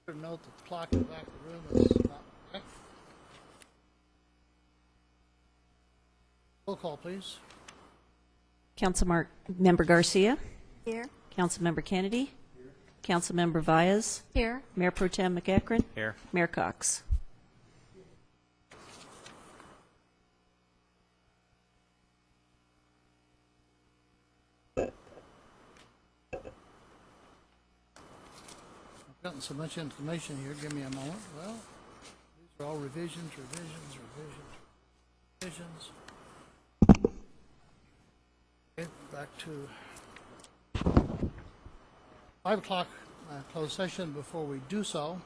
Note that the clock in the back of the room is not correct. Roll call, please. Councilmember Garcia. Here. Councilmember Kennedy. Here. Councilmember Vyas. Here. Mayor Pro Tem McEachran. Here. Mayor Cox. I've gotten so much information here. Give me a moment. Well, these are all revisions. Okay, back to 5 o'clock closed session. Before we do so,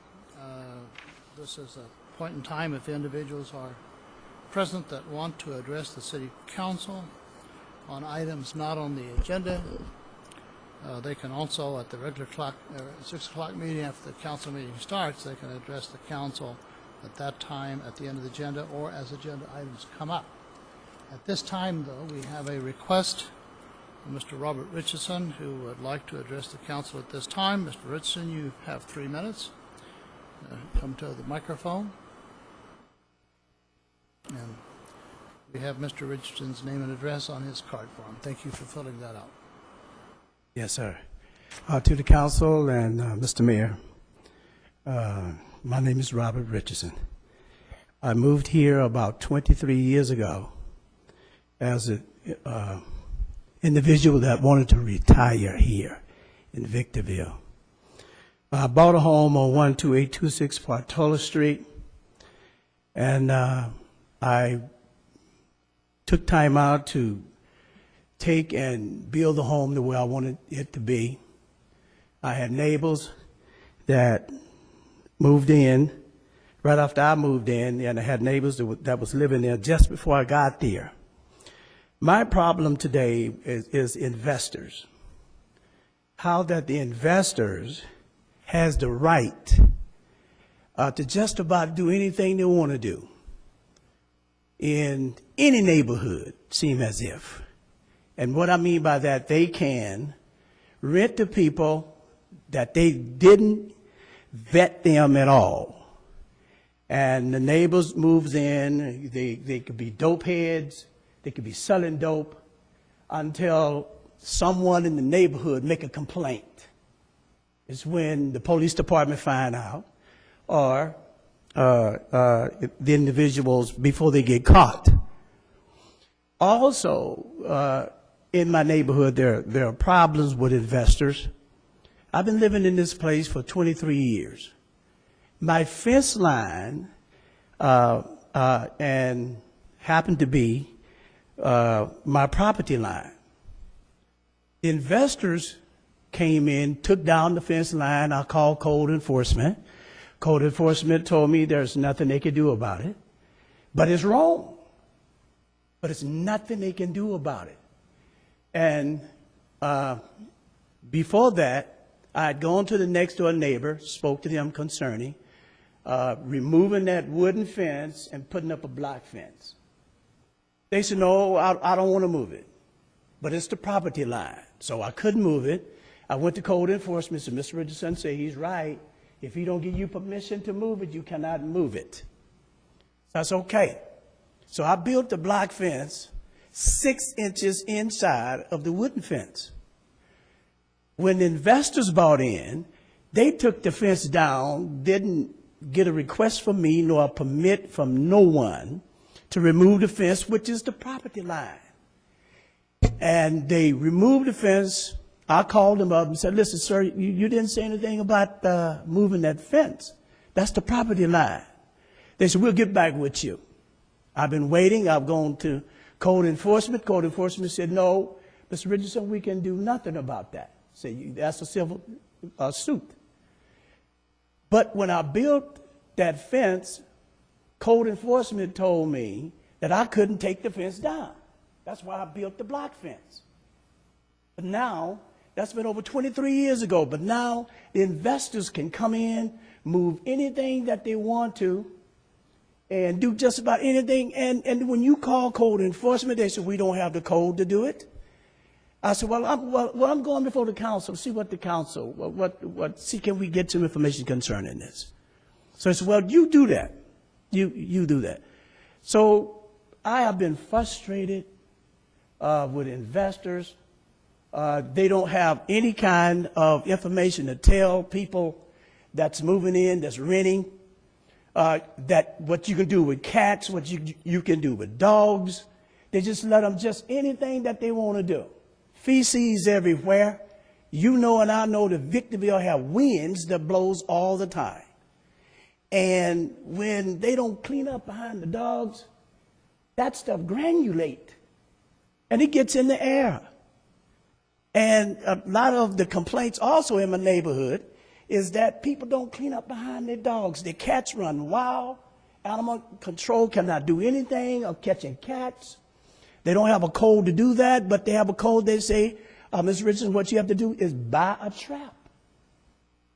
this is a point in time if individuals are present that want to address the City Council on items not on the agenda. They can also, at the regular 6 o'clock meeting after the council meeting starts, they can address the council at that time at the end of the agenda or as agenda items come up. At this time, though, we have a request from Mr. Robert Richardson, who would like to address the council at this time. Mr. Richardson, you have 3 minutes. Come to the microphone. And we have Mr. Richardson's name and address on his card form. Thank you for filling that out. Yes, sir. To the council and Mr. Mayor, my name is Robert Richardson. I moved here about 23 years ago as an individual that wanted to retire here in Victorville. I bought a home on 12826 Portola Street, and I took time out to take and build the home the way I wanted it to be. I had neighbors that moved in right after I moved in, and I had neighbors that was living there just before I got there. My problem today is investors. How that the investors has the right to just about do anything they want to do in any neighborhood, seem as if. And what I mean by that, they can rent to people that they didn't vet them at all. And the neighbors moves in, they could be dope heads, they could be selling dope until someone in the neighborhood make a complaint. It's when the police department find out, or the individuals before they get caught. Also, in my neighborhood, there are problems with investors. I've been living in this place for 23 years. My fence line and happened to be my property line. The investors came in, took down the fence line. I called code enforcement. Code enforcement told me there's nothing they could do about it. But it's wrong. But it's nothing they can do about it. And before that, I had gone to the next door neighbor, spoke to them concerning removing that wooden fence and putting up a block fence. They said, no, I don't want to move it, but it's the property line. So I couldn't move it. I went to code enforcement, and Mr. Richardson said he's right. If he don't give you permission to move it, you cannot move it. That's okay. So I built the block fence 6 inches inside of the wooden fence. When the investors bought in, they took the fence down, didn't get a request from me nor a permit from no one to remove the fence, which is the property line. And they removed the fence. I called them up and said, listen, sir, you didn't say anything about moving that fence. That's the property line. They said, we'll get back with you. I've been waiting. I've gone to code enforcement. Code enforcement said, no, Mr. Richardson, we can do nothing about that. Say, that's a civil suit. But when I built that fence, code enforcement told me that I couldn't take the fence down. That's why I built the block fence. But now, that's been over 23 years ago, but now the investors can come in, move anything that they want to, and do just about anything. And when you call code enforcement, they say, we don't have the code to do it. I said, I'm going before the council to see what the council, see can we get some information concerning this. So I said, well, you do that. You do that. So I have been frustrated with investors. They don't have any kind of information to tell people that's moving in, that's renting, that what you can do with cats, what you can do with dogs. They just let them just anything that they want to do. Feces everywhere. You know and I know that Victorville have winds that blows all the time. And when they don't clean up behind the dogs, that stuff granulate. And it gets in the air. And a lot of the complaints also in my neighborhood is that people don't clean up behind their dogs. Their cats run wild. Animal control cannot do anything of catching cats. They don't have a code to do that, but they have a code. They say, Ms. Richardson, what you have to do is buy a trap.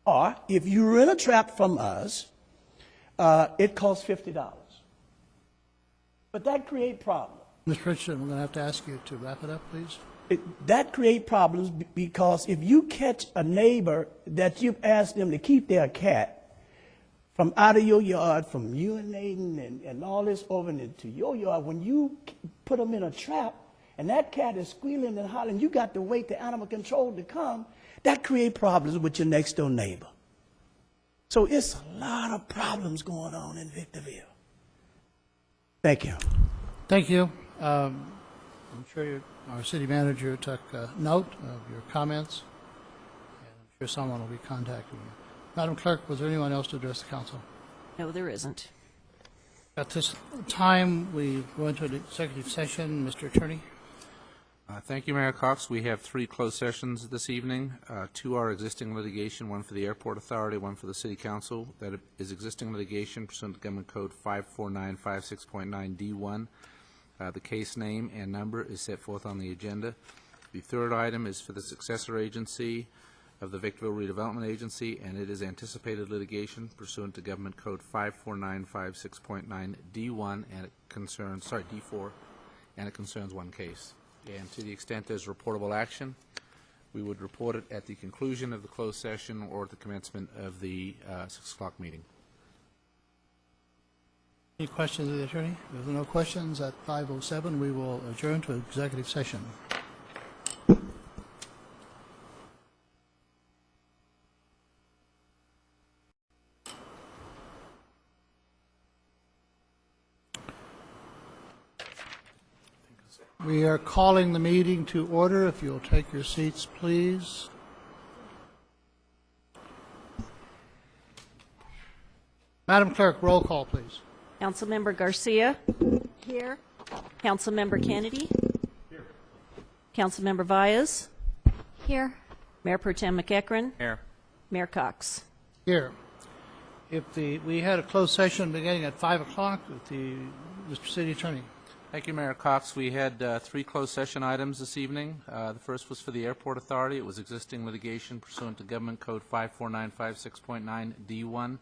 Or if you rent a trap from us, it costs $50. But that creates problems. Ms. Richardson, we're going to have to ask you to wrap it up, please. That creates problems because if you catch a neighbor that you've asked them to keep their cat from out of your yard, from urinating and all this over into your yard, when you put them in a trap and that cat is squealing and hollering, you got to wait the animal control to come, that creates problems with your next door neighbor. So it's a lot of problems going on in Victorville. Thank you. Thank you. I'm sure our city manager took note of your comments, and I'm sure someone will be contacting you. Madam Clerk, was there anyone else to address the council? No, there isn't. At this time, we go into an executive session. Mr. Attorney? Thank you, Mayor Cox. We have 3 closed sessions this evening. 2 are existing litigation, one for the Airport Authority, one for the City Council. That is existing litigation pursuant to Government Code 54956.9D1. The case name and number is set forth on the agenda. The third item is for the successor agency of the Victorville Redevelopment Agency, and it is anticipated litigation pursuant to Government Code 54956.9D1, and it concerns, D4, and it concerns one case. And to the extent there's reportable action, we would report it at the conclusion of the closed session or at the commencement of the 6 o'clock meeting. Any questions of the attorney? If there are no questions, at 5:07, we will adjourn to executive session. We are calling the meeting to order. If you'll take your seats, please. Madam Clerk, roll call, please. Councilmember Garcia? Here. Councilmember Kennedy? Here. Councilmember Valles? Here. Mayor Pro Tem McEachran? Here. Mayor Cox? Here. We had a closed session beginning at 5 o'clock with the Mr. City Attorney. Thank you, Mayor Cox. We had 3 closed session items this evening. The first was for the Airport Authority. It was existing litigation pursuant to Government Code 54956.9D1.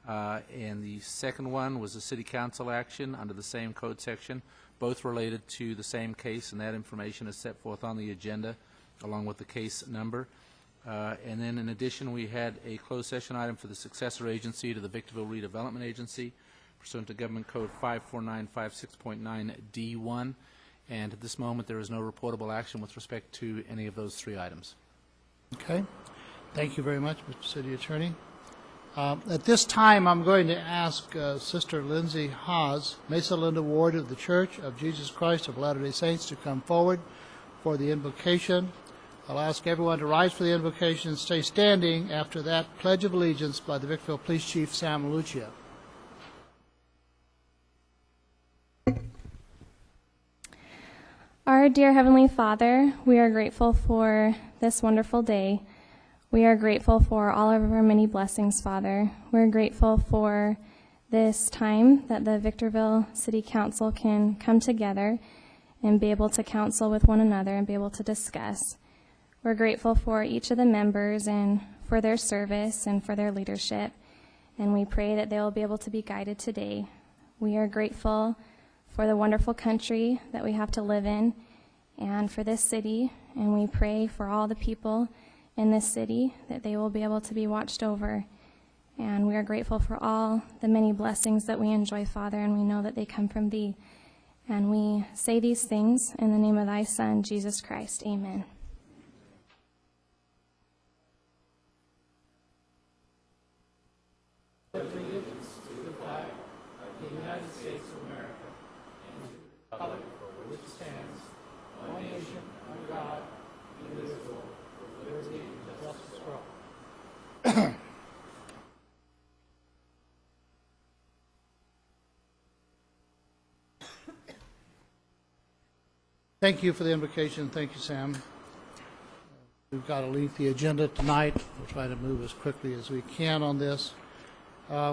And the second one was a City Council action under the same code section, both related to the same case, and that information is set forth on the agenda along with the case number. And then in addition, we had a closed session item for the successor agency to the Victorville Redevelopment Agency pursuant to Government Code 54956.9D1. And at this moment, there is no reportable action with respect to any of those 3 items. Okay. Thank you very much, Mr. City Attorney. At this time, I'm going to ask Sister Lindsay Haas, Mesa Linda Ward of the Church of Jesus Christ of Latter-day Saints, to come forward for the invocation. I'll ask everyone to rise for the invocation and stay standing. After that, Pledge of Allegiance by the Victorville Police Chief Sam Lucia. Our dear Heavenly Father, we are grateful for this wonderful day. We are grateful for all of our many blessings, Father. We're grateful for this time that the Victorville City Council can come together and be able to counsel with one another and be able to discuss. We're grateful for each of the members and for their service and for their leadership, and we pray that they will be able to be guided today. We are grateful for the wonderful country that we have to live in, and for this city, and we pray for all the people in this city that they will be able to be watched over. And we are grateful for all the many blessings that we enjoy, Father, and we know that they come from Thee. And we say these things in the name of Thy Son, Jesus Christ. Amen. Thank you for the invocation. Thank you, Sam. We've got a lengthy agenda tonight. We'll try to move as quickly as we can on this.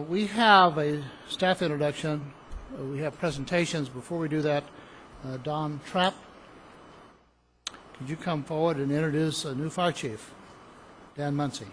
We have a staff introduction. We have presentations. Before we do that, Don Trapp, could you come forward and introduce a new fire chief, Dan Muncy?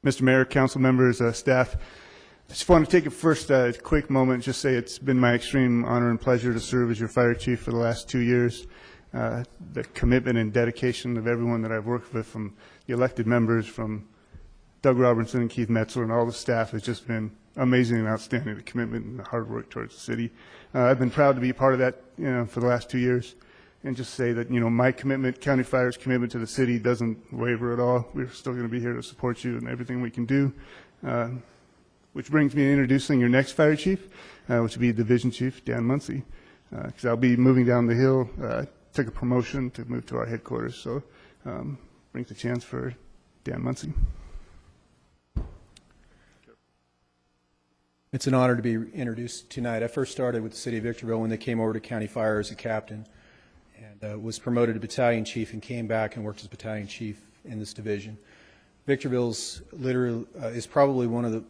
Mr. Mayor, council members, staff, I just want to take a first quick moment, just say it's been my extreme honor and pleasure to serve as your fire chief for the last 2 years. The commitment and dedication of everyone that I've worked with, from the elected members, from Doug Robertson and Keith Metzler and all the staff, has just been amazing and outstanding, the commitment and the hard work towards the city. I've been proud to be part of that, for the last 2 years, and just say that, my commitment, County Fire's commitment to the city doesn't waver at all. We're still going to be here to support you in everything we can do. Which brings me to introducing your next fire chief, which will be Division Chief Dan Muncy, because I'll be moving down the hill. Took a promotion to move to our headquarters, so brings a chance for Dan Muncy. It's an honor to be introduced tonight. I first started with the City of Victorville when they came over to County Fire as a captain, and was promoted to battalion chief and came back and worked as battalion chief in this division. Victorville's literally is probably one of the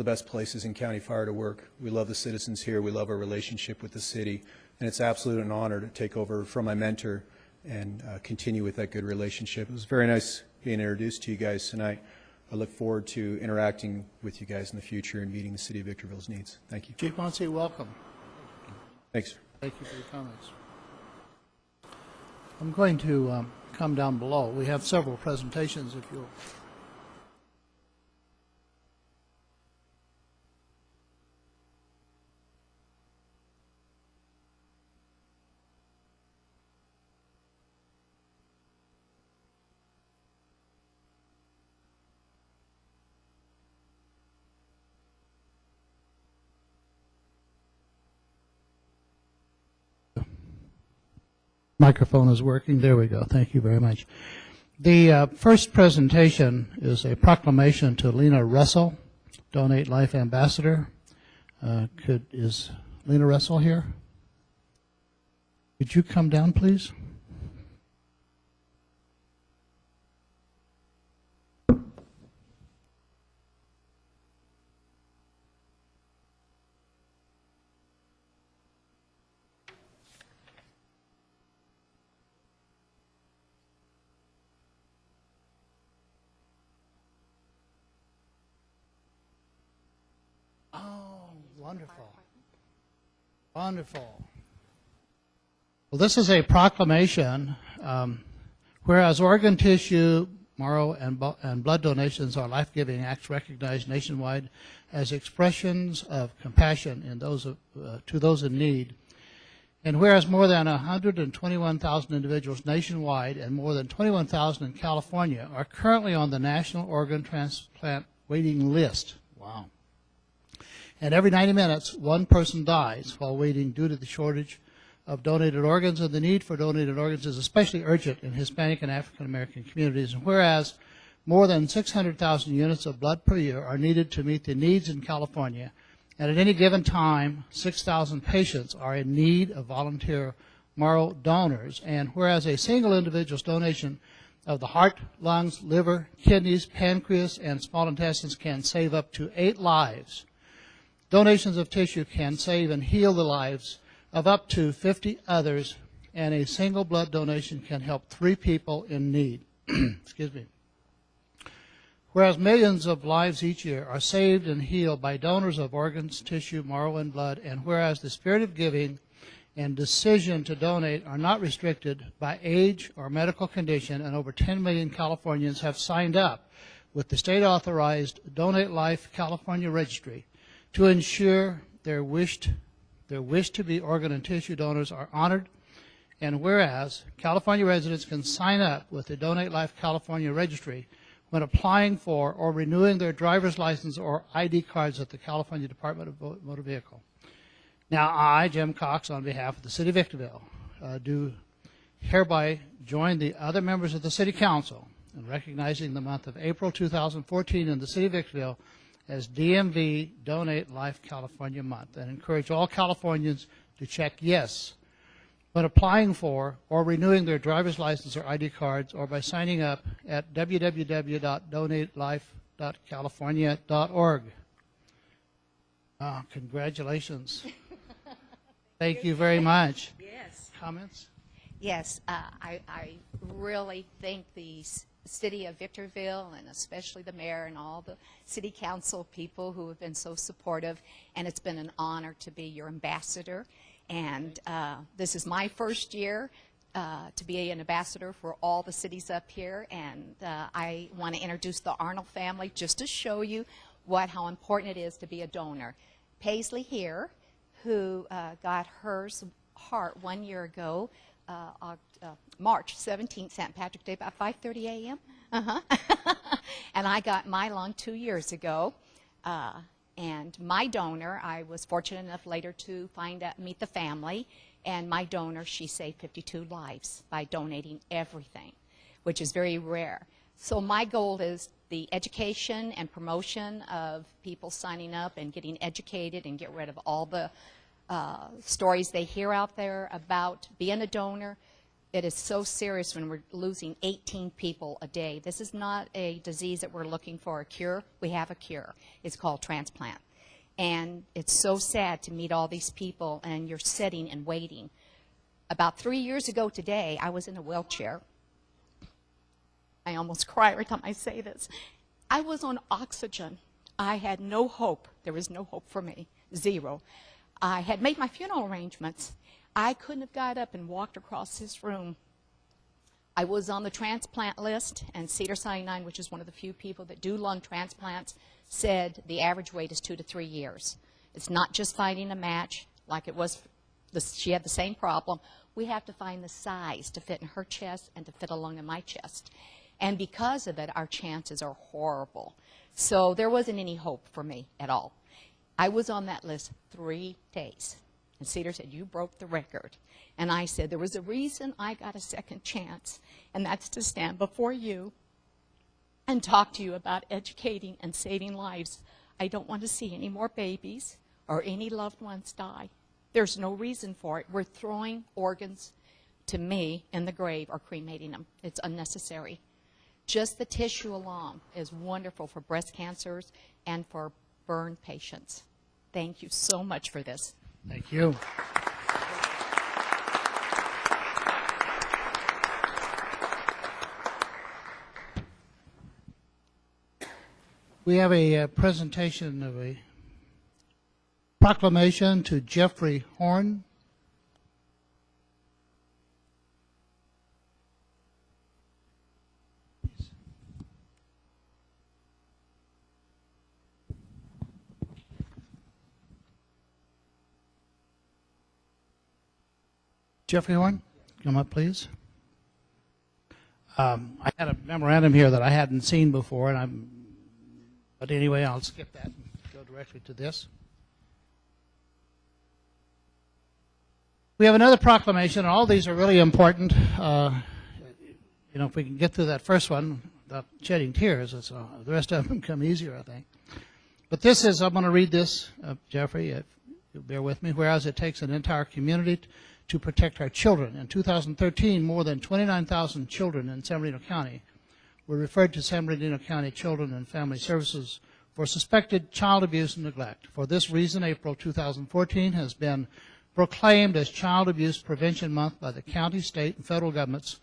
best places in County Fire to work. We love the citizens here. We love our relationship with the city. And it's absolutely an honor to take over from my mentor and continue with that good relationship. It was very nice being introduced to you guys tonight. I look forward to interacting with you guys in the future and meeting the City of Victorville's needs. Thank you. Chief Muncy, welcome. Thanks, sir. Thank you for your comments. I'm going to come down below. We have several presentations, if you'll. Microphone is working. There we go. Thank you very much. The first presentation is a proclamation to Lena Russell, Donate Life Ambassador. Is Lena Russell here? Could you come down, please? Wonderful. Wonderful. Well, this is a proclamation. Whereas organ tissue, marrow, and blood donations are life-giving acts recognized nationwide as expressions of compassion in to those in need. And whereas more than 121,000 individuals nationwide and more than 21,000 in California are currently on the National Organ Transplant Waiting List. Wow. And every 90 minutes, one person dies while waiting due to the shortage of donated organs, and the need for donated organs is especially urgent in Hispanic and African American communities. And whereas more than 600,000 units of blood per year are needed to meet the needs in California, and at any given time, 6,000 patients are in need of volunteer marrow donors. And whereas a single individual's donation of the heart, lungs, liver, kidneys, pancreas, and small intestines can save up to 8 lives, donations of tissue can save and heal the lives of up to 50 others, and a single blood donation can help 3 people in need. Excuse me. Whereas millions of lives each year are saved and healed by donors of organs, tissue, marrow, and blood, and whereas the spirit of giving and decision to donate are not restricted by age or medical condition, and over 10 million Californians have signed up with the state-authorized Donate Life California Registry to ensure their wish to be organ and tissue donors are honored, and whereas California residents can sign up with the Donate Life California Registry when applying for or renewing their driver's license or ID cards at the California Department of Motor Vehicle. Now, I, Jim Cox, on behalf of the City of Victorville, do hereby join the other members of the City Council in recognizing the month of April 2014 in the City of Victorville as DMV Donate Life California Month, and encourage all Californians to check yes when applying for or renewing their driver's license or ID cards, or by signing up at www.donatelife.california.org. Congratulations. Thank you very much. Yes. Comments? Yes, I really thank the city of Victorville, and especially the mayor and all the city council people who have been so supportive, and it's been an honor to be your ambassador. And this is my first year to be an ambassador for all the cities up here, and I want to introduce the Arnold family just to show you how important it is to be a donor. Paisley here, who got her heart 1 year ago, March 17th, St. Patrick's Day, about 5:30 a.m. And I got my lung 2 years ago. And my donor, I was fortunate enough later to meet the family, and my donor, she saved 52 lives by donating everything, which is very rare. So my goal is the education and promotion of people signing up and getting educated and get rid of all the stories they hear out there about being a donor. It is so serious when we're losing 18 people a day. This is not a disease that we're looking for a cure. We have a cure. It's called transplant. And it's so sad to meet all these people and you're sitting and waiting. About 3 years ago today, I was in a wheelchair. I almost cry every time I say this. I was on oxygen. I had no hope. There was no hope for me. Zero. I had made my funeral arrangements. I couldn't have got up and walked across this room. I was on the transplant list, and Cedars-Sinai, which is one of the few people that do lung transplants, said the average wait is 2 to 3 years. It's not just finding a match like it was. She had the same problem. We have to find the size to fit in her chest and to fit a lung in my chest. And because of it, our chances are horrible. So there wasn't any hope for me at all. I was on that list 3 days. And Cedar said, "You broke the record." And I said, there was a reason I got a second chance, and that's to stand before you and talk to you about educating and saving lives. I don't want to see any more babies or any loved ones die. There's no reason for it. We're throwing organs, to me, in the grave or cremating them. It's unnecessary. Just the tissue alone is wonderful for breast cancers and for burn patients. Thank you so much for this. Thank you. We have a presentation of a proclamation to Jeffrey Horn. Jeffrey Horn, come up, please. I had a memorandum here that I hadn't seen before, but anyway, I'll skip that and go directly to this. We have another proclamation, and all these are really important. If we can get through that first one without shedding tears, the rest of them come easier, I think. But this is, I'm going to read this, Jeffrey, if you'll bear with me. Whereas it takes an entire community to protect our children. In 2013, more than 29,000 children in San Bernardino County were referred to San Bernardino County Children and Family Services for suspected child abuse and neglect. For this reason, April 2014 has been proclaimed as Child Abuse Prevention Month by the county, state, and federal governments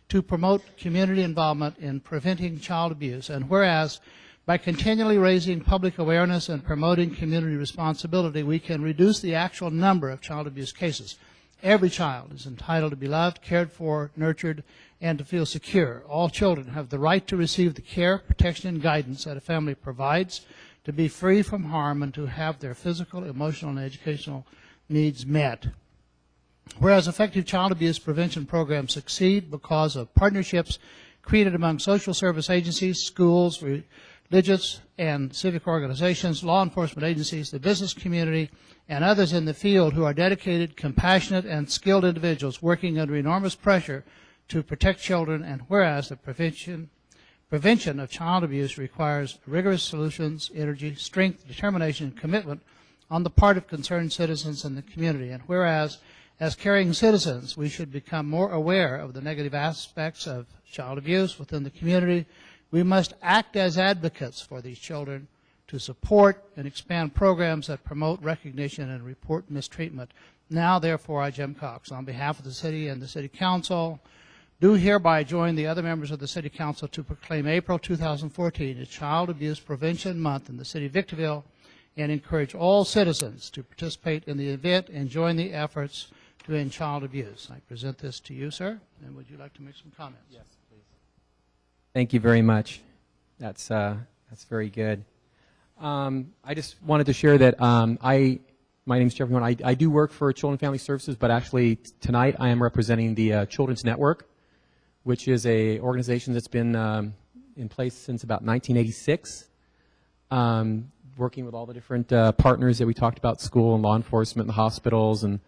to promote community involvement in preventing child abuse. And whereas by continually raising public awareness and promoting community responsibility, we can reduce the actual number of child abuse cases. Every child is entitled to be loved, cared for, nurtured, and to feel secure. All children have the right to receive the care, protection, and guidance that a family provides, to be free from harm, and to have their physical, emotional, and educational needs met. Whereas effective child abuse prevention programs succeed because of partnerships created among social service agencies, schools, religious and civic organizations, law enforcement agencies, the business community, and others in the field who are dedicated, compassionate, and skilled individuals working under enormous pressure to protect children. And whereas the prevention of child abuse requires rigorous solutions, energy, strength, determination, and commitment on the part of concerned citizens in the community. And whereas, as caring citizens, we should become more aware of the negative aspects of child abuse within the community, we must act as advocates for these children to support and expand programs that promote recognition and report mistreatment. Now, therefore, I, Jim Cox, on behalf of the city and the city council, do hereby join the other members of the city council to proclaim April 2014 as Child Abuse Prevention Month in the city of Victorville, and encourage all citizens to participate in the event and join the efforts to end child abuse. I present this to you, sir, and would you like to make some comments? Yes, please. Thank you very much. That's very good. I just wanted to share that my name is Jeffrey Horn. I do work for Children and Family Services, but actually tonight I am representing the Children's Network, which is a organization that's been in place since about 1986, working with all the different partners that we talked about, school and law enforcement and the hospitals, and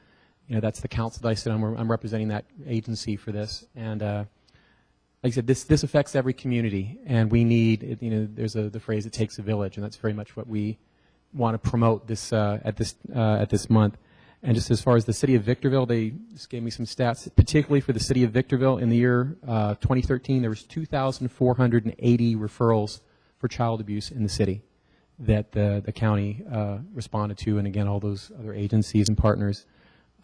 that's the council that I sit on. I'm representing that agency for this, and like I said, this affects every community, and we need, there's the phrase, it takes a village, and that's very much what we want to promote this at this month. And just as far as the city of Victorville, they just gave me some stats, particularly for the city of Victorville. In the year 2013, there was 2,480 referrals for child abuse in the city that the county responded to, and again, all those other agencies and partners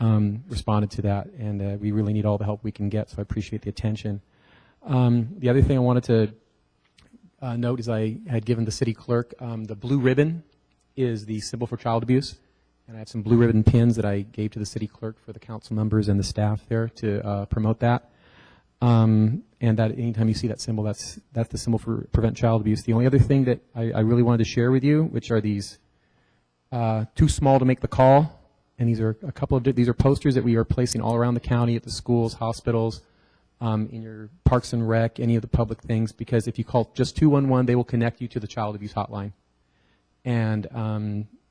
responded to that, and we really need all the help we can get, so I appreciate the attention. The other thing I wanted to note is I had given the city clerk the blue ribbon is the symbol for child abuse, and I have some blue ribbon pins that I gave to the city clerk for the council members and the staff there to promote that. And that anytime you see that symbol, that's the symbol for prevent child abuse. The only other thing that I really wanted to share with you, which are these too small to make the call, and these are these are posters that we are placing all around the county at the schools, hospitals, in your parks and rec, any of the public things, because if you call just 211, they will connect you to the child abuse hotline. And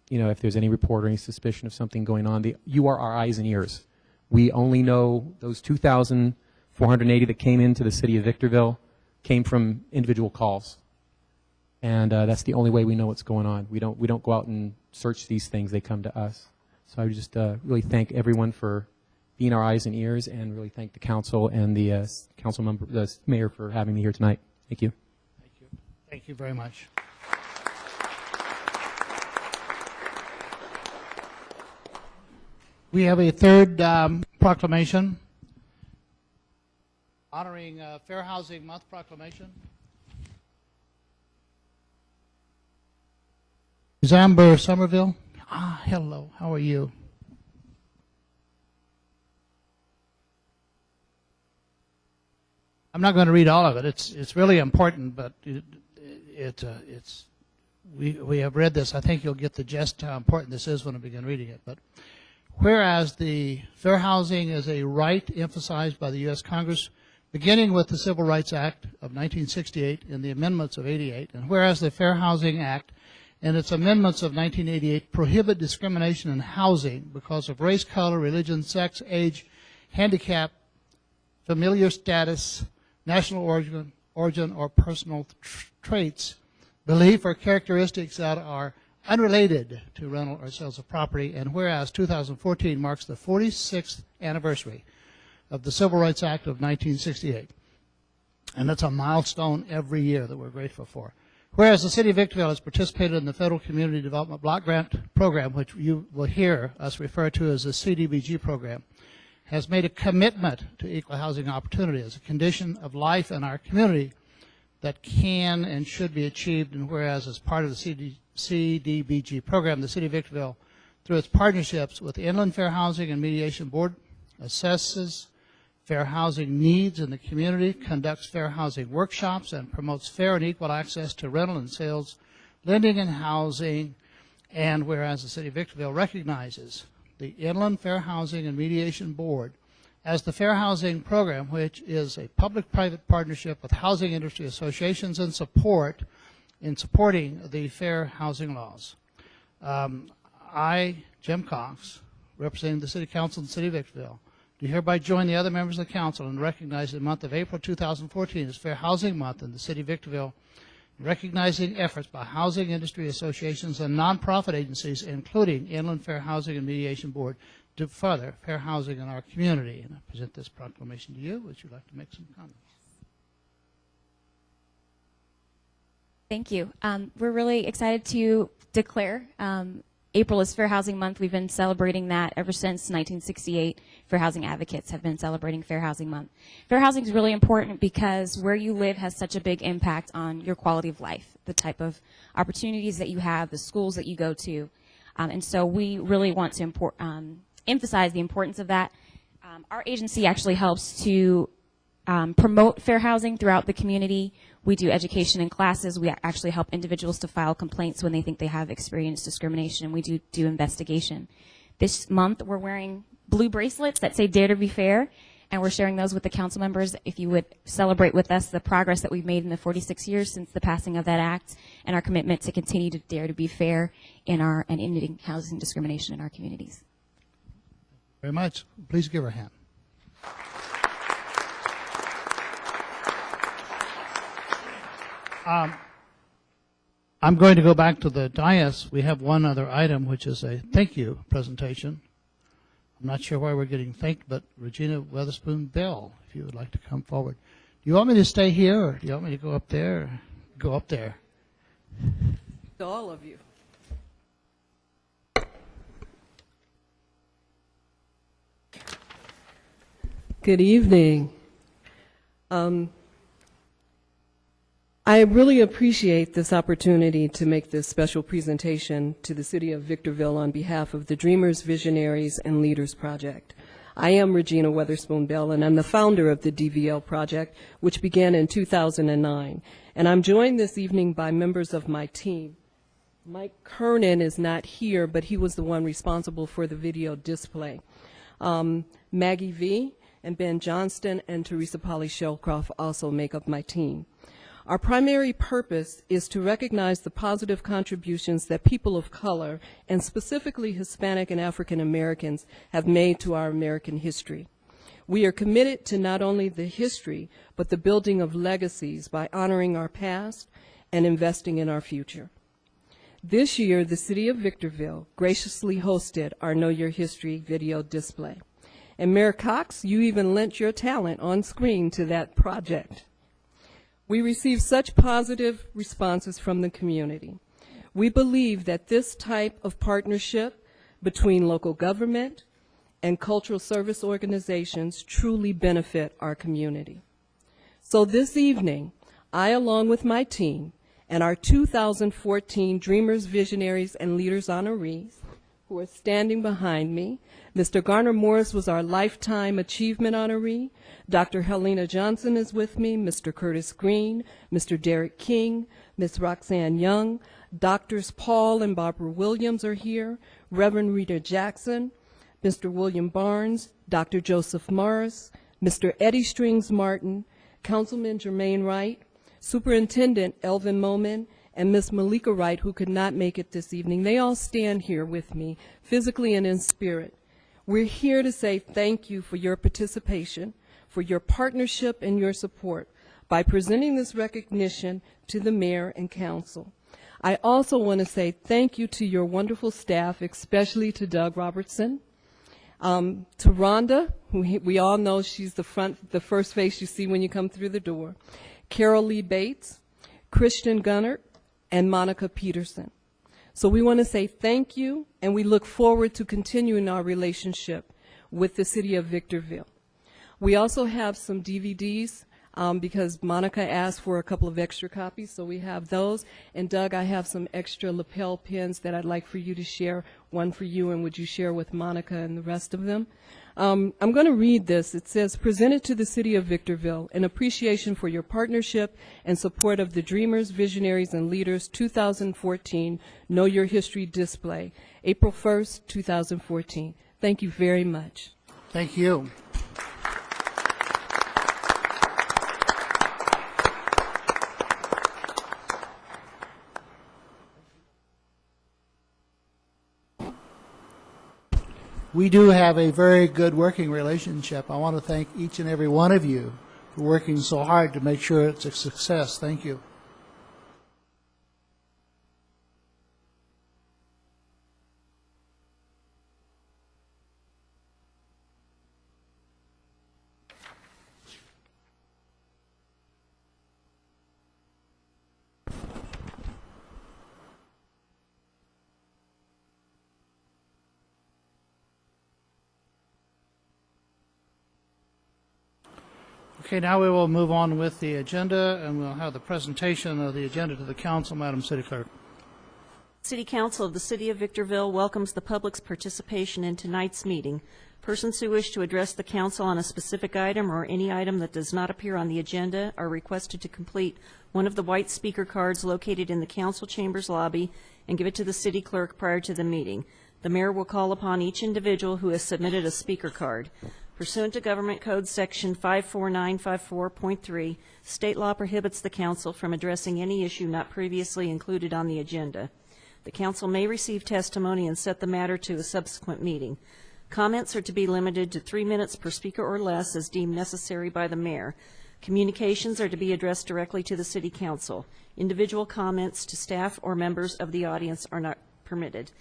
if there's any report or any suspicion of something going on, you are our eyes and ears. We only know those 2,480 that came into the city of Victorville came from individual calls, and that's the only way we know what's going on. We don't go out and search these things; they come to us. So I would just really thank everyone for being our eyes and ears, and really thank the council and the council member, the mayor, for having me here tonight. Thank you. Thank you. Thank you very much. We have a third proclamation honoring Fair Housing Month proclamation. Is Amber Somerville? Hello. How are you? I'm not going to read all of it. It's really important, but we have read this. I think you'll get the gist how important this is when I begin reading it. But whereas the fair housing is a right emphasized by the U.S. Congress, beginning with the Civil Rights Act of 1968 and the amendments of 88, and whereas the Fair Housing Act and its amendments of 1988 prohibit discrimination in housing because of race, color, religion, sex, age, handicap, familiar status, national origin or personal traits, belief, or characteristics that are unrelated to rental or sales of property, and whereas 2014 marks the 46th anniversary of the Civil Rights Act of 1968, and that's a milestone every year that we're grateful for. Whereas the City of Victorville has participated in the Federal Community Development Block Grant Program, which you will hear us refer to as the CDBG program, has made a commitment to equal housing opportunity as a condition of life in our community that can and should be achieved, and whereas as part of the CDBG program, the City of Victorville, through its partnerships with the Inland Fair Housing and Mediation Board, assesses fair housing needs in the community, conducts fair housing workshops, and promotes fair and equal access to rental and sales, lending and housing, and whereas the City of Victorville recognizes the Inland Fair Housing and Mediation Board as the Fair Housing Program, which is a public-private partnership with housing industry associations in supporting the fair housing laws. I, Jim Cox, representing the City Council in the City of Victorville, do hereby join the other members of the Council and recognize the month of April 2014 as Fair Housing Month in the City of Victorville, recognizing efforts by housing industry associations and nonprofit agencies, including Inland Fair Housing and Mediation Board, to further fair housing in our community. And I present this proclamation to you. Would you like to make some comments? Thank you. We're really excited to declare April is Fair Housing Month. We've been celebrating that ever since 1968. Fair Housing Advocates have been celebrating Fair Housing Month. Fair housing is really important because where you live has such a big impact on your quality of life, the type of opportunities that you have, the schools that you go to. And so we really want to emphasize the importance of that. Our agency actually helps to promote fair housing throughout the community. We do education and classes. We actually help individuals to file complaints when they think they have experienced discrimination. We do investigation. This month we're wearing blue bracelets that say Dare to Be Fair, and we're sharing those with the council members. If you would celebrate with us the progress that we've made in the 46 years since the passing of that act and our commitment to continue to dare to be fair in ending housing discrimination in our communities. Very much. Please give her a hand. I'm going to go back to the dais. We have one other item, which is a thank you presentation. I'm not sure why we're getting thanked, but Regina Weatherspoon Bell, if you would like to come forward. Do you want me to stay here, or do you want me to go up there? Go up there. To all of you. Good evening. I really appreciate this opportunity to make this special presentation to the City of Victorville on behalf of the Dreamers, Visionaries, and Leaders Project. I am Regina Weatherspoon Bell, and I'm the founder of the DVL Project, which began in 2009. And I'm joined this evening by members of my team. Mike Kernan is not here, but he was the one responsible for the video display. Maggie V. and Ben Johnston and Teresa Polly Shellcroft also make up my team. Our primary purpose is to recognize the positive contributions that people of color, and specifically Hispanic and African Americans, have made to our American history. We are committed to not only the history, but the building of legacies by honoring our past and investing in our future. This year, the City of Victorville graciously hosted our Know Your History video display. And Mayor Cox, you even lent your talent on screen to that project. We received such positive responses from the community. We believe that this type of partnership between local government and cultural service organizations truly benefit our community. So this evening, I, along with my team, and our 2014 Dreamers, Visionaries, and Leaders honorees, who are standing behind me. Mr. Garner Morris was our Lifetime Achievement honoree. Dr. Helena Johnson is with me, Mr. Curtis Green, Mr. Derek King, Ms. Roxanne Young. Doctors Paul and Barbara Williams are here, Reverend Rita Jackson, Mr. William Barnes, Dr. Joseph Morris, Mr. Eddie Strings Martin, Councilman Jermaine Wright, Superintendent Elvin Moman, and Ms. Malika Wright, who could not make it this evening. They all stand here with me, physically and in spirit. We're here to say thank you for your participation, for your partnership and your support by presenting this recognition to the mayor and council. I also want to say thank you to your wonderful staff, especially to Doug Robertson, to Rhonda, who we all know she's the first face you see when you come through the door, Carol Lee Bates, Christian Gunnert, and Monica Peterson. So we want to say thank you, and we look forward to continuing our relationship. with the City of Victorville. We also have some DVDs because Monica asked for a couple of extra copies, so we have those. And Doug, I have some extra lapel pins that I'd like for you to share, one for you, and would you share with Monica and the rest of them? I'm going to read this. It says, presented to the City of Victorville, in appreciation for your partnership and support of the Dreamers, Visionaries, and Leaders 2014 Know Your History display, April 1st, 2014. Thank you very much. Thank you. We do have a very good working relationship. I want to thank each and every one of you for working so hard to make sure it's a success. Thank you. Okay, now we will move on with the agenda, and we'll have the presentation of the agenda to the council. Madam City Clerk. City Council of the City of Victorville welcomes the public's participation in tonight's meeting. Persons who wish to address the council on a specific item or any item that does not appear on the agenda are requested to complete one of the white speaker cards located in the council chambers lobby and give it to the city clerk prior to the meeting. The mayor will call upon each individual who has submitted a speaker card. Pursuant to Government Code Section 54954.3, state law prohibits the council from addressing any issue not previously included on the agenda. The council may receive testimony and set the matter to a subsequent meeting. Comments are to be limited to 3 minutes per speaker or less as deemed necessary by the mayor. Communications are to be addressed directly to the city council. Individual comments to staff or members of the audience are not permitted.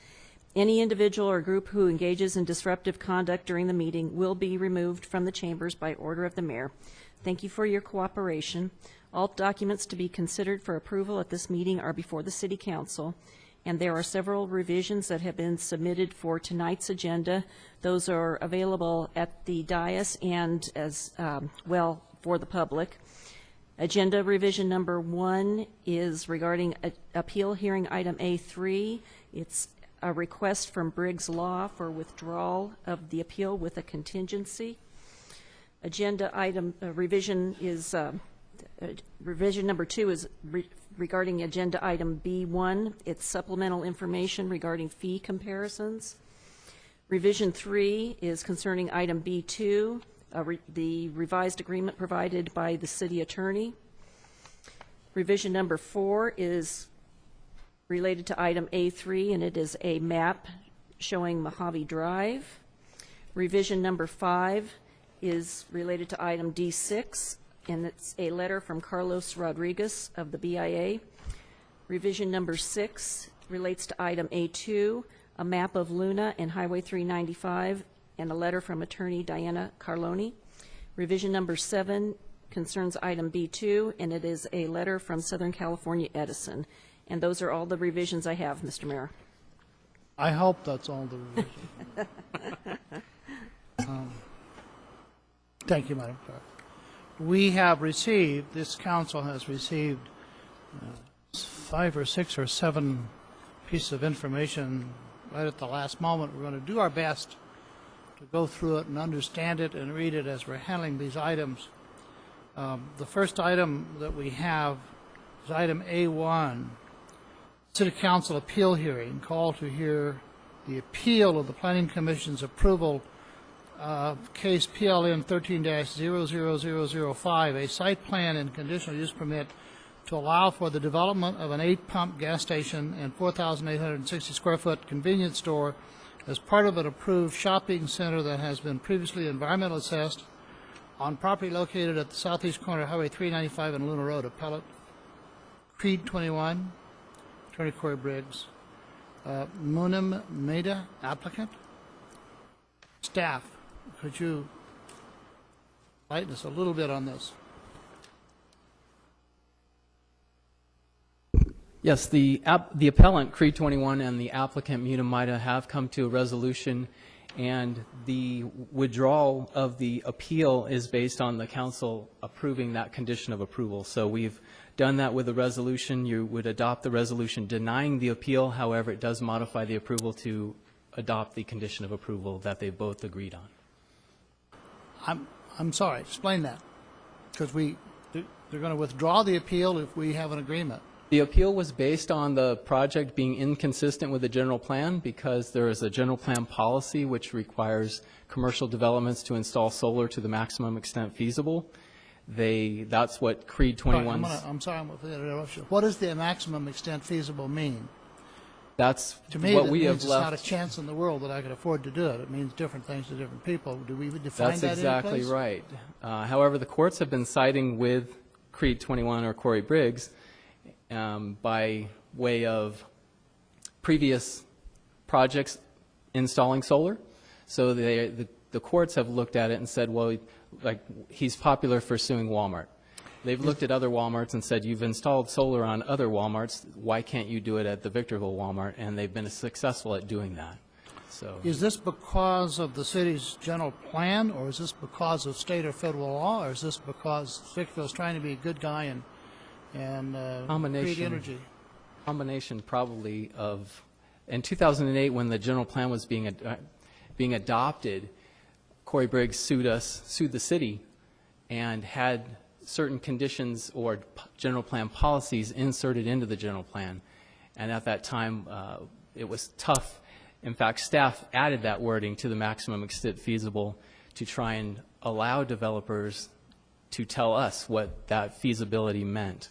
Any individual or group who engages in disruptive conduct during the meeting will be removed from the chambers by order of the mayor. Thank you for your cooperation. All documents to be considered for approval at this meeting are before the City Council, and there are several revisions that have been submitted for tonight's agenda. Those are available at the dais and as well for the public. Agenda revision number 1 is regarding appeal hearing item A3. It's a request from Briggs Law for withdrawal of the appeal with a contingency. Agenda item revision is revision number 2 is regarding agenda item B1. It's supplemental information regarding fee comparisons. Revision 3 is concerning item B2, the revised agreement provided by the city attorney. Revision number 4 is related to item A3, and it is a map showing Mojave Drive. Revision number 5 is related to item D6, and it's a letter from Carlos Rodriguez of the BIA. Revision number 6 relates to item A2, a map of Luna and Highway 395, and a letter from attorney Diana Carloni. Revision number 7 concerns item B2, and it is a letter from Southern California Edison. And those are all the revisions I have, Mr. Mayor. I hope that's all the revisions. Thank you, Madam Clerk. We have received, this council has received 5 or 6 or 7 pieces of information right at the last moment. We're going to do our best to go through it and understand it and read it as we're handling these items. The first item that we have is item A1. City Council appeal hearing, call to hear the appeal of the Planning Commission's approval of case PLN 13-00005, a site plan and conditional use permit to allow for the development of an 8-pump gas station and 4,860 square foot convenience store as part of an approved shopping center that has been previously environmental assessed on property located at the southeast corner of Highway 395 and Luna Road. Appellate Creed 21. Attorney Corey Briggs. Munim Maida, applicant. Staff, could you lighten us a little bit on this? Yes, the appellant, Creed 21, and the applicant, Munim Maida, have come to a resolution And the withdrawal of the appeal is based on the council approving that condition of approval. So we've done that with a resolution. You would adopt the resolution denying the appeal. However, it does modify the approval to adopt the condition of approval that they both agreed on. I'm sorry, explain that, because they're going to withdraw the appeal if we have an agreement. The appeal was based on the project being inconsistent with the general plan because there is a general plan policy which requires commercial developments to install solar to the maximum extent feasible. That's what Creed 21. I'm sorry, I'm going to interrupt you. What does the maximum extent feasible mean? That's to me, what that we means have it's left. not a chance in the world that I could afford to do it. It means different things to different people. Do we define That's that exactly in place? right. However, the courts have been siding with Creed 21 or Corey Briggs by way of previous projects installing solar. So the courts have looked at it and said, well, like he's popular for suing Walmart. They've looked at other Walmarts and said, you've installed solar on other Walmarts. Why can't you do it at the Victorville Walmart? And they've been successful at doing that. So is this because of the city's general plan, or is this because of state or federal law, or is this because Victorville's trying to be a good guy and create energy? Combination probably of, in 2008 when the general plan was being adopted, Corey Briggs sued the city and had certain conditions or general plan policies inserted into the general plan. And at that time, it was tough. In fact, staff added that wording to the maximum extent feasible to try and allow developers to tell us what that feasibility meant.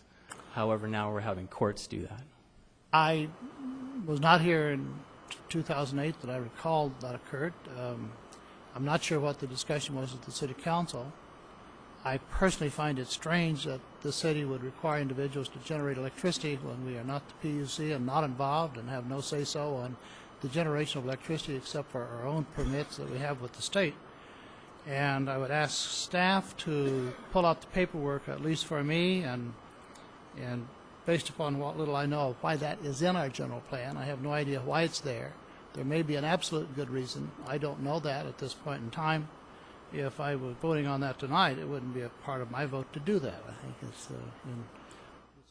However, now we're having courts do that. I was not here in 2008 that I recall that occurred. I'm not sure what the discussion was at the city council. I personally find it strange that the city would require individuals to generate electricity when we are not the PUC and not involved and have no say-so on the generation of electricity except for our own permits that we have with the state. And I would ask staff to pull out the paperwork, at least for me, and based upon what little I know of why that is in our general plan. I have no idea why it's there. There may be an absolute good reason. I don't know that at this point in time. If I were voting on that tonight, it wouldn't be a part of my vote to do that. I think it's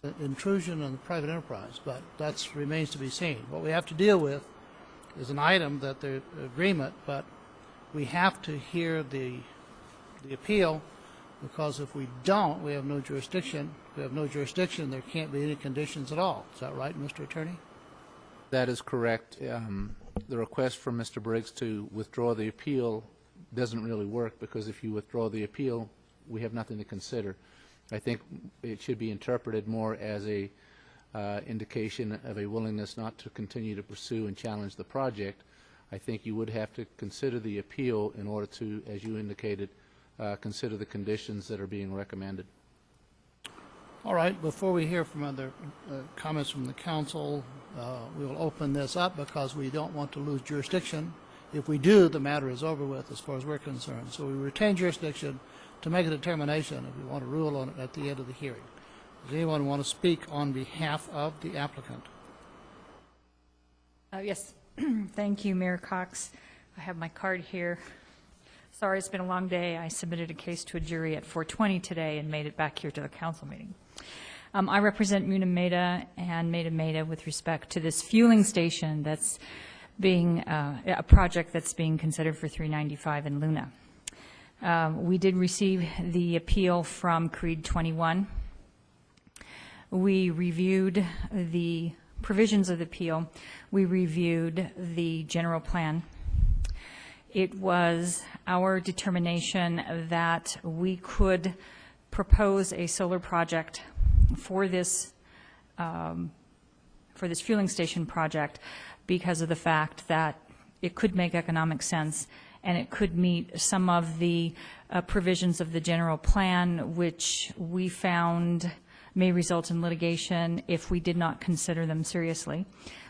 an intrusion on the private enterprise, but that remains to be seen. What we have to deal with is an item that the agreement, but we have to hear the appeal, because if we don't, we have no jurisdiction. If we have no jurisdiction, there can't be any conditions at all. Is that right, Mr. Attorney? That is correct. The request from Mr. Briggs to withdraw the appeal doesn't really work, because if you withdraw the appeal, we have nothing to consider. I think it should be interpreted more as a indication of a willingness not to continue to pursue and challenge the project. I think you would have to consider the appeal in order to, as you indicated, consider the conditions that are being recommended. All right, before we hear from other comments from the council, we will open this up because we don't want to lose jurisdiction. If we do, the matter is over with as far as we're concerned. So we retain jurisdiction to make a determination if we want to rule on it at the end of the hearing. Does anyone want to speak on behalf of the applicant? Yes. Thank you, Mayor Cox. I have my card here. Sorry, it's been a long day. I submitted a case to a jury at 4:20 today and made it back here to the council meeting. I represent Muna Meda and Meda Meda with respect to this fueling station that's being a project that's being considered for 395 in Luna. We did receive the appeal from Creed 21. We reviewed the provisions of the appeal. We reviewed the general plan. It was our determination that we could propose a solar project for this fueling station project because of the fact that it could make economic sense and it could meet some of the provisions of the general plan, which we found may result in litigation if we did not consider them seriously.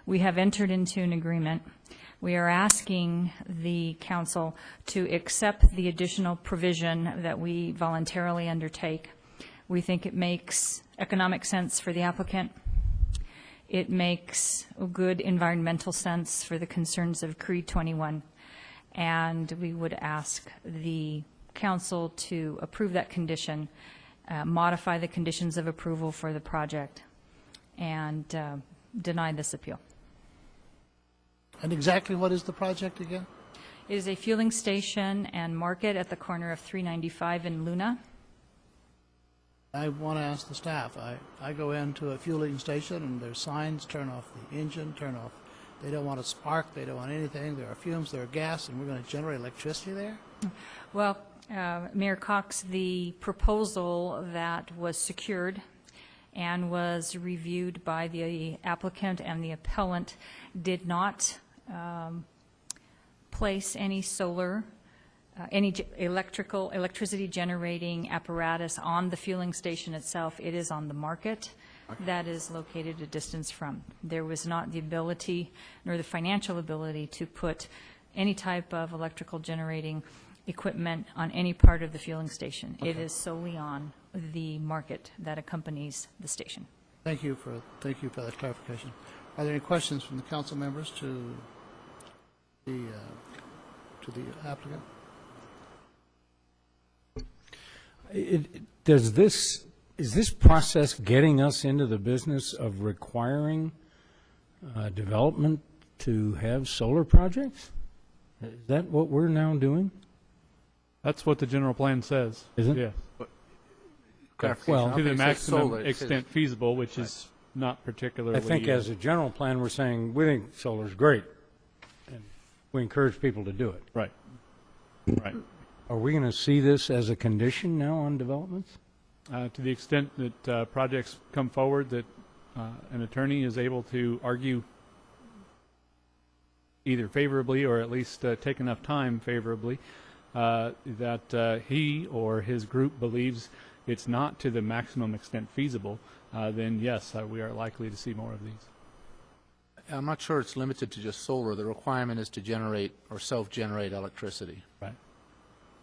We have entered into an agreement. We are asking the council to accept the additional provision that we voluntarily undertake. We think it makes economic sense for the applicant. It makes good environmental sense for the concerns of Creed 21. and we would ask the council to approve that condition, modify the conditions of approval for the project, and deny this appeal. And exactly what is the project again? It is a fueling station and market at the corner of 395 in Luna. I want to ask the staff. I go into a fueling station and there's signs, turn off the engine, turn off. They don't want a spark, they don't want anything. There are fumes, there are gas, and we're going to generate electricity there? Well, Mayor Cox, the proposal that was secured and was reviewed by the applicant and the appellant did not place any solar, any electricity generating apparatus on the fueling station itself. It is on the market that is located a distance from. There was not the ability nor the financial ability to put any type of electrical generating equipment on any part of the fueling station. It is solely on the market that accompanies the station. Thank you for that clarification. Are there any questions from the council members to the applicant? Is this process getting us into the business of requiring development to have solar projects? Is that what we're now doing? That's what the general plan says. Is it? Yeah. Well, To the maximum extent feasible, which is not particularly. I think as a general plan, we're saying we think solar is great, and we encourage people to do it. Right. Right. Are we going to see this as a condition now on developments? To the extent that projects come forward that an attorney is able to argue either favorably or at least take enough time favorably that he or his group believes it's not to the maximum extent feasible, then yes, we are likely to see more of these. I'm not sure it's limited to just solar. The requirement is to generate or self-generate electricity. Right.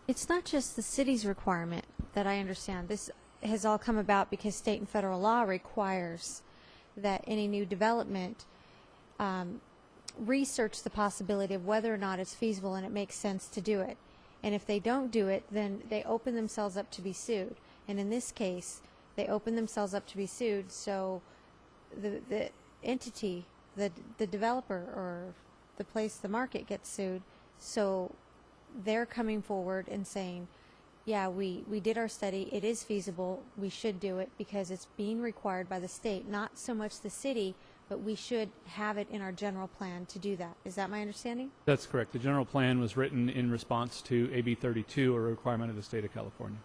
It's not just the city's requirement that I understand. This has all come about because state and federal law requires that any new development research the possibility of whether or not it's feasible and it makes sense to do it. And if they don't do it, then they open themselves up to be sued. And in this case, they open themselves up to be sued, so the entity, the developer or the place, the market gets sued. So they're coming forward and saying, yeah, we did our study, it is feasible, we should do it because it's being required by the state, not so much the city, but we should have it in our general plan to do that. Is that my understanding? That's correct. The general plan was written in response to AB 32, a requirement of the state of California.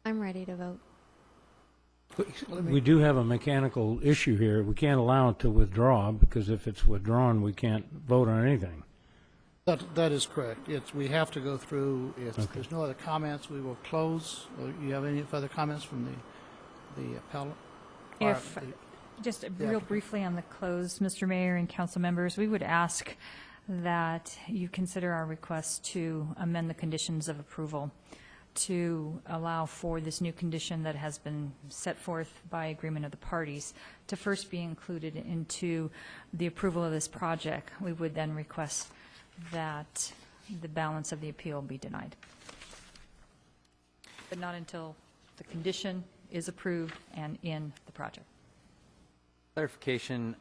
I'm ready to vote. We do have a mechanical issue here. We can't allow it to withdraw because if it's withdrawn, we can't vote on anything. That is correct. We have to go through. If there's no other comments, we will close. You have any further comments from the appellant? Just real briefly on the close, Mr. Mayor and council members, we would ask that you consider our request to amend the conditions of approval to allow for this new condition that has been set forth by agreement of the parties to first be included into the approval of this project. We would then request that the balance of the appeal be denied. But not until the condition is approved and in the project. Clarification,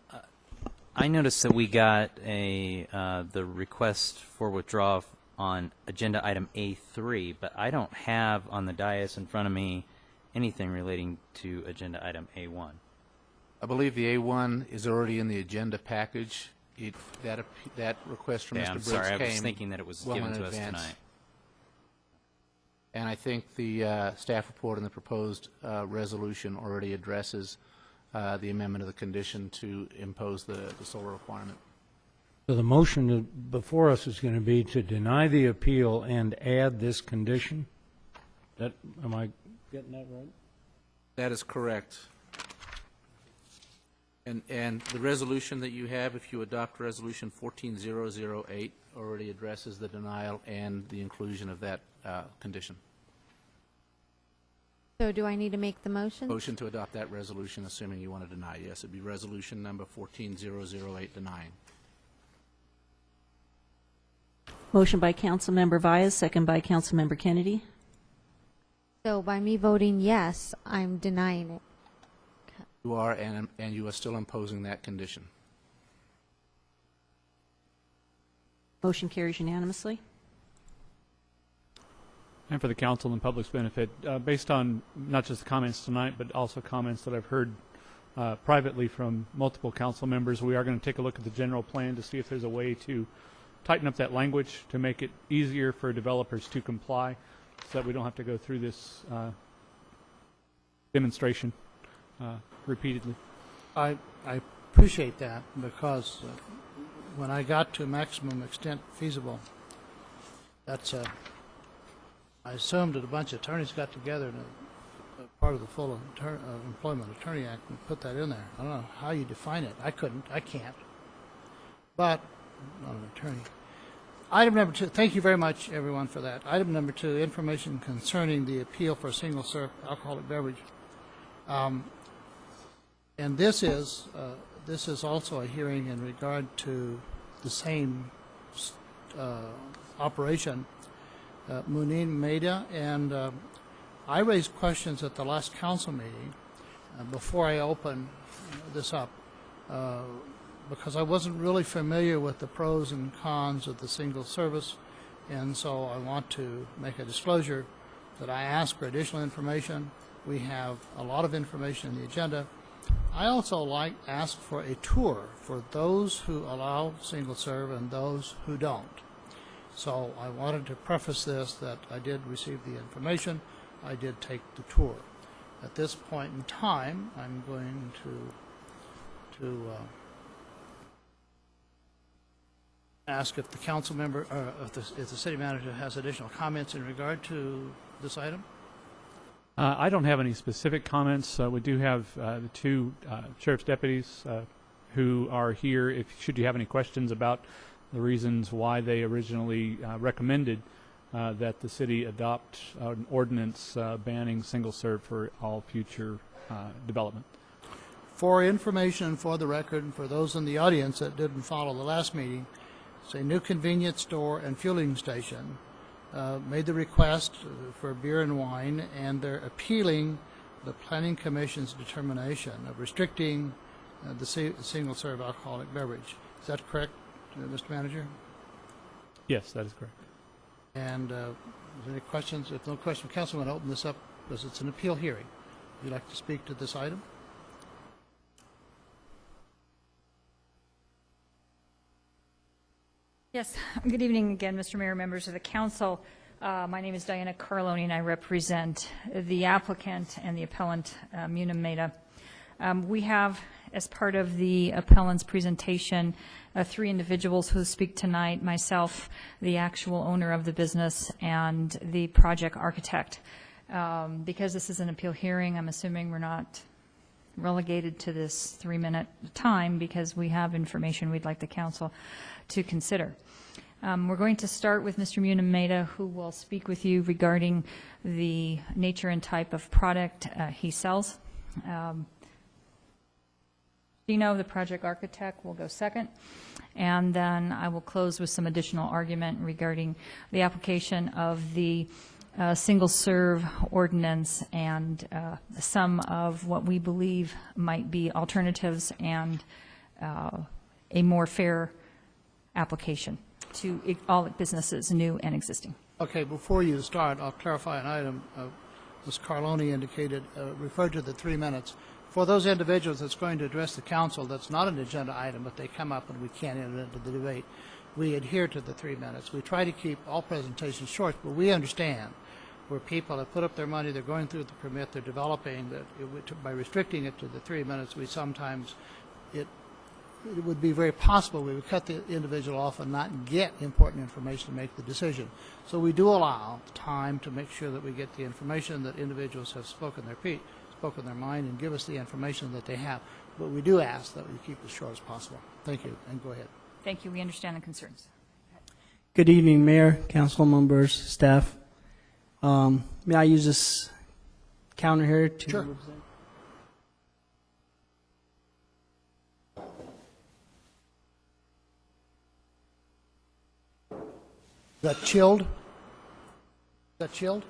I noticed that we got the request for withdrawal on agenda item A3, but I don't have on the dais in front of me anything relating to agenda item A1. I believe the A1 is already in the agenda package. That request from Mr. Briggs came I was thinking that it was given to us tonight. And I think the staff report and the proposed resolution already addresses the amendment of the condition to impose the solar requirement. So the motion before us is going to be to deny the appeal and add this condition? Am I getting that right? That is correct. And the resolution that you have, if you adopt Resolution 14008, already addresses the denial and the inclusion of that condition. So do I need to make the motion? Motion to adopt that resolution, assuming you want to deny. Yes, it'd be resolution number 14008 denying. Motion by Councilmember Vyas, second by Councilmember Kennedy. So by me voting yes, I'm denying it. You are, and you are still imposing that condition. Motion carries unanimously. And for the council and public's benefit, based on not just the comments tonight, but also comments that I've heard privately from multiple council members, we are going to take a look at the general plan to see if there's a way to tighten up that language to make it easier for developers to comply, so that we don't have to go through this demonstration repeatedly. I appreciate that, because when I got to maximum extent feasible, that's I assumed that a bunch of attorneys got together and a part of the full Employment Attorney Act and put that in there. I don't know how you define it. I can't. But I'm not an attorney. Item number 2, thank you very much, everyone, for that. Item number 2, information concerning the appeal for single-serve alcoholic beverage. And this is also a hearing in regard to the same operation, Munin Meda, and I raised questions at the last council meeting before I open this up, because I wasn't really familiar with the pros and cons of the single service, and so I want to make a disclosure that I asked for additional information. We have a lot of information in the agenda. I also ask for a tour for those who allow single serve and those who don't. So I wanted to preface this that I did receive the information. I did take the tour. At this point in time, I'm going to ask if the council member, or if the city manager has additional comments in regard to this item. I don't have any specific comments. We do have the 2 sheriff's deputies who are here. Should you have any questions about the reasons why they originally recommended that the city adopt an ordinance banning single serve for all future development. For information, for the record, and for those in the audience that didn't follow the last meeting, it's a new convenience store and fueling station made the request for beer and wine, and they're appealing the Planning Commission's determination of restricting the single-serve alcoholic beverage. Is that correct, Mr. Manager? Yes, that is correct. And is there any questions? If no question, council, I'm going to open this up because it's an appeal hearing. Would you like to speak to this item? Yes. Good evening again, Mr. Mayor, members of the council. My name is Diana Carloni, and I represent the applicant and the appellant, Munim Meda. We have, as part of the appellant's presentation, 3 individuals who speak tonight, myself, the actual owner of the business, and the project architect. Because this is an appeal hearing, I'm assuming we're not relegated to this 3-minute time because we have information we'd like the council to consider. We're going to start with Mr. Munim Meda, who will speak with you regarding the nature and type of product he sells. Dino, the project architect, will go second, and then I will close with some additional argument regarding the application of the single-serve ordinance and some of what we believe might be alternatives and a more fair application to all businesses, new and existing. Okay, before you start, I'll clarify an item. Ms. Carloni indicated, referred to the 3 minutes. For those individuals that's going to address the council, that's not an agenda item, but they come up and we can't enter into the debate, we adhere to the 3 minutes. We try to keep all presentations short, but we understand where people have put up their money, they're going through the permit, they're developing, that by restricting it to the 3 minutes, we sometimes, it would be very possible we would cut the individual off and not get important information to make the decision. So we do allow time to make sure that we get the information that individuals have spoken their mind and give us the information that they have. But we do ask that we keep it as short as possible. Thank you, and go ahead. Thank you. We understand the concerns. Good evening, Mayor, council members, staff. May I use this counter here to Sure. represent? that chilled? Is that chilled?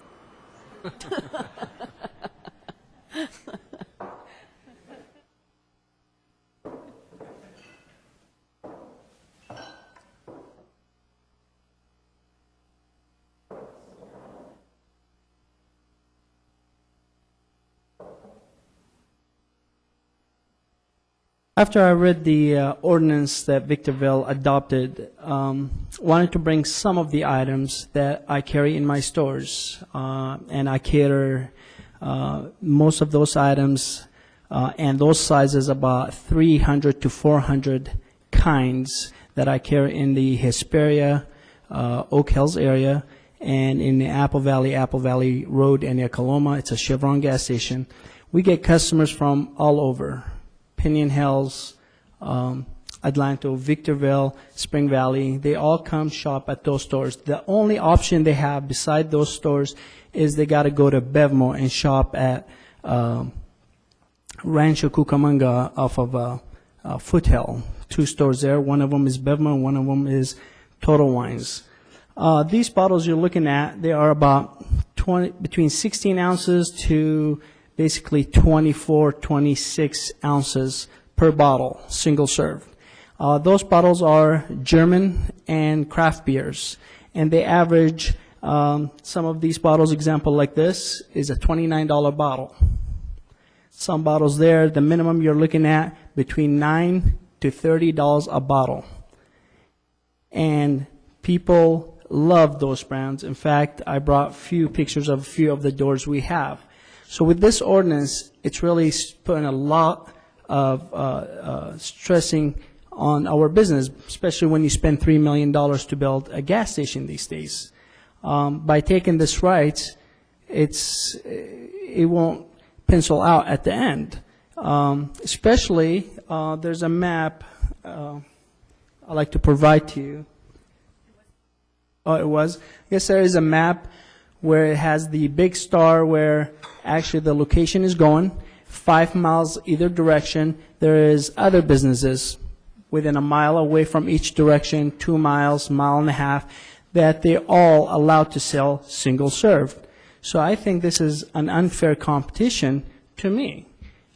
After I read the ordinance that Victorville adopted, wanted to bring some of the items that I carry in my stores, and I cater most of those items and those sizes, about 300 to 400 kinds that I carry in the Hesperia, Oak Hills area, and in the Apple Valley Road in Yakaloma. It's a Chevron gas station. We get customers from all over. Pinion Hills, Adelanto, Victorville, Spring Valley, they all come shop at those stores. The only option they have beside those stores is they got to go to Bevmo and shop at Rancho Cucamonga off of Foothill. 2 stores there. One of them is Bevmo and one of them is Total Wines. These bottles you're looking at, they are about between 16 ounces to basically 24, 26 ounces per bottle, single serve. Those bottles are German and craft beers, and they average, some of these bottles, example like this, is a $29 bottle. Some bottles there, the minimum you're looking at between $9 to $30 a bottle. And people love those brands. In fact, I brought few pictures of a few of the doors we have. So with this ordinance, it's really putting a lot of stressing on our business, especially when you spend $3 million to build a gas station these days. By taking this right, it won't pencil out at the end. Especially, there's a map I'd like to provide to you. Oh, it was? Yes, there is a map where it has the big star where actually the location is going. 5 miles either direction. There is other businesses within a mile away from each direction, 2 miles, mile and a half, that they're all allowed to sell single serve. So I think this is an unfair competition to me,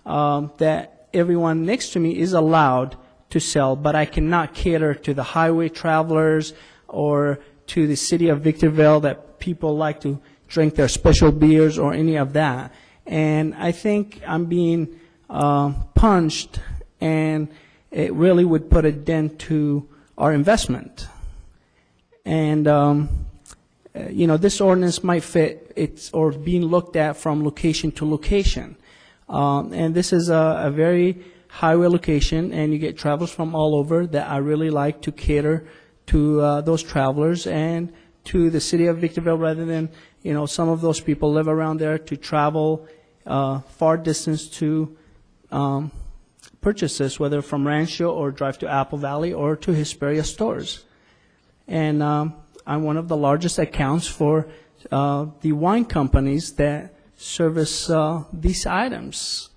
that everyone next to me is allowed to sell, but I cannot cater to the highway travelers or to the city of Victorville that people like to drink their special beers or any of that. And I think I'm being punched, and it really would put a dent to our investment. And, this ordinance might fit, or being looked at from location to location. And this is a very highway location, and you get travelers from all over that I really like to cater to those travelers and to the city of Victorville, rather than, some of those people live around there to travel far distance to purchase this, whether from Rancho or drive to Apple Valley or to Hesperia stores. And I'm one of the largest accounts for the wine companies that service these items.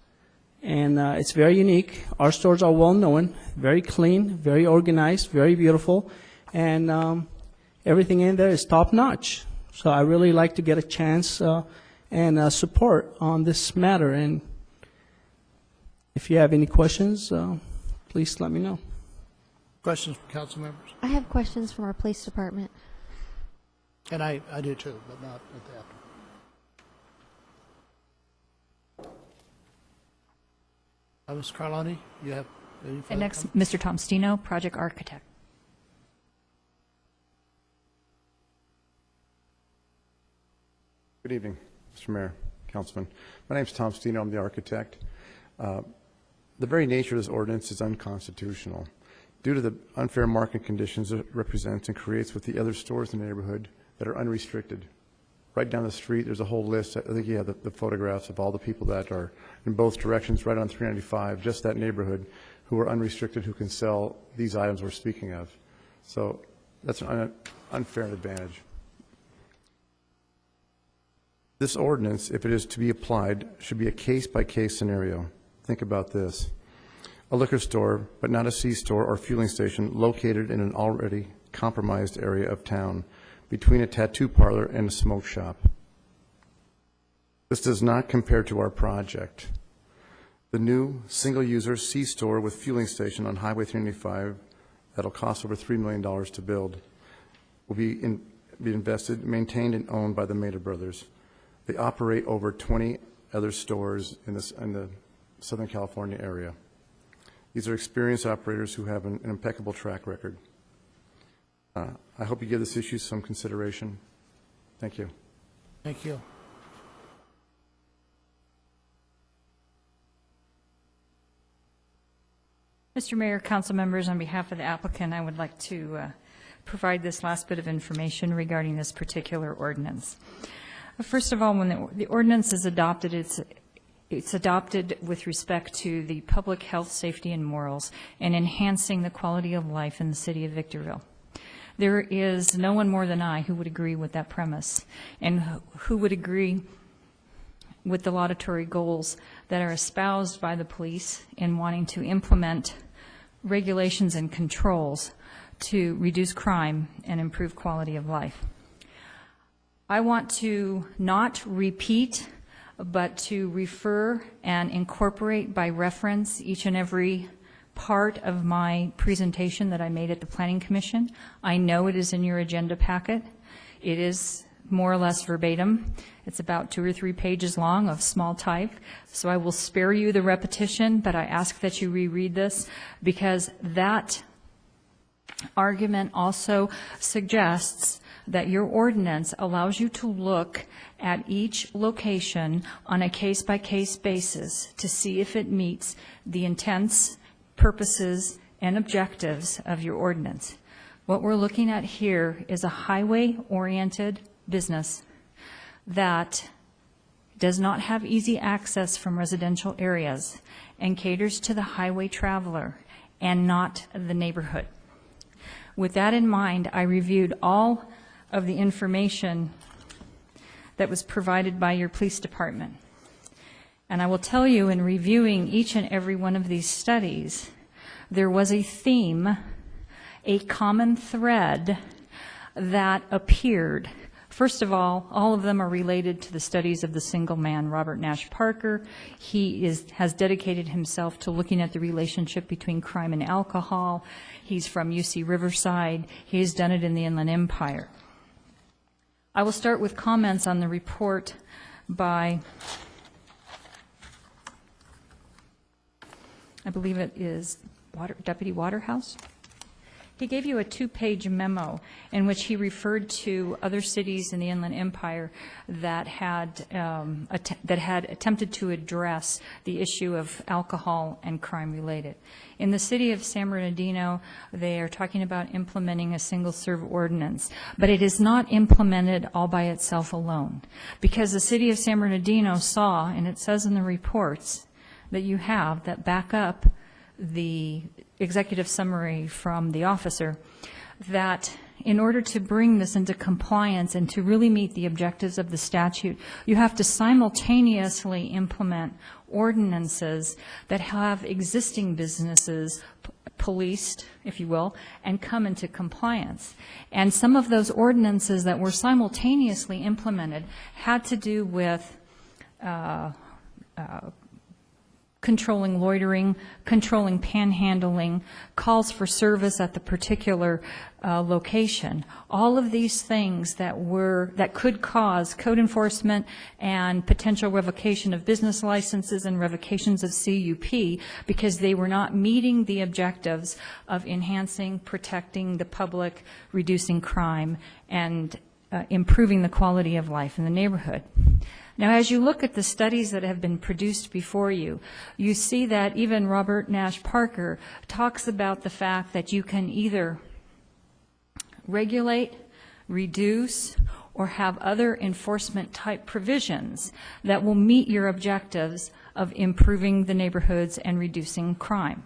And it's very unique. Our stores are well known, very clean, very organized, very beautiful, and everything in there is top notch. So I really like to get a chance and support on this matter. And if you have any questions, please let me know. Questions from council members? I have questions from our police department. And I do too, but not at that. Ms. Carloni, you have any further And next, comments? Mr. Tomstino, project architect. Good evening, Mr. Mayor, Councilman. My name is Tom Stino. I'm the architect. The very nature of this ordinance is unconstitutional due to the unfair market conditions it represents and creates with the other stores in the neighborhood that are unrestricted. Right down the street, there's a whole list. I think you have the photographs of all the people that are in both directions, right on 395, just that neighborhood, who are unrestricted, who can sell these items we're speaking of. So that's an unfair advantage. This ordinance, if it is to be applied, should be a case-by-case scenario. Think about this. A liquor store, but not a C-store or fueling station located in an already compromised area of town, between a tattoo parlor and a smoke shop. This does not compare to our project. The new single-user C-store with fueling station on Highway 395 that'll cost over $3 million to build will be invested, maintained, and owned by the Mader brothers. They operate over 20 other stores in the Southern California area. These are experienced operators who have an impeccable track record. I hope you give this issue some consideration. Thank you. Thank you. Mr. Mayor, council members, on behalf of the applicant, I would like to provide this last bit of information regarding this particular ordinance. First of all, when the ordinance is adopted, it's adopted with respect to the public health, safety, and morals, and enhancing the quality of life in the city of Victorville. There is no one more than I who would agree with that premise, and who would agree with the laudatory goals that are espoused by the police in wanting to implement regulations and controls to reduce crime and improve quality of life. I want to not repeat, but to refer and incorporate by reference each and every part of my presentation that I made at the Planning Commission. I know it is in your agenda packet. It is more or less verbatim. It's about 2 or 3 pages long of small type, so I will spare you the repetition, but I ask that you reread this, because that argument also suggests that your ordinance allows you to look at each location on a case-by-case basis to see if it meets the intents, purposes, and objectives of your ordinance. What we're looking at here is a highway-oriented business that does not have easy access from residential areas and caters to the highway traveler and not the neighborhood. With that in mind, I reviewed all of the information that was provided by your police department. And I will tell you, in reviewing each and every one of these studies, there was a theme, a common thread that appeared. First of all of them are related to the studies of the single man, Robert Nash Parker. He has dedicated himself to looking at the relationship between crime and alcohol. He's from UC Riverside. He has done it in the Inland Empire. I will start with comments on the report by, I believe it is Deputy Waterhouse. He gave you a 2-page memo in which he referred to other cities in the Inland Empire that had attempted to address the issue of alcohol and crime related. In the city of San Bernardino, they are talking about implementing a single-serve ordinance, but it is not implemented all by itself alone, because the city of San Bernardino saw, and it says in the reports that you have that back up the executive summary from the officer, that in order to bring this into compliance and to really meet the objectives of the statute, you have to simultaneously implement ordinances that have existing businesses policed, if you will, and come into compliance. And some of those ordinances that were simultaneously implemented had to do with controlling loitering, controlling panhandling, calls for service at the particular location. All of these things that could cause code enforcement and potential revocation of business licenses and revocations of CUP, because they were not meeting the objectives of enhancing, protecting the public, reducing crime, and improving the quality of life in the neighborhood. Now, as you look at the studies that have been produced before you, you see that even Robert Nash Parker talks about the fact that you can either regulate, reduce, or have other enforcement type provisions that will meet your objectives of improving the neighborhoods and reducing crime.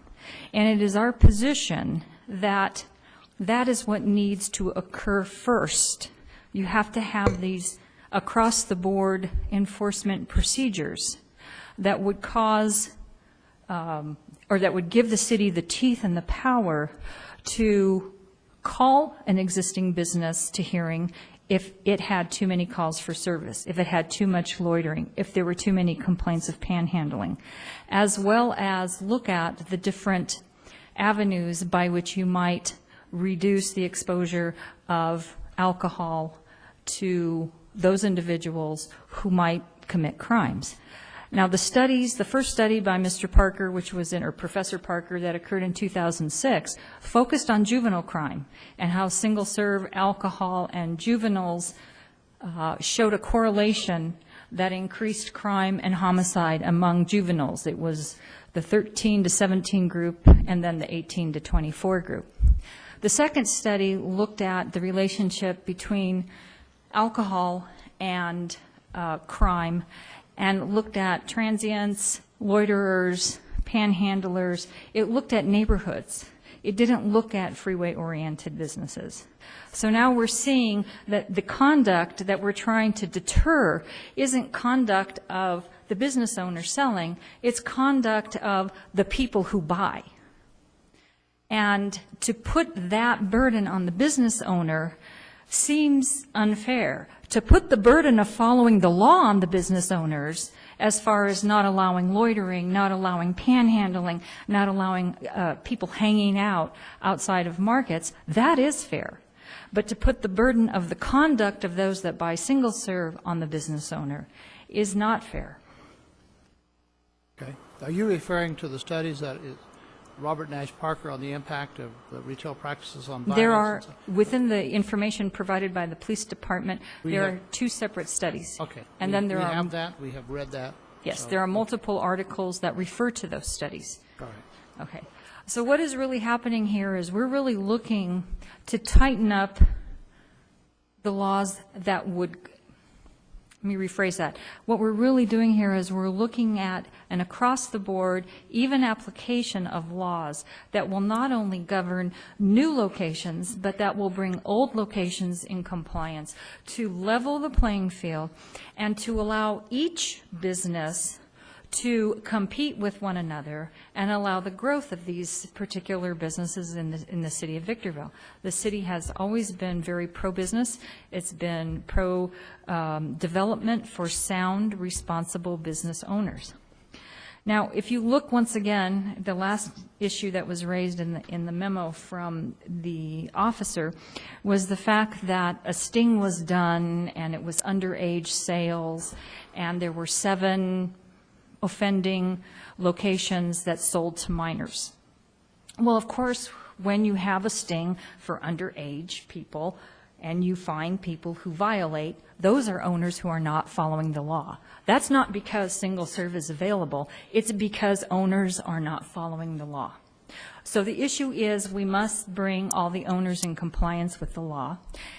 And it is our position that that is what needs to occur first. You have to have these across-the-board enforcement procedures that would cause, or that would give the city the teeth and the power to call an existing business to hearing if it had too many calls for service, if it had too much loitering, if there were too many complaints of panhandling, as well as look at the different avenues by which you might reduce the exposure of alcohol to those individuals who might commit crimes. Now, the first study by Mr. Parker, or Professor Parker, that occurred in 2006, focused on juvenile crime and how single-serve alcohol and juveniles showed a correlation that increased crime and homicide among juveniles. It was the 13 to 17 group and then the 18 to 24 group. The second study looked at the relationship between alcohol and crime, and looked at transients, loiterers, panhandlers. It looked at neighborhoods. It didn't look at freeway-oriented businesses. So now we're seeing that the conduct that we're trying to deter isn't conduct of the business owner selling, it's conduct of the people who buy. And to put that burden on the business owner seems unfair. To put the burden of following the law on the business owners, as far as not allowing loitering, not allowing panhandling, not allowing people hanging out outside of markets, that is fair. But to put the burden of the conduct of those that buy single serve on the business owner is not fair. Okay. Are you referring to the studies that Robert Nash Parker on the impact of the retail practices on violence? There are, within the information provided by the police department, there are two separate studies. Okay. And then there we are... have that, we have read that. Yes, so. there are multiple articles that refer to those studies. All right. Okay. So what is really happening here is we're really looking to tighten up the laws that would... Let me rephrase that. What we're really doing here is we're looking at an across-the-board, even application of laws that will not only govern new locations, but that will bring old locations in compliance to level the playing field and to allow each business to compete with one another and allow the growth of these particular businesses in the city of Victorville. The city has always been very pro-business. It's been pro-development for sound, responsible business owners. Now, if you look once again, the last issue that was raised in the memo from the officer was the fact that a sting was done and it was underage sales and there were 7 offending locations that sold to minors. Well, of course, when you have a sting for underage people and you find people who violate, those are owners who are not following the law. That's not because single serve is available. It's because owners are not following the law. So the issue is we must bring all the owners in compliance with the law,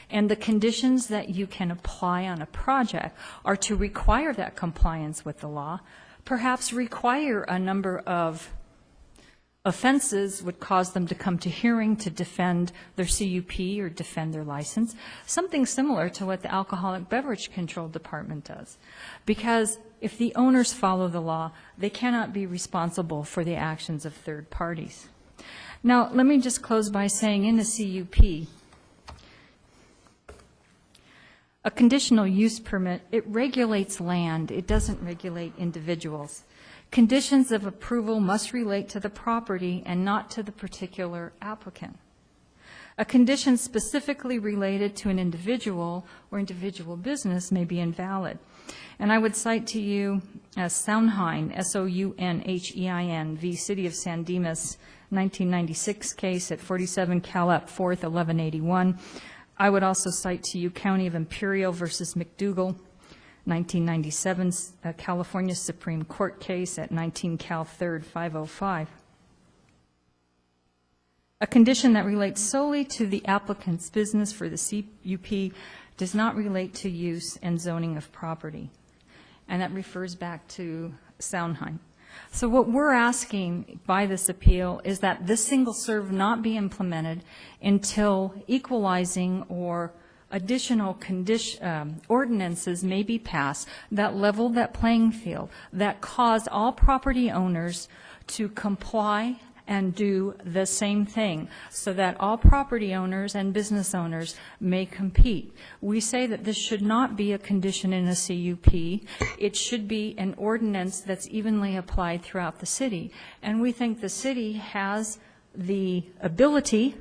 and the conditions that you can apply on a project are to require that compliance with the law, perhaps require a number of offenses would cause them to come to hearing to defend their CUP or defend their license, something similar to what the Alcoholic Beverage Control Department does. Because if the owners follow the law, they cannot be responsible for the actions of third parties. Now, let me just close by saying in the CUP, a conditional use permit, it regulates land. It doesn't regulate individuals. Conditions of approval must relate to the property and not to the particular applicant. A condition specifically related to an individual or individual business may be invalid. And I would cite to you Sounhein, S-O-U-N-H-E-I-N, v. City of San Dimas, 1996 case at 47 Calap 4th, 1181. I would also cite to you County of Imperial versus McDougall, 1997 California Supreme Court case at 19 Cal 3rd, 505. A condition that relates solely to the applicant's business for the CUP does not relate to use and zoning of property. And that refers back to Sounheim. So what we're asking by this appeal is that this single serve not be implemented until equalizing or additional ordinances may be passed that level that playing field, that cause all property owners to comply and do the same thing so that all property owners and business owners may compete. We say that this should not be a condition in a CUP. It should be an ordinance that's evenly applied throughout the city. And we think the city has the ability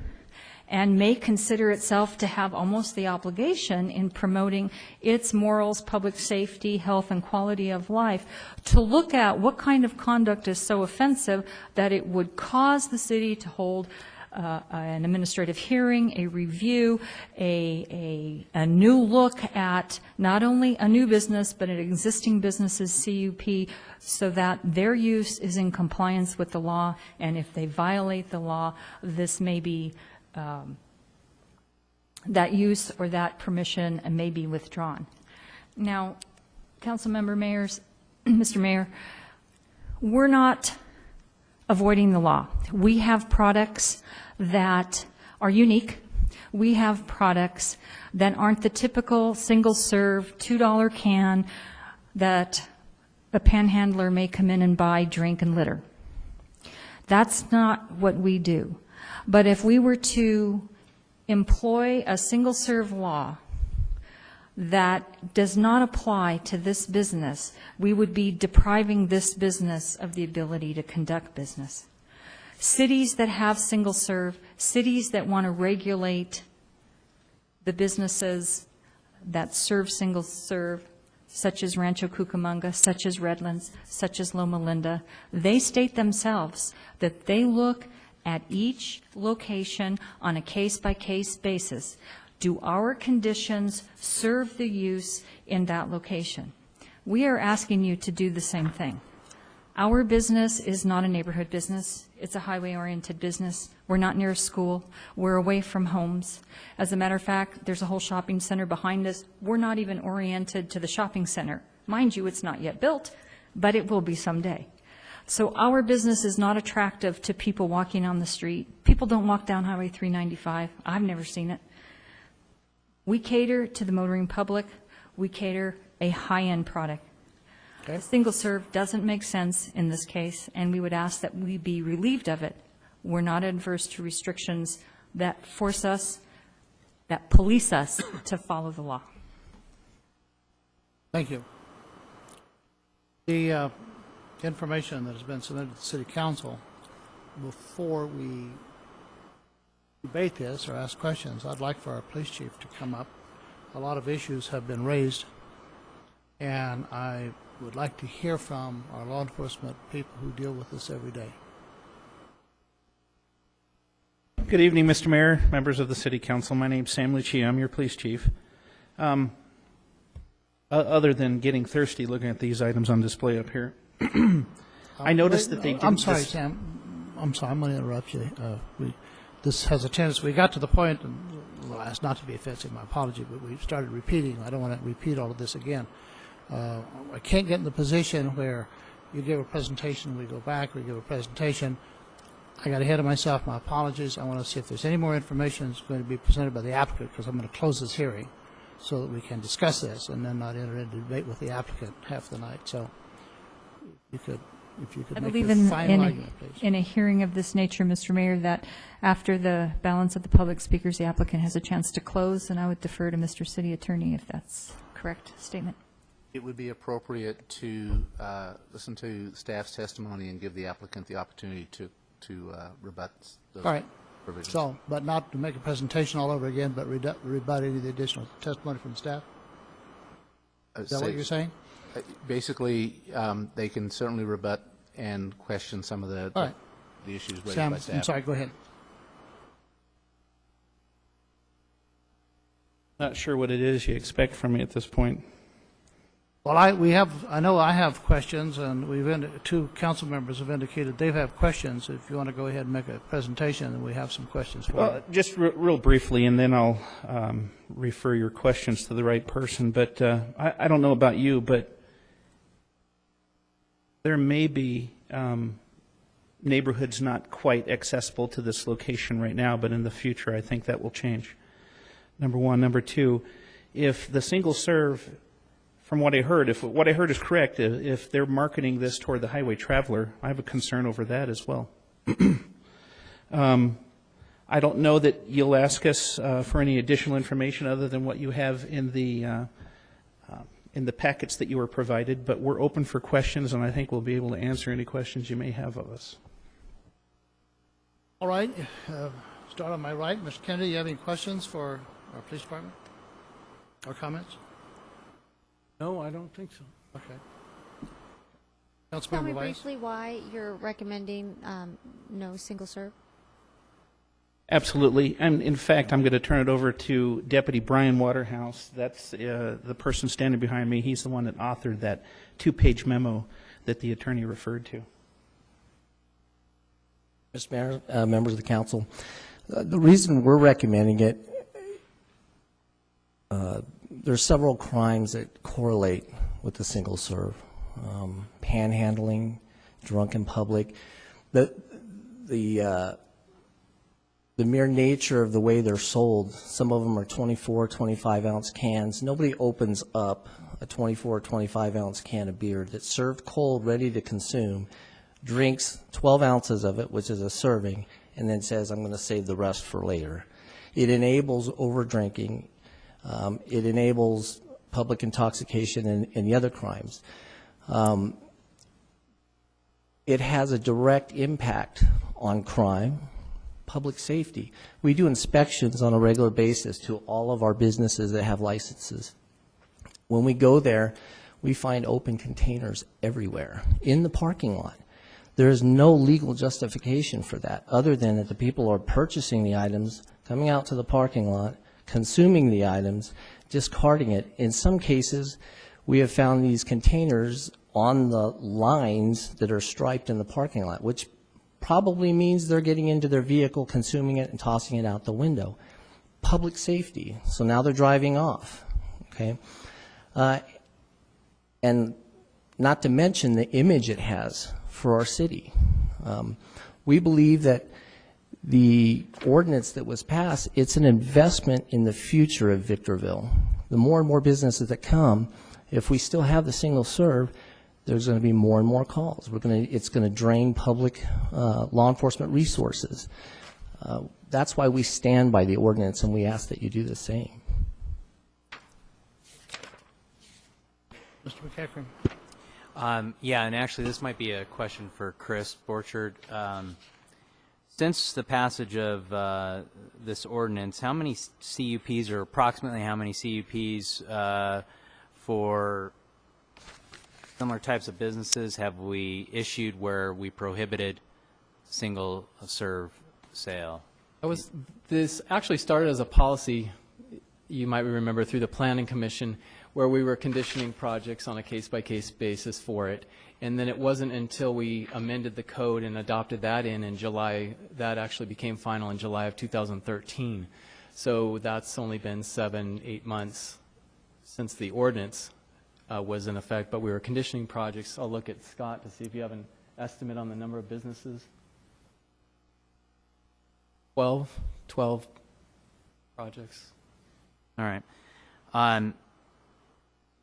and may consider itself to have almost the obligation in promoting its morals, public safety, health, and quality of life to look at what kind of conduct is so offensive that it would cause the city to hold an administrative hearing, a review, a new look at not only a new business but an existing business's CUP so that their use is in compliance with the law, and if they violate the law, this may be that use or that permission may be withdrawn. Now, Councilmember Mayors, Mr. Mayor, we're not avoiding the law. We have products that are unique. We have products that aren't the typical single-serve $2 can that a panhandler may come in and buy, drink, and litter. That's not what we do. But if we were to employ a single-serve law that does not apply to this business, we would be depriving this business of the ability to conduct business. Cities that have single-serve, cities that want to regulate the businesses that serve single-serve, such as Rancho Cucamonga, such as Redlands, such as Loma Linda, they state themselves that they look at each location on a case-by-case basis. Do our conditions serve the use in that location? We are asking you to do the same thing. Our business is not a neighborhood business. It's a highway-oriented business. We're not near a school. We're away from homes. As a matter of fact, there's a whole shopping center behind us. We're not even oriented to the shopping center. Mind you, it's not yet built, but it will be someday. So our business is not attractive to people walking on the street. People don't walk down Highway 395. I've never seen it. We cater to the motoring public. We cater a high-end product. Okay. Single serve doesn't make sense in this case, and we would ask that we be relieved of it. We're not adverse to restrictions that force us, that police us to follow the law. Thank you. The information that has been submitted to the City Council, before we debate this or ask questions, I'd like for our police chief to come up. A lot of issues have been raised, and I would like to hear from our law enforcement people who deal with this every day. Good evening, Mr. Mayor, members of the City Council. My name's Sam Lucia. I'm your police chief. Other than getting thirsty looking at these items on display up here, I noticed that they didn't... I'm sorry, Sam. I'm sorry. I'm going to interrupt you. This has a tendency... We got to the point, and well, it's not to be offensive, my apology, but we started repeating. I don't want to repeat all of this again. I can't get in the position where you give a presentation, we go back, we give a presentation. I got ahead of myself. My apologies. I want to see if there's any more information that's going to be presented by the applicant, because I'm going to close this hearing so that we can discuss this and then not enter into debate with the applicant half the night. So you could, if you could I make believe your final argument, please. in a hearing of this nature, Mr. Mayor, that after the balance of the public speakers, the applicant has a chance to close, and I would defer to Mr. City Attorney if that's a correct statement. It would be appropriate to listen to staff's testimony and give the applicant the opportunity to rebut those All right. provisions. So, but not to make a presentation all over again, but rebut any of the additional testimony from staff? Is that what you're saying? Basically, they can certainly rebut and question some of the issues raised Sam, by staff. I'm sorry, go ahead. Not sure what it is you expect from me at this point. Well, I know I have questions, and two council members have indicated they have questions. If you want to go ahead and make a presentation, then we have some questions for you. Just real briefly, and then I'll refer your questions to the right person. But I don't know about you, but there may be neighborhoods not quite accessible to this location right now, but in the future, I think that will change. Number one. Number two, if the single serve, from what I heard, if what I heard is correct, if they're marketing this toward the highway traveler, I have a concern over that as well. I don't know that you'll ask us for any additional information other than what you have in the packets that you were provided, but we're open for questions, and I think we'll be able to answer any questions you may have of us. All right, start on my right. Mr. Kennedy, you have any questions for our police department or comments? No, I don't think so. Okay. Tell me Councilmember Weiss? briefly why you're recommending no single serve. Absolutely. And in fact, I'm going to turn it over to Deputy Brian Waterhouse. That's the person standing behind me. He's the one that authored that 2-page memo that the attorney referred to. Mr. Mayor, members of the council, the reason we're recommending it, there's several crimes that correlate with the single serve. Panhandling, drunk in public. The mere nature of the way they're sold, some of them are 24, 25-ounce cans. Nobody opens up a 24 or 25-ounce can of beer that's served cold, ready to consume, drinks 12 ounces of it, which is a serving, and then says, I'm going to save the rest for later. It enables over-drinking. It enables public intoxication and the other crimes. It has a direct impact on crime, public safety. We do inspections on a regular basis to all of our businesses that have licenses. When we go there, we find open containers everywhere in the parking lot. There is no legal justification for that other than that the people are purchasing the items, coming out to the parking lot, consuming the items, discarding it. In some cases, we have found these containers on the lines that are striped in the parking lot, which probably means they're getting into their vehicle, consuming it, and tossing it out the window. Public safety. So now they're driving off. Okay, and not to mention the image it has for our city. We believe that the ordinance that was passed, it's an investment in the future of Victorville. The more and more businesses that come, if we still have the single serve, there's going to be more and more calls. It's going to drain public law enforcement resources. That's why we stand by the ordinance, and we ask that you do the same. Mr. McCaffrey. Yeah, and actually this might be a question for Chris Borchard. Since the passage of this ordinance, how many CUPs, or approximately how many CUPs for similar types of businesses have we issued where we prohibited single serve sale? This actually started as a policy, you might remember, through the Planning Commission, where we were conditioning projects on a case-by-case basis for it. And then it wasn't until we amended the code and adopted that in July, that actually became final in July of 2013. So that's only been 7-8 months since the ordinance was in effect, but we were conditioning projects. I'll look at Scott to see if you have an estimate on the number of businesses. 12 projects. All right.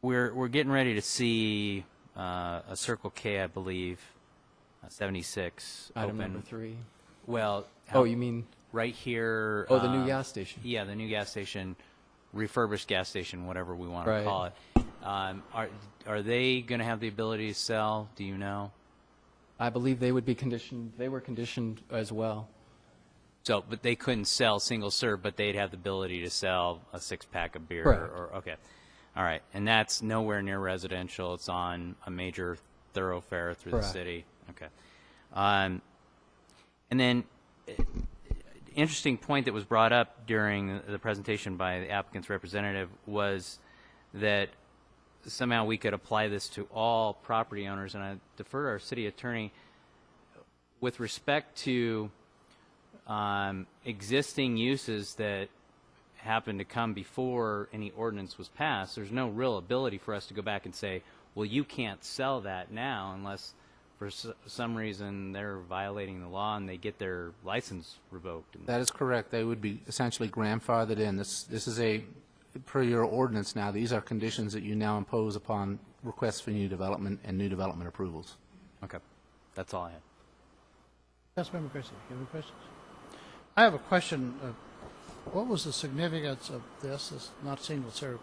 We're getting ready to see a Circle K, I believe, 76 Item open. number 3. Well, oh, you mean right here? Oh, the new gas station. Yeah, the new gas station, refurbished gas station, whatever we want to Right. call it. Are they going to have the ability to sell? Do you know? I believe they would be conditioned. They were conditioned as well. So, but they couldn't sell single serve, but they'd have the ability to sell a 6-pack of beer. Correct. Or okay, all right, and that's nowhere near residential. It's on a major thoroughfare through Correct. the city. Okay, and then interesting point that was brought up during the presentation by the applicant's representative was that somehow we could apply this to all property owners, and I defer to our city attorney with respect to existing uses that happened to come before any ordinance was passed. There's no real ability for us to go back and say, well, you can't sell that now unless for some reason they're violating the law and they get their license revoked. That is correct. They would be essentially grandfathered in. This is a, per your ordinance now, these are conditions that you now impose upon requests for new development and new development approvals. Okay. That's all I have. Councilmember Christie, you have any questions? I have a question. What was the significance of this not single serve?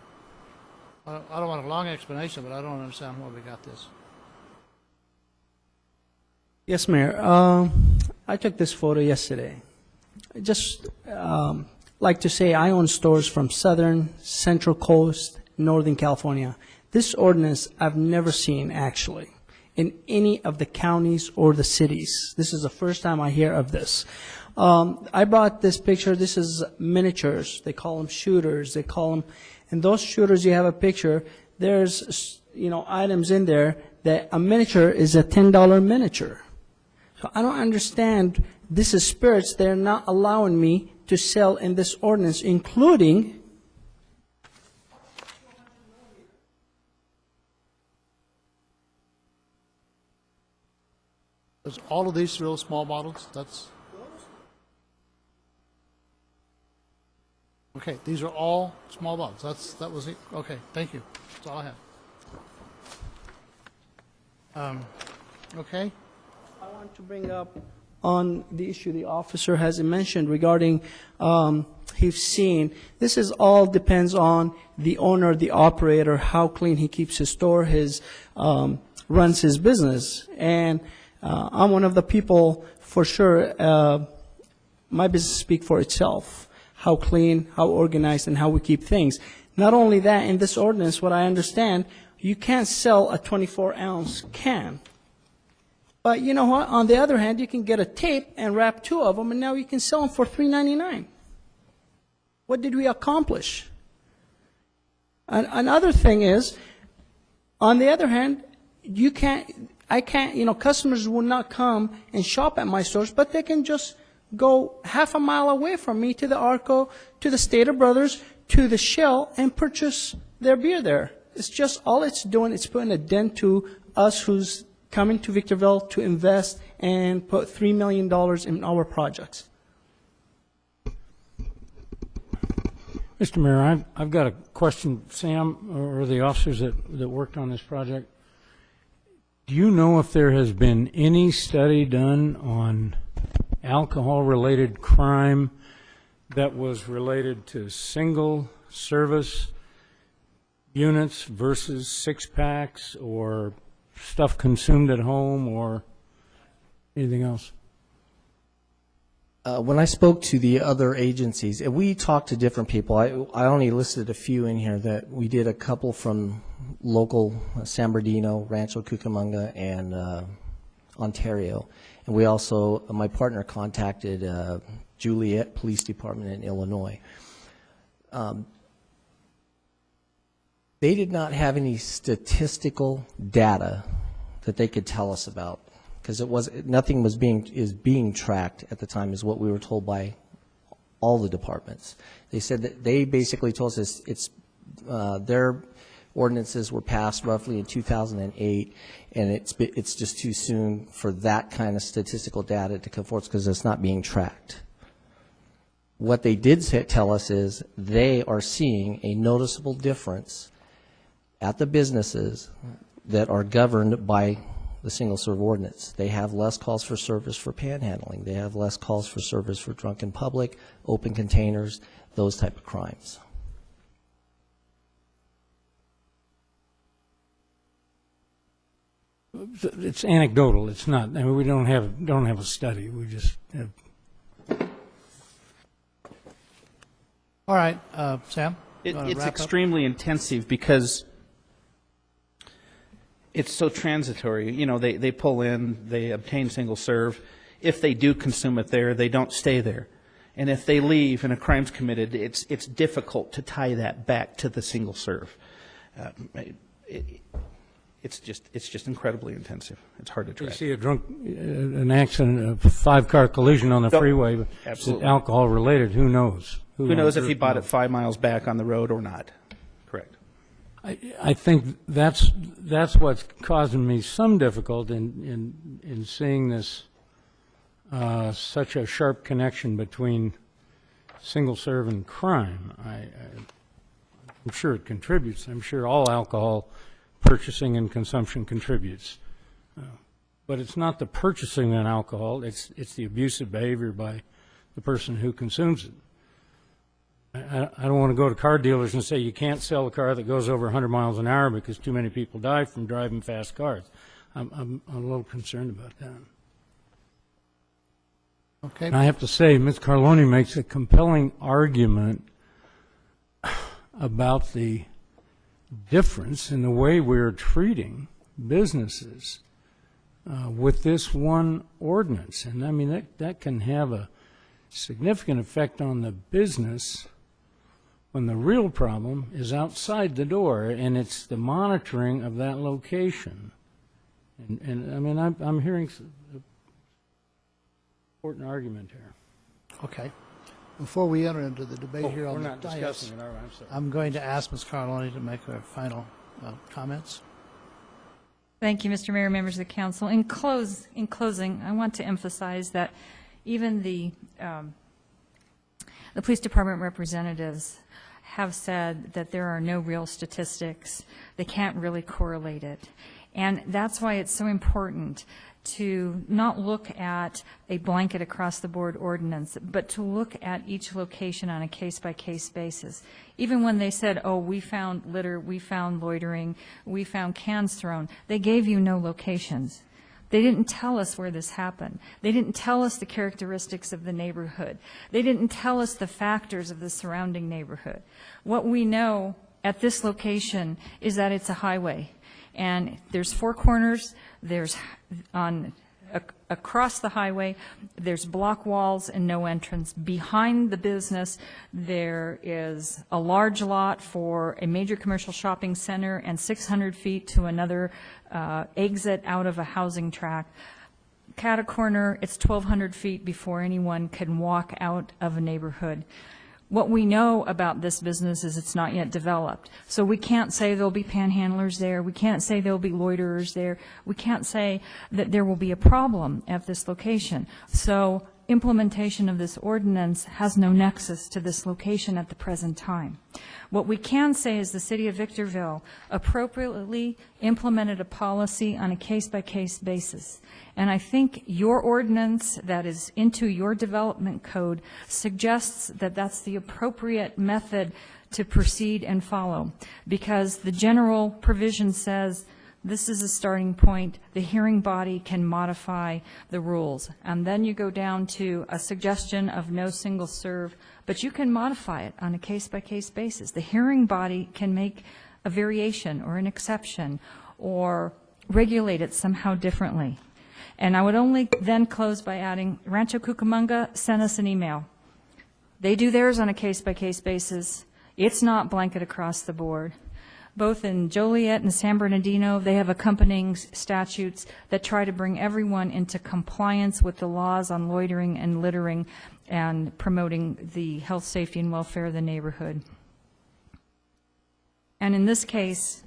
I don't want a long explanation, but I don't understand why we got this. Yes, Mayor. I took this photo yesterday. I just like to say I own stores from Southern, Central Coast, Northern California. This ordinance I've never seen actually in any of the counties or the cities. This is the first time I hear of this. I brought this picture. This is miniatures. They call them shooters. They call them, and those shooters, you have a picture. There's, items in there that a miniature is a $10 miniature. So I don't understand. This is spirits. They're not allowing me to sell in this ordinance, including Is all of these real small bottles? That's okay. These are all small bottles. That was it. Okay, thank you. That's all I have. Okay. I want to bring up on the issue the officer has mentioned regarding he's seen. This is all depends on the owner, the operator, how clean he keeps his store, his runs his business. And I'm one of the people, for sure, my business speaks for itself, how clean, how organized, and how we keep things. Not only that, in this ordinance, what I understand, you can't sell a 24-ounce can. But you know what? On the other hand, you can get a tape and wrap 2 of them, and now you can sell them for $3.99. What did we accomplish? Another thing is, on the other hand, customers will not come and shop at my stores, but they can just go half a mile away from me to the Arco, to the Stater Brothers, to the Shell, and purchase their beer there. It's just all it's doing, it's putting a dent to us who's coming to Victorville to invest and put $3 million in our projects. Mr. Mayor, I've got a question, Sam, or the officers that worked on this project. Do you know if there has been any study done on alcohol-related crime that was related to single-service units versus six-packs or stuff consumed at home or anything else? When I spoke to the other agencies, and we talked to different people, I only listed a few in here that we did a couple from local San Bernardino, Rancho Cucamonga, and Ontario. And we also, my partner contacted Juliet Police Department in Illinois. They did not have any statistical data that they could tell us about, because nothing was being tracked at the time, is what we were told by all the departments. They said that they basically told us their ordinances were passed roughly in 2008, and it's just too soon for that kind of statistical data to come forth because it's not being tracked. What they did tell us is they are seeing a noticeable difference at the businesses that are governed by the single-serve ordinance. They have less calls for service for panhandling. They have less calls for service for drunken public, open containers, those type of crimes. It's anecdotal. It's not. I mean, we don't have a study. We just have. All right, Sam. It's extremely intensive because it's so transitory. You know, they pull in, they obtain single serve. If they do consume it there, they don't stay there. And if they leave and a crime's committed, it's difficult to tie that back to the single serve. It's just incredibly intensive. It's hard to track. You see an accident, a 5-car collision on the freeway, but absolutely. Alcohol related. Who knows? Who knows if he bought it 5 miles back on the road or not? Correct. I think that's what's causing me some difficulty in seeing this such a sharp connection between single serve and crime. I'm sure it contributes. I'm sure all alcohol purchasing and consumption contributes, but it's not the purchasing of alcohol. It's the abusive behavior by the person who consumes it. I don't want to go to car dealers and say you can't sell a car that goes over 100 miles an hour because too many people die from driving fast cars. I'm a little concerned about that. Okay. And I have to say, Ms. Carloni makes a compelling argument about the difference in the way we're treating businesses with this one ordinance. And I mean, that can have a significant effect on the business when the real problem is outside the door, and it's the monitoring of that location. And I mean, I'm hearing an important argument here. Okay. Before we enter into the debate here on we're the not dais, discussing it, are we? I'm sorry. I'm going to ask Ms. Carloni to make her final comments. Thank you, Mr. Mayor, members of the council. In closing, I want to emphasize that even the police department representatives have said that there are no real statistics. They can't really correlate it. And that's why it's so important to not look at a blanket across-the-board ordinance, but to look at each location on a case-by-case basis. Even when they said, oh, we found litter, we found loitering, we found cans thrown, they gave you no locations. They didn't tell us where this happened. They didn't tell us the characteristics of the neighborhood. They didn't tell us the factors of the surrounding neighborhood. What we know at this location is that it's a highway. And there's four corners, there's across the highway, there's block walls and no entrance. Behind the business, there is a large lot for a major commercial shopping center and 600 feet to another exit out of a housing tract. Cat corner, it's 1,200 feet before anyone can walk out of a neighborhood. What we know about this business is it's not yet developed. So we can't say there'll be panhandlers there. We can't say there'll be loiterers there. We can't say that there will be a problem at this location. So implementation of this ordinance has no nexus to this location at the present time. What we can say is the City of Victorville appropriately implemented a policy on a case-by-case basis. And I think your ordinance that is into your development code suggests that that's the appropriate method to proceed and follow, because the general provision says this is a starting point. The hearing body can modify the rules. And then you go down to a suggestion of no single serve, but you can modify it on a case-by-case basis. The hearing body can make a variation or an exception or regulate it somehow differently. And I would only then close by adding, Rancho Cucamonga sent us an email. They do theirs on a case-by-case basis. It's not blanket across the board. Both in Joliet and San Bernardino, they have accompanying statutes that try to bring everyone into compliance with the laws on loitering and littering and promoting the health, safety, and welfare of the neighborhood. And in this case,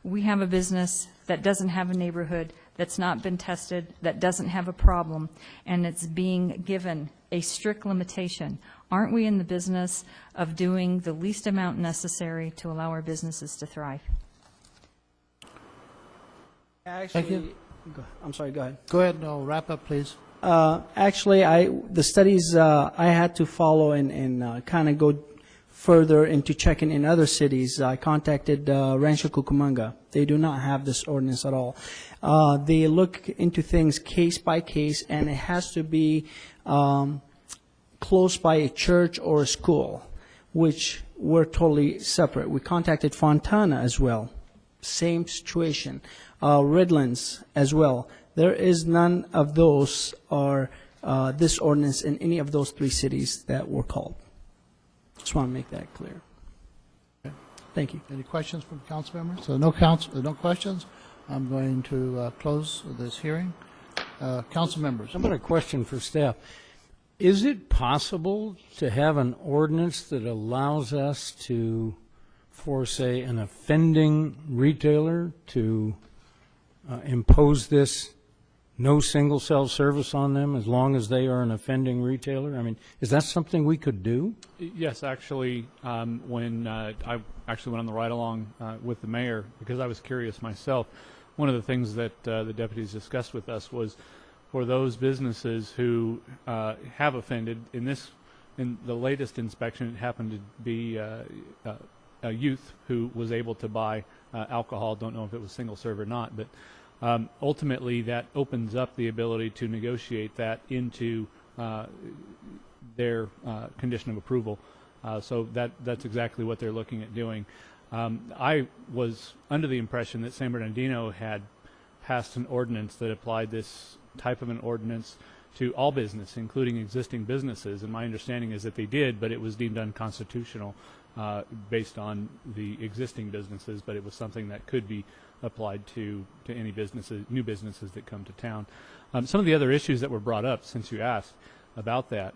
we have a business that doesn't have a neighborhood, that's not been tested, that doesn't have a problem, and it's being given a strict limitation. Aren't we in the business of doing the least amount necessary to allow our businesses to thrive? Actually, I'm sorry, go ahead. Go ahead, no, wrap up, please. Actually, the studies I had to follow and kind of go further into checking in other cities. I contacted Rancho Cucamonga. They do not have this ordinance at all. They look into things case by case, and it has to be close by a church or a school, which were totally separate. We contacted Fontana as well. Same situation. Redlands as well. There is none of those or this ordinance in any of those three cities that were called. Just want to make that clear. Okay. Thank you. Any questions from council members? So no questions. I'm going to close this hearing. Council members. How about a question for staff? Is it possible to have an ordinance that allows us to, for say, an offending retailer to impose this no single cell service on them as long as they are an offending retailer? I mean, is that something we could do? Yes, actually, when I actually went on the ride-along with the mayor, because I was curious myself, one of the things that the deputies discussed with us was for those businesses who have offended. In the latest inspection, it happened to be a youth who was able to buy alcohol. Don't know if it was single serve or not, but ultimately that opens up the ability to negotiate that into their condition of approval. So that's exactly what they're looking at doing. I was under the impression that San Bernardino had passed an ordinance that applied this type of an ordinance to all business, including existing businesses, and my understanding is that they did, but it was deemed unconstitutional based on the existing businesses, but it was something that could be applied to any businesses, new businesses that come to town. Some of the other issues that were brought up, since you asked about that,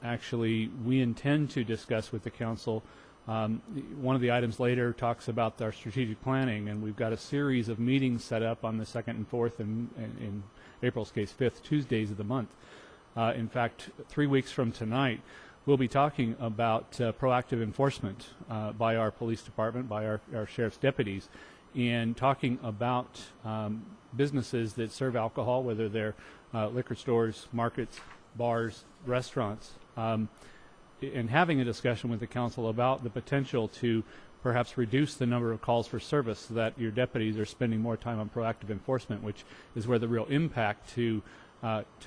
actually we intend to discuss with the council. One of the items later talks about our strategic planning, and we've got a series of meetings set up on the 2nd and 4th, and in April's case, 5th Tuesdays of the month. In fact, 3 weeks from tonight, we'll be talking about proactive enforcement by our police department, by our sheriff's deputies, and talking about businesses that serve alcohol, whether they're liquor stores, markets, bars, restaurants, and having a discussion with the council about the potential to perhaps reduce the number of calls for service so that your deputies are spending more time on proactive enforcement, which is where the real impact to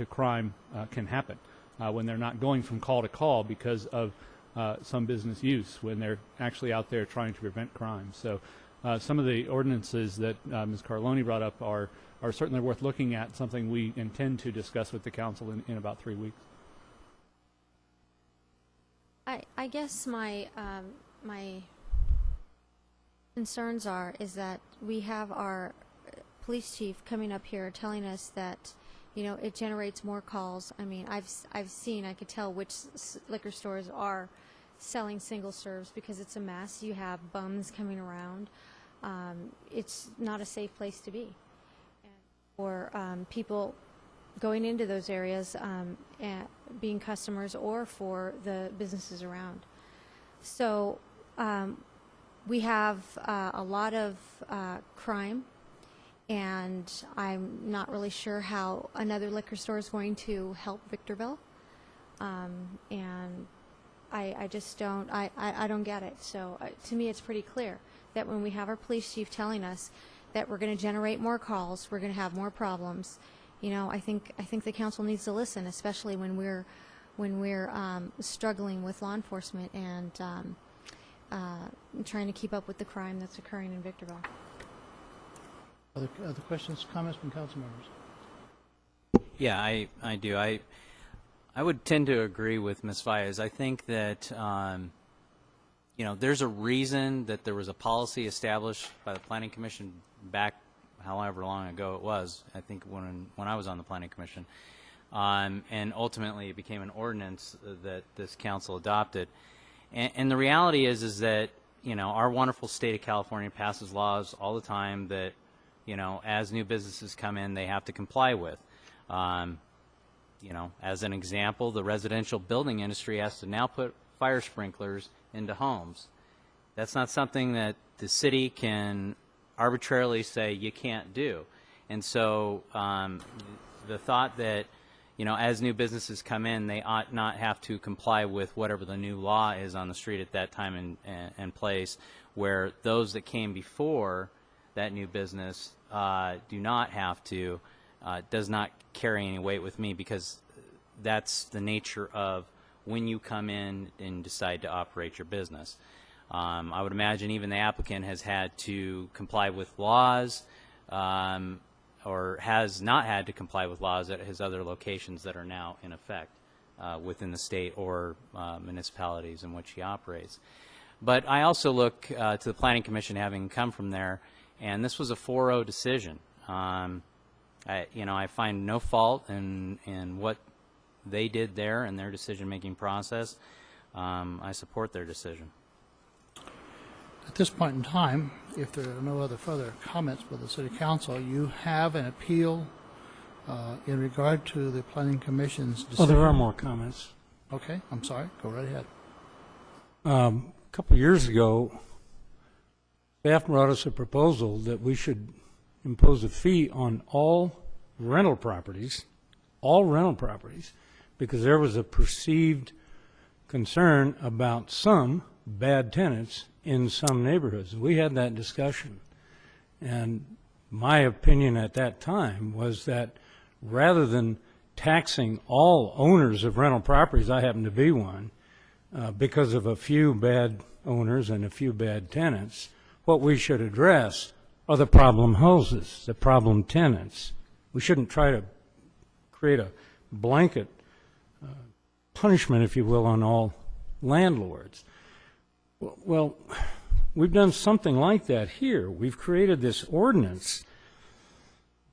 crime can happen, when they're not going from call to call because of some business use, when they're actually out there trying to prevent crime. So some of the ordinances that Ms. Carloni brought up are certainly worth looking at, something we intend to discuss with the council in about 3 weeks. I guess my my concerns is that we have our police chief coming up here telling us that, you know, it generates more calls. I mean, I've seen, I could tell which liquor stores are selling single serves because it's a mess. You have bums coming around. It's not a safe place to be. Or people going into those areas and being customers, or for the businesses around. So we have a lot of crime, and I'm not really sure how another liquor store is going to help Victorville. And I just don't, I don't get it. So to me, it's pretty clear that when we have our police chief telling us that we're going to generate more calls, we're going to have more problems, you know, I think the council needs to listen, especially when we're struggling with law enforcement and trying to keep up with the crime that's occurring in Victorville. Other questions, comments from council members? Yeah, I do. I would tend to agree with Ms. Fayez. I think that you know, there's a reason that there was a policy established by the Planning Commission back however long ago it was, I think when I was on the Planning Commission, and ultimately it became an ordinance that this council adopted. And the reality is that, you know, our wonderful state of California passes laws all the time that, you know, as new businesses come in, they have to comply with. You know, as an example, the residential building industry has to now put fire sprinklers into homes. That's not something that the city can arbitrarily say you can't do. And so the thought that, you know, as new businesses come in, they ought not have to comply with whatever the new law is on the street at that time and place, where those that came before that new business do not have to, does not carry any weight with me, because that's the nature of when you come in and decide to operate your business. I would imagine even the applicant has had to comply with laws, or has not had to comply with laws at his other locations that are now in effect within the state or municipalities in which he operates. But I also look to the Planning Commission, having come from there, and this was a 4-0 decision. You know, I find no fault in what they did there in their decision-making process. I support their decision. At this point in time, if there are no other further comments by the City Council, you have an appeal in regard to the Planning Commission's decision. Oh, there are more comments. Okay, I'm sorry. Go right ahead. A couple of years ago, staff brought us a proposal that we should impose a fee on all rental properties all rental properties, because there was a perceived concern about some bad tenants in some neighborhoods. We had that discussion, and my opinion at that time was that rather than taxing all owners of rental properties, I happen to be one, because of a few bad owners and a few bad tenants, what we should address are the problem houses, the problem tenants. We shouldn't try to create a blanket punishment, if you will, on all landlords. Well, we've done something like that here. We've created this ordinance,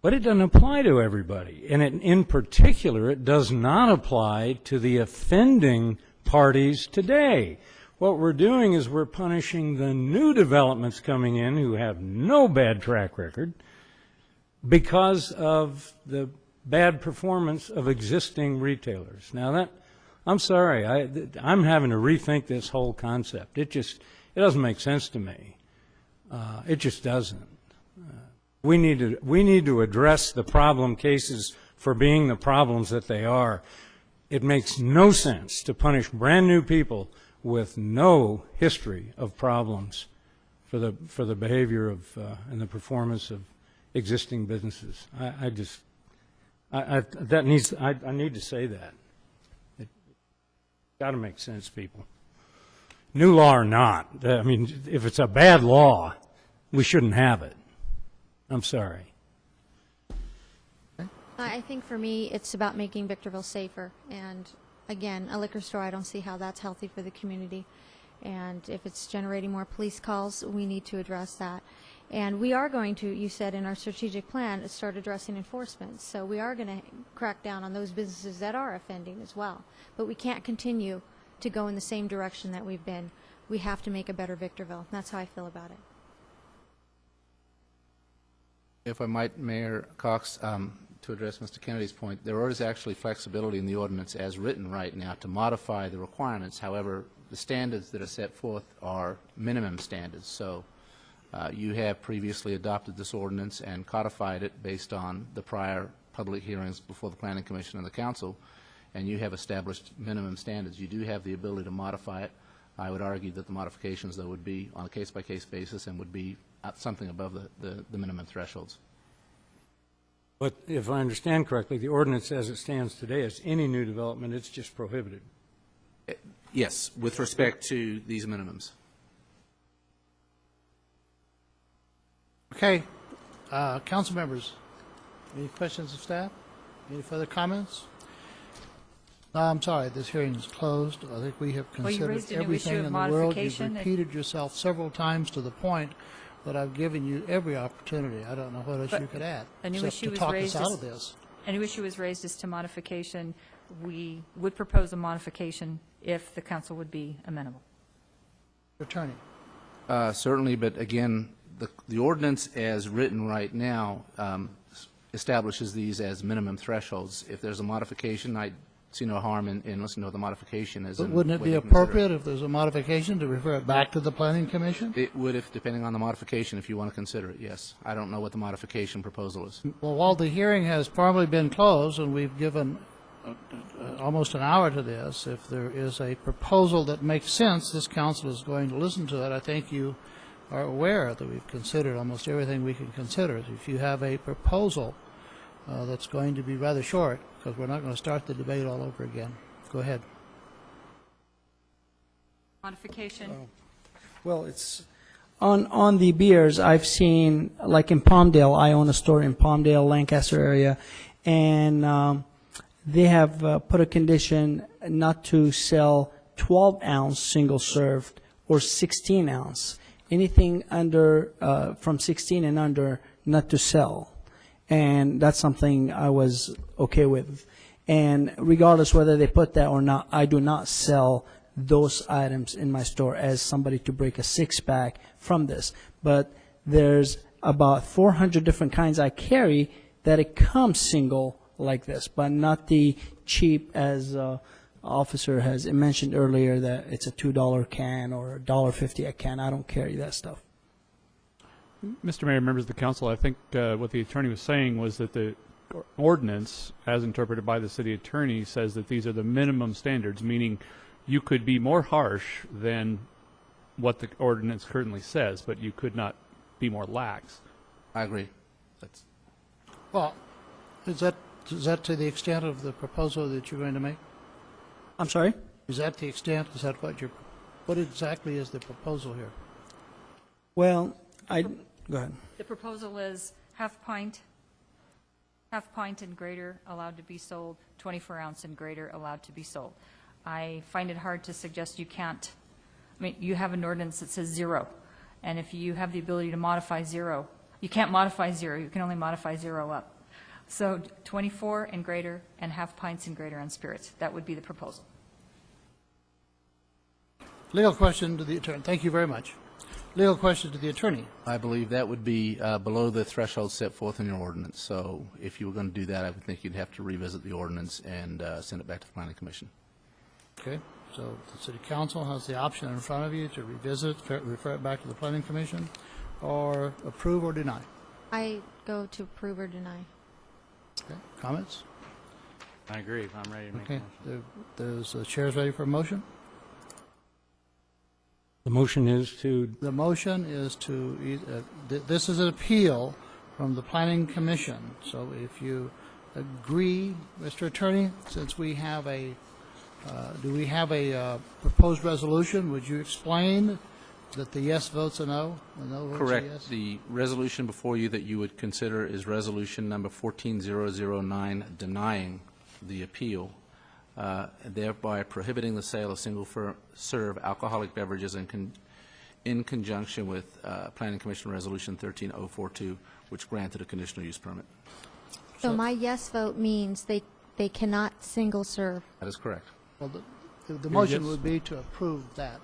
but it doesn't apply to everybody. And in particular, it does not apply to the offending parties today. What we're doing is we're punishing the new developments coming in who have no bad track record because of the bad performance of existing retailers. Now I'm sorry, I'm having to rethink this whole concept. It doesn't make sense to me. It just doesn't. We need to address the problem cases for being the problems that they are. It makes no sense to punish brand new people with no history of problems for the behavior of and the performance of existing businesses. I need to say that. It's got to make sense, people. New law or not, I mean, if it's a bad law, we shouldn't have it. I'm sorry. I think for me, it's about making Victorville safer. And again, a liquor store, I don't see how that's healthy for the community. And if it's generating more police calls, we need to address that. And we are going to, you said in our strategic plan, start addressing enforcement. So we are going to crack down on those businesses that are offending as well. But we can't continue to go in the same direction that we've been. We have to make a better Victorville. That's how I feel about it. If I might, Mayor Cox, to address Mr. Kennedy's point, there is actually flexibility in the ordinance as written right now to modify the requirements. However, the standards that are set forth are minimum standards. So you have previously adopted this ordinance and codified it based on the prior public hearings before the Planning Commission and the Council, and you have established minimum standards. You do have the ability to modify it. I would argue that the modifications, though, would be on a case-by-case basis and would be something above the minimum thresholds. But if I understand correctly, the ordinance as it stands today is any new development, it's just prohibited. Yes, with respect to these minimums. Okay. Council members, any questions of staff? Any further comments? No, I'm sorry, this hearing is closed. I think we have considered raised a new everything issue of in the world. You've modification. repeated yourself several times to the point that I've given you every opportunity. I don't know what else you could add, A new except issue to was talk us raised out as- of this. A new issue was raised as to modification. We would propose a modification if the council would be amenable. Attorney. Certainly, but again, the ordinance as written right now establishes these as minimum thresholds. If there's a modification, I see no harm in listening to the modification. But wouldn't it be appropriate if there's a modification to refer it back to the Planning Commission? It would, if depending on the modification, if you want to consider it, yes. I don't know what the modification proposal is. Well, while the hearing has formally been closed and we've given almost an hour to this, if there is a proposal that makes sense, this council is going to listen to it. I think you are aware that we've considered almost everything we can consider. If you have a proposal that's going to be rather short, because we're not going to start the debate all over again, go ahead. Modification. Well, it's on the beers. I've seen, like in Palmdale, I own a store in Palmdale, Lancaster area, and they have put a condition not to sell 12-ounce single-served or 16-ounce. Anything under from 16 and under, not to sell. And that's something I was okay with. And regardless whether they put that or not, I do not sell those items in my store as somebody to break a six-pack from this. But there's about 400 different kinds I carry that it comes single like this, but not the cheap, as officer has mentioned earlier, that it's a $2 can or $1.50 a can. I don't carry that stuff. Mr. Mayor, members of the council, I think what the attorney was saying was that the ordinance, as interpreted by the city attorney, says that these are the minimum standards, meaning you could be more harsh than what the ordinance currently says, but you could not be more lax. I agree. That's Well, is that to the extent of the proposal that you're going to make? I'm sorry? Is that the extent? Is that what exactly is the proposal here? Well, go ahead. The proposal is half pint and greater allowed to be sold, 24-ounce and greater allowed to be sold. I find it hard to suggest you can't, I mean, you have an ordinance that says 0, and if you have the ability to modify 0, you can't modify 0, you can only modify 0 up. So 24 and greater and half pints and greater on spirits, that would be the proposal. Legal question to the attorney. Thank you very much. Legal question to the attorney. I believe that would be below the threshold set forth in your ordinance. So if you were going to do that, I would think you'd have to revisit the ordinance and send it back to the Planning Commission. Okay, so the city council has the option in front of you to revisit, refer it back to the Planning Commission, or approve or deny. I go to approve or deny. Okay, comments? I agree. I'm ready to make a Okay, motion. the chair's ready for a motion? The motion is to, The motion is to, this is an appeal from the Planning Commission. So if you agree, Mr. Attorney, since we have a, do we have a proposed resolution? Would you explain that the yes votes a no, the no votes a Correct. yes? The resolution before you that you would consider is resolution number 14009, denying the appeal, thereby prohibiting the sale of single-serve alcoholic beverages in conjunction with Planning Commission Resolution 13042, which granted a conditional use permit. So my yes vote means they cannot single serve. That is correct. Well, the motion would be to approve that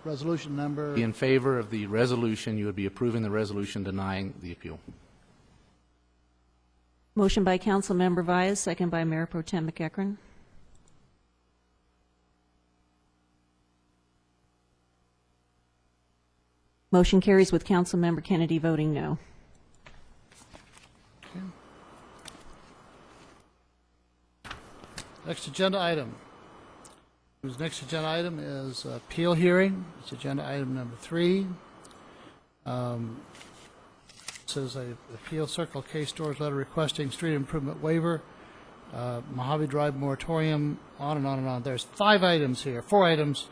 resolution number. In favor of the resolution, you would be approving the resolution denying the appeal. Motion by Councilmember Vyas, second by Mayor Pro Tem McEachron. Motion carries with Councilmember Kennedy voting no. Next agenda item. The next agenda item is appeal hearing. It's agenda item number 3. It says a appeal Circle K Stores letter requesting street improvement waiver, Mojave Drive moratorium, on and on and on. There's 5 items here, 4 items: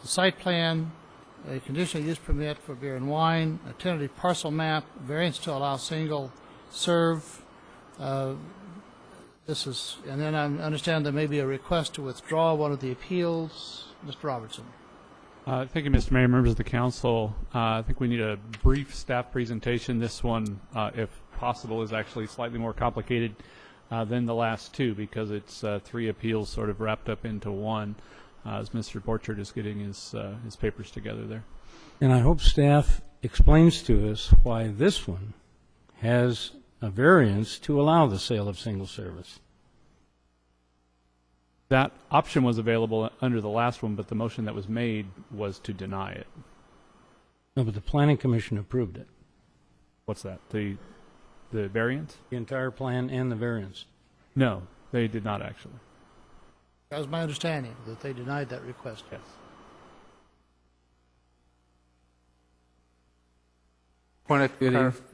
the site plan, a conditional use permit for beer and wine, a tentative parcel map, variance to allow single serve. This is, and then I understand there may be a request to withdraw one of the appeals. Mr. Robertson. Thank you, Mr. Mayor, members of the council. I think we need a brief staff presentation. This one, if possible, is actually slightly more complicated than the last 2 because it's 3 appeals sort of wrapped up into one, as Mr. Borchard is getting his papers together there. and I hope staff explains to us why this one has a variance to allow the sale of single service. That option was available under the last one, but the motion that was made was to deny it. No, but the Planning Commission approved it. What's that? The variance? The entire plan and the variance. No, they did not actually. That was my understanding, that they denied that request. Yes.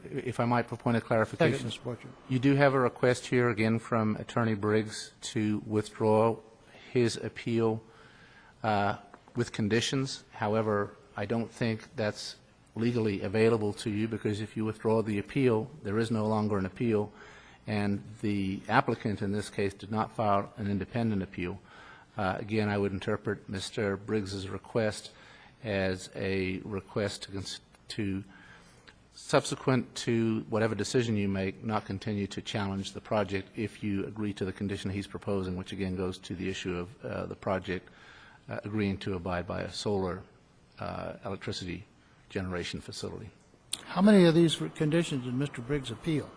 If I might, for point of clarification. Thank you, Mr. Borchard. You do have a request here again from Attorney Briggs to withdraw his appeal with conditions. However, I don't think that's legally available to you because if you withdraw the appeal, there is no longer an appeal, and the applicant in this case did not file an independent appeal. Again, I would interpret Mr. Briggs's request as a request to subsequent to whatever decision you make, not continue to challenge the project if you agree to the condition he's proposing, which again goes to the issue of the project agreeing to abide by a solar electricity generation facility. How many of these conditions did Mr. Briggs appeal?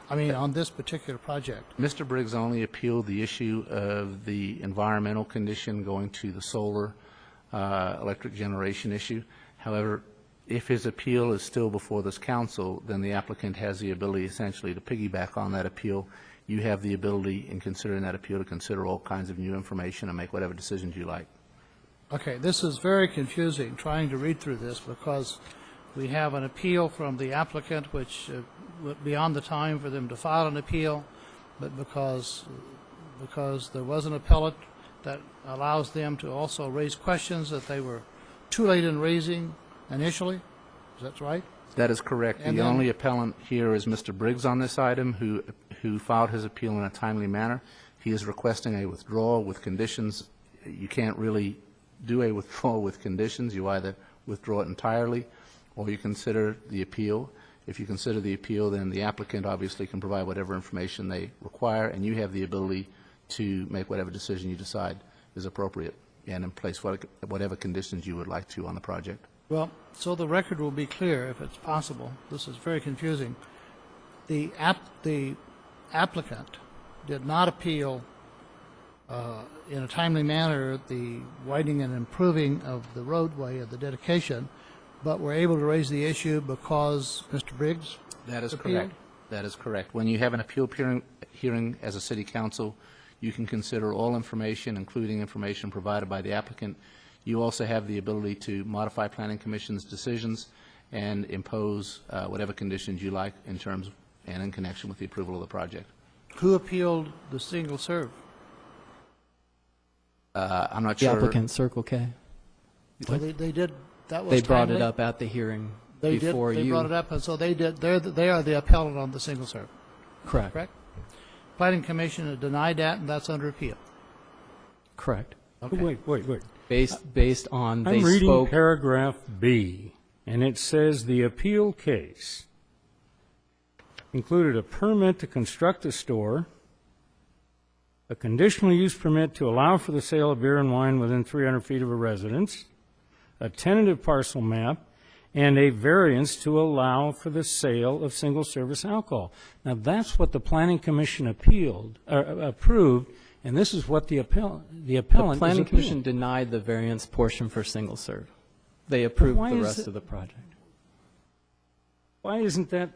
I mean, on this particular project? Mr. Briggs only appealed the issue of the environmental condition going to the solar electric generation issue. However, if his appeal is still before this council, then the applicant has the ability essentially to piggyback on that appeal you have the ability, in considering that appeal, to consider all kinds of new information and make whatever decisions you like. Okay, this is very confusing, trying to read through this, because we have an appeal from the applicant, which beyond the time for them to file an appeal, but because there was an appellate that allows them to also raise questions that they were too late in raising initially. Is that right? That is correct. And The then- only appellant here is Mr. Briggs on this item, who filed his appeal in a timely manner. He is requesting a withdrawal with conditions. You can't really do a withdrawal with conditions. You either withdraw it entirely, or you consider the appeal. If you consider the appeal, then the applicant obviously can provide whatever information they require, and you have the ability to make whatever decision you decide is appropriate and in place whatever conditions you would like to on the project. Well, so the record will be clear, if it's possible. This is very confusing. The applicant did not appeal in a timely manner the widening and improving of the roadway of the dedication, but were able to raise the issue because Mr. Briggs That is appealed? correct. That is correct. When you have an appeal hearing as a city council, you can consider all information, including information provided by the applicant. You also have the ability to modify Planning Commission's decisions and impose whatever conditions you like in terms and in connection with the approval of the project. Who appealed the single serve? I'm not The sure. applicant, Circle K. Well, they did, that was They brought it timely. up at the hearing They before did, you. they brought it up, and so they are the appellant on the single serve. Correct. Correct? Planning Commission had denied that, and that's under appeal. Correct. Okay. Wait. Based on they I'm reading spoke. paragraph B, and it says the appeal case included a permit to construct a store, a conditional use permit to allow for the sale of beer and wine within 300 feet of a residence, a tentative parcel map, and a variance to allow for the sale of single-service alcohol. Now, that's what the Planning Commission approved, and this is what the appellant The is Planning appealing. Commission denied the variance portion for single serve. They approved why the is rest it- of the project. Why isn't that?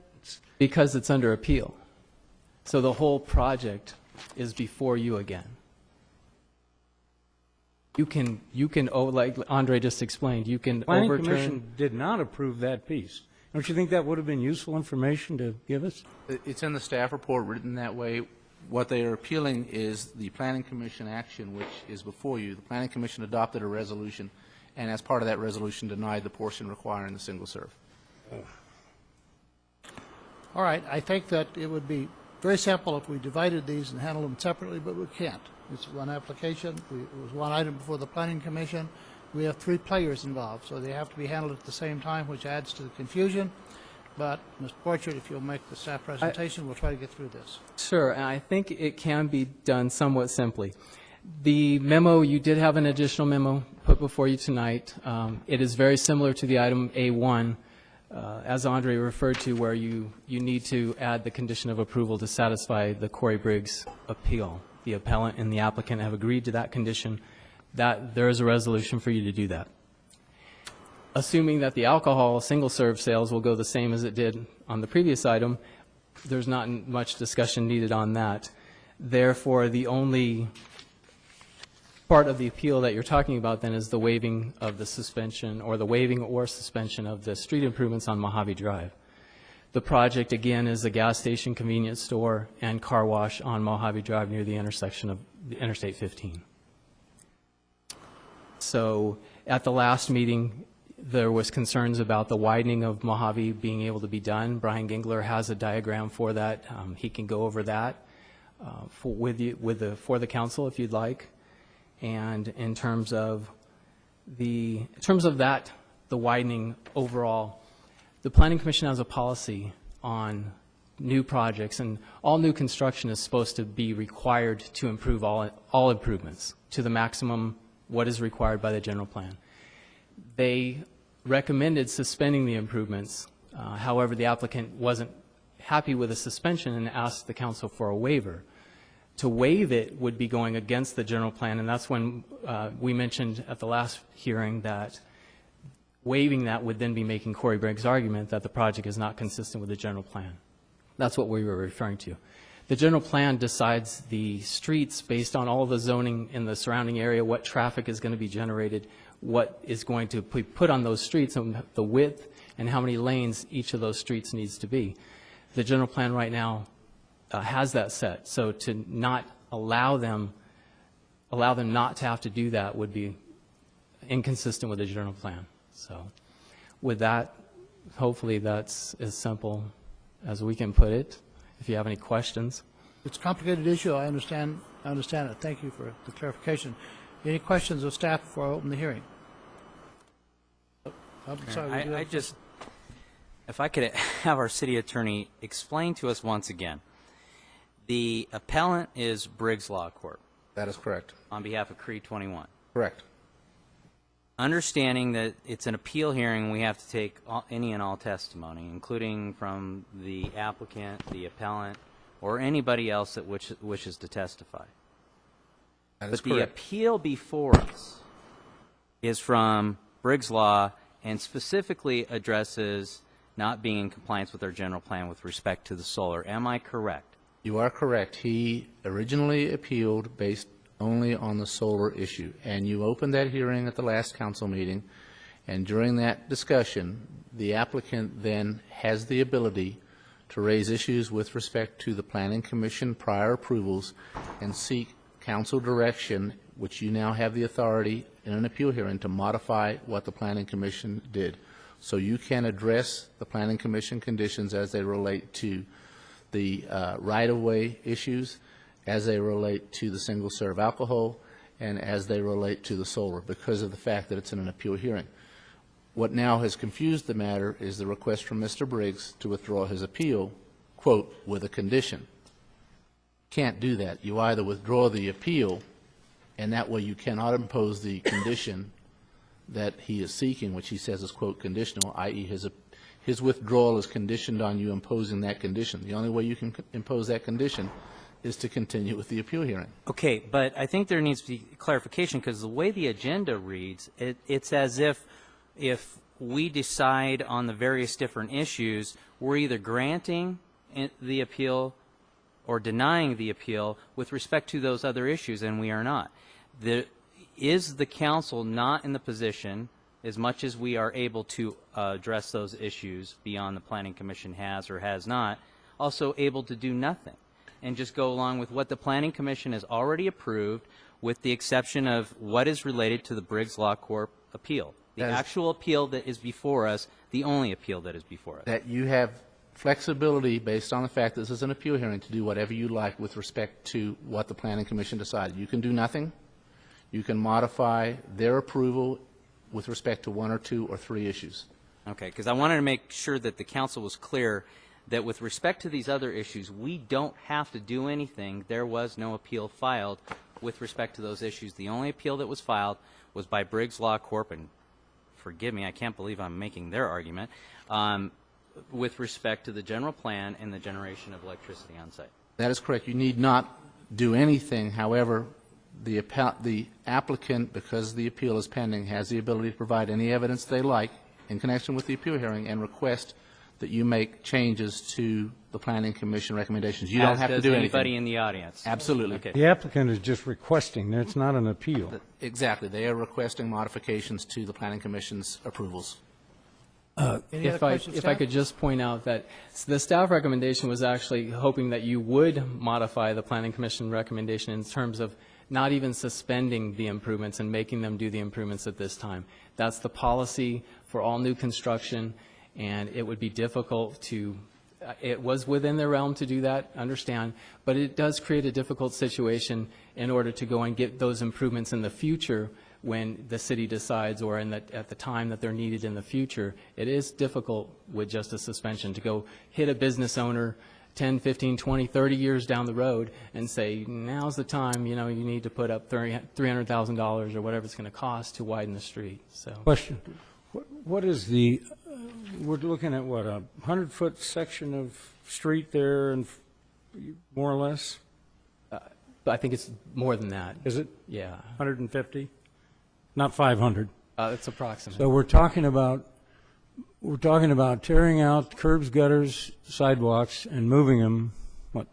Because it's under appeal. So the whole project is before you again. You can, like Andre just explained, you can Planning overturn. Commission did not approve that piece. Don't you think that would have been useful information to give us? It's in the staff report written that way. What they are appealing is the Planning Commission action, which is before you. The Planning Commission adopted a resolution, and as part of that resolution, denied the portion requiring the single serve. All right, I think that it would be very simple if we divided these and handled them separately, but we can't. It's one application, it was one item before the Planning Commission. We have three players involved, so they have to be handled at the same time, which adds to the confusion. But, Mr. Borchert, if you'll make the staff presentation, we'll try to get through this. Sure, and I think it can be done somewhat simply. The memo, you did have an additional memo put before you tonight. It is very similar to the item A1, as Andre referred to, where you need to add the condition of approval to satisfy the Corey Briggs appeal. The appellant and the applicant have agreed to that condition, that there is a resolution for you to do that. Assuming that the alcohol single-serve sales will go the same as it did on the previous item, there's not much discussion needed on that. Therefore, the only part of the appeal that you're talking about then is the waiving of the suspension, or the waiving or suspension of the street improvements on Mojave Drive. The project, again, is a gas station, convenience store, and car wash on Mojave Drive near the intersection of the Interstate 15. So at the last meeting, there was concerns about the widening of Mojave being able to be done. Brian Gingler has a diagram for that. He can go over that for the council if you'd like. And in terms of that, the widening overall, the Planning Commission has a policy on new projects, and all new construction is supposed to be required to improve all improvements to the maximum what is required by the general plan. They recommended suspending the improvements. However, the applicant wasn't happy with the suspension and asked the council for a waiver. To waive it would be going against the general plan, and that's when we mentioned at the last hearing that waiving that would then be making Corey Briggs' argument that the project is not consistent with the general plan. That's what we were referring to. The general plan decides the streets based on all the zoning in the surrounding area, what traffic is going to be generated, what is going to be put on those streets, and the width and how many lanes each of those streets needs to be. The general plan right now has that set. So to not allow them not to have to do that would be inconsistent with the general plan. So with that, hopefully that's as simple as we can put it. If you have any questions. It's a complicated issue. I understand it. Thank you for the clarification. Any questions of staff before I open the hearing? I'm sorry. I just, if I could have our city attorney explain to us once again, the appellant is Briggs Law Corp. That is correct. On behalf of CRE 21. Correct. Understanding that it's an appeal hearing, we have to take any and all testimony, including from the applicant, the appellant, or anybody else that wishes to testify. That is but the correct. appeal before us is from Briggs Law and specifically addresses not being in compliance with our general plan with respect to the solar. Am I correct? You are correct. He originally appealed based only on the solar issue, and you opened that hearing at the last council meeting, and during that discussion, the applicant then has the ability to raise issues with respect to the Planning Commission prior approvals and seek council direction, which you now have the authority in an appeal hearing to modify what the Planning Commission did. So you can address the Planning Commission conditions as they relate to the right-of-way issues, as they relate to the single-serve alcohol, and as they relate to the solar, because of the fact that it's in an appeal hearing. What now has confused the matter is the request from Mr. Briggs to withdraw his appeal, quote, with a condition. Can't do that. You either withdraw the appeal, and that way you cannot impose the condition that he is seeking, which he says is, quote, conditional, i.e. his withdrawal is conditioned on you imposing that condition. The only way you can impose that condition is to continue with the appeal hearing. Okay, but I think there needs to be clarification, because the way the agenda reads, it's as if we decide on the various different issues, we're either granting the appeal or denying the appeal with respect to those other issues, and we are not. Is the council not in the position, as much as we are able to address those issues beyond the Planning Commission has or has not, also able to do nothing and just go along with what the Planning Commission has already approved, with the exception of what is related to the Briggs Law Corp appeal? The actual appeal that is before us, the only appeal that is before us. That you have flexibility based on the fact that this is an appeal hearing to do whatever you like with respect to what the Planning Commission decided. You can do nothing. You can modify their approval with respect to 1 or 2 or 3 issues. Okay, because I wanted to make sure that the council was clear that with respect to these other issues, we don't have to do anything. There was no appeal filed with respect to those issues. The only appeal that was filed was by Briggs Law Corp, and forgive me, I can't believe I'm making their argument, with respect to the general plan and the generation of electricity on site. That is correct. You need not do anything. However, the applicant, because the appeal is pending, has the ability to provide any evidence they like in connection with the appeal hearing and request that you make changes to the Planning Commission recommendations. You don't have to do anything. As does anybody in the audience. Absolutely. Okay. The applicant is just requesting. It's not an appeal. Exactly. They are requesting modifications to the Planning Commission's approvals. If I could just point out that the staff recommendation was actually hoping that you would modify the Planning Commission recommendation in terms of not even suspending the improvements and making them do the improvements at this time. That's the policy for all new construction, and it would be difficult to, it was within their realm to do that, understand, but it does create a difficult situation in order to go and get those improvements in the future when the city decides, or at the time that they're needed in the future. It is difficult with just a suspension to go hit a business owner 10, 15, 20, 30 years down the road and say, now's the time, you need to put up $300,000 or whatever it's going to cost to widen the street. So. Question. What is the, we're looking at what, a 100-foot section of street there, and more or less? I think it's more than that. Is it? Yeah. 150? Not 500? It's approximate. So we're talking about tearing out curbs, gutters, sidewalks, and moving them, what,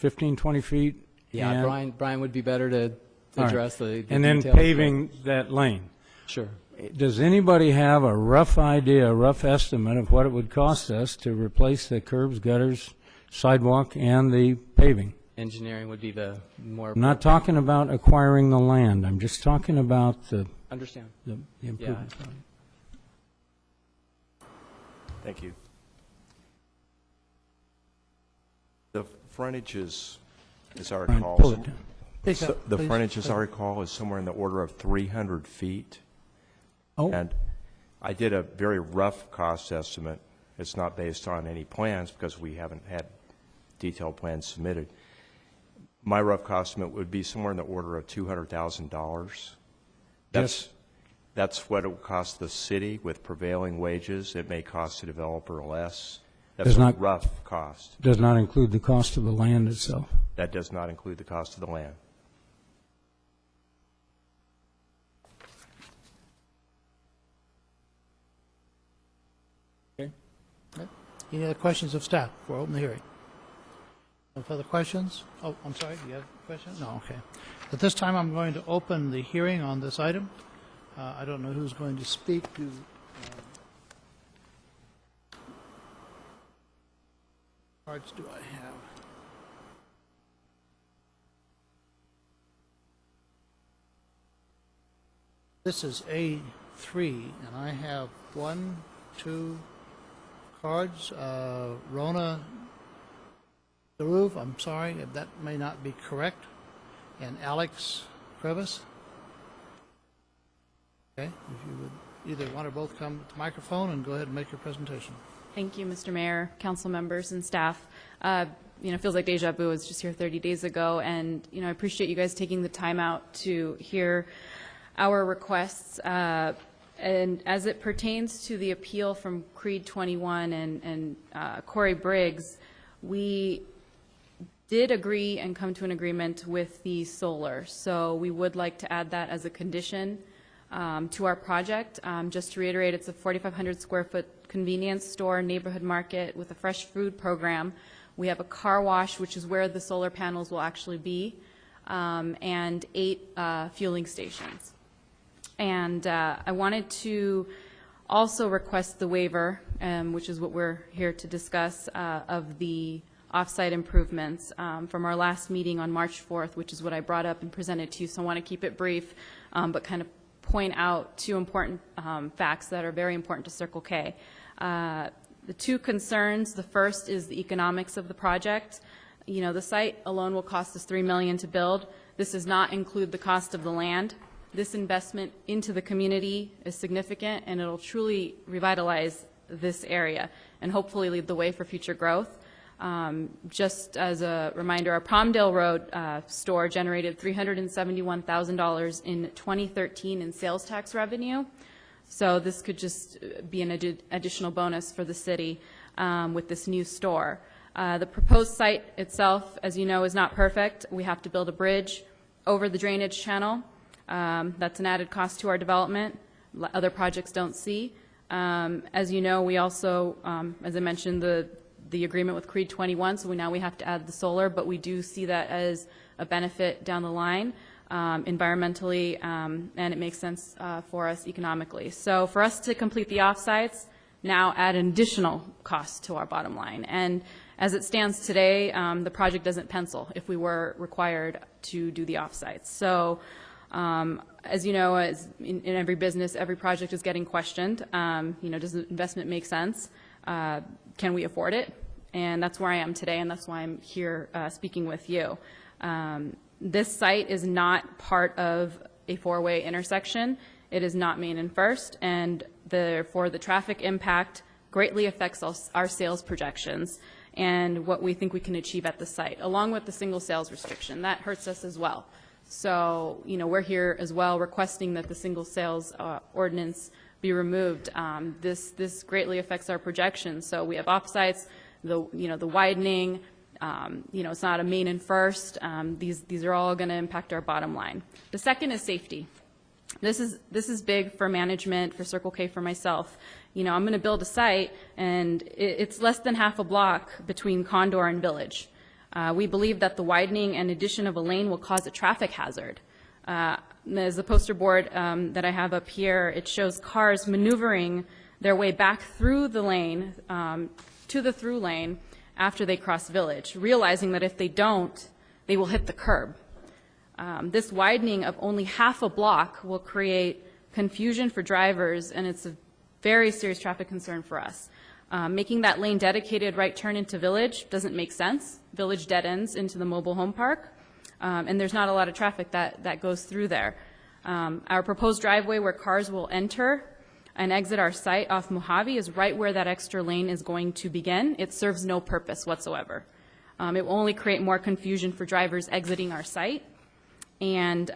15, 20 feet? Yeah, and- Brian would be better to All right. address the And then details, but- paving that lane. Sure. Does anybody have a rough idea, a rough estimate of what it would cost us to replace the curbs, gutters, sidewalk, and the paving? Engineering would be the more. I'm not talking about acquiring the land. I'm just talking about the Understand. the improvements. Thank you. The frontage is, as I Brian, recall, pull it down. Speak up, the please. frontage, as I recall, is somewhere in the order of 300 feet. Oh. And I did a very rough cost estimate. It's not based on any plans because we haven't had detailed plans submitted. My rough cost estimate would be somewhere in the order of $200,000. That's what it would cost the city with prevailing wages. It may cost the developer less. That's Does a not- rough cost. Does not include the cost of the land itself. That does not include the cost of the land. Any other questions of staff before I open the hearing? No further questions? Oh, I'm sorry, do you have a question? No, okay. At this time, I'm going to open the hearing on this item. I don't know who's going to speak to cards do I have? This is A3, and I have 1, 2 cards. Rona Daruv, I'm sorry, that may not be correct, and Alex Crevis. Okay, if you would either one or both come to the microphone and go ahead and make your presentation. Thank you, Mr. Mayor, council members, and staff. It feels like deja vu. I was just here 30 days ago, and I appreciate you guys taking the time out to hear our requests. And as it pertains to the appeal from Creed 21 and Corey Briggs, we did agree and come to an agreement with the solar. So we would like to add that as a condition to our project. Just to reiterate, it's a 4,500 square foot convenience store, neighborhood market with a fresh food program. We have a car wash, which is where the solar panels will actually be, and 8 fueling stations. And I wanted to also request the waiver, which is what we're here to discuss, of the off-site improvements from our last meeting on March 4th, which is what I brought up and presented to you. So I want to keep it brief, but kind of point out 2 important facts that are very important to Circle K. The 2 concerns, the first is the economics of the project. The site alone will cost us $3 million to build. This does not include the cost of the land. This investment into the community is significant, and it'll truly revitalize this area and hopefully lead the way for future growth. Just as a reminder, our Palmdale Road store generated $371,000 in 2013 in sales tax revenue. So this could just be an additional bonus for the city with this new store. The proposed site itself, as you know, is not perfect. We have to build a bridge over the drainage channel. That's an added cost to our development. Other projects don't see. As you know, we also, as I mentioned, the agreement with Creed 21, so now we have to add the solar, but we do see that as a benefit down the line, environmentally, and it makes sense for us economically. So for us to complete the offsites, now add an additional cost to our bottom line. And as it stands today, the project doesn't pencil if we were required to do the offsites. So as you know, as in every business, every project is getting questioned. Does the investment make sense? Can we afford it? And that's where I am today, and that's why I'm here speaking with you. This site is not part of a 4-way intersection. It is not Main and First, and therefore the traffic impact greatly affects our sales projections and what we think we can achieve at the site, along with the single sales restriction. That hurts us as well. So, we're here as well requesting that the single sales ordinance be removed. This greatly affects our projections. So we have offsites, the widening, it's not a Main and First. These are all going to impact our bottom line. The second is safety. This is big for management, for Circle K, for myself. I'm going to build a site, and it's less than half a block between Condor and Village. We believe that the widening and addition of a lane will cause a traffic hazard. As the poster board that I have up here, it shows cars maneuvering their way back through the lane to the through lane after they cross Village, realizing that if they don't, they will hit the curb. This widening of only half a block will create confusion for drivers, and it's a very serious traffic concern for us. Making that lane dedicated right turn into Village doesn't make sense. Village dead ends into the mobile home park, and there's not a lot of traffic that goes through there. Our proposed driveway where cars will enter and exit our site off Mojave is right where that extra lane is going to begin. It serves no purpose whatsoever. It will only create more confusion for drivers exiting our site, and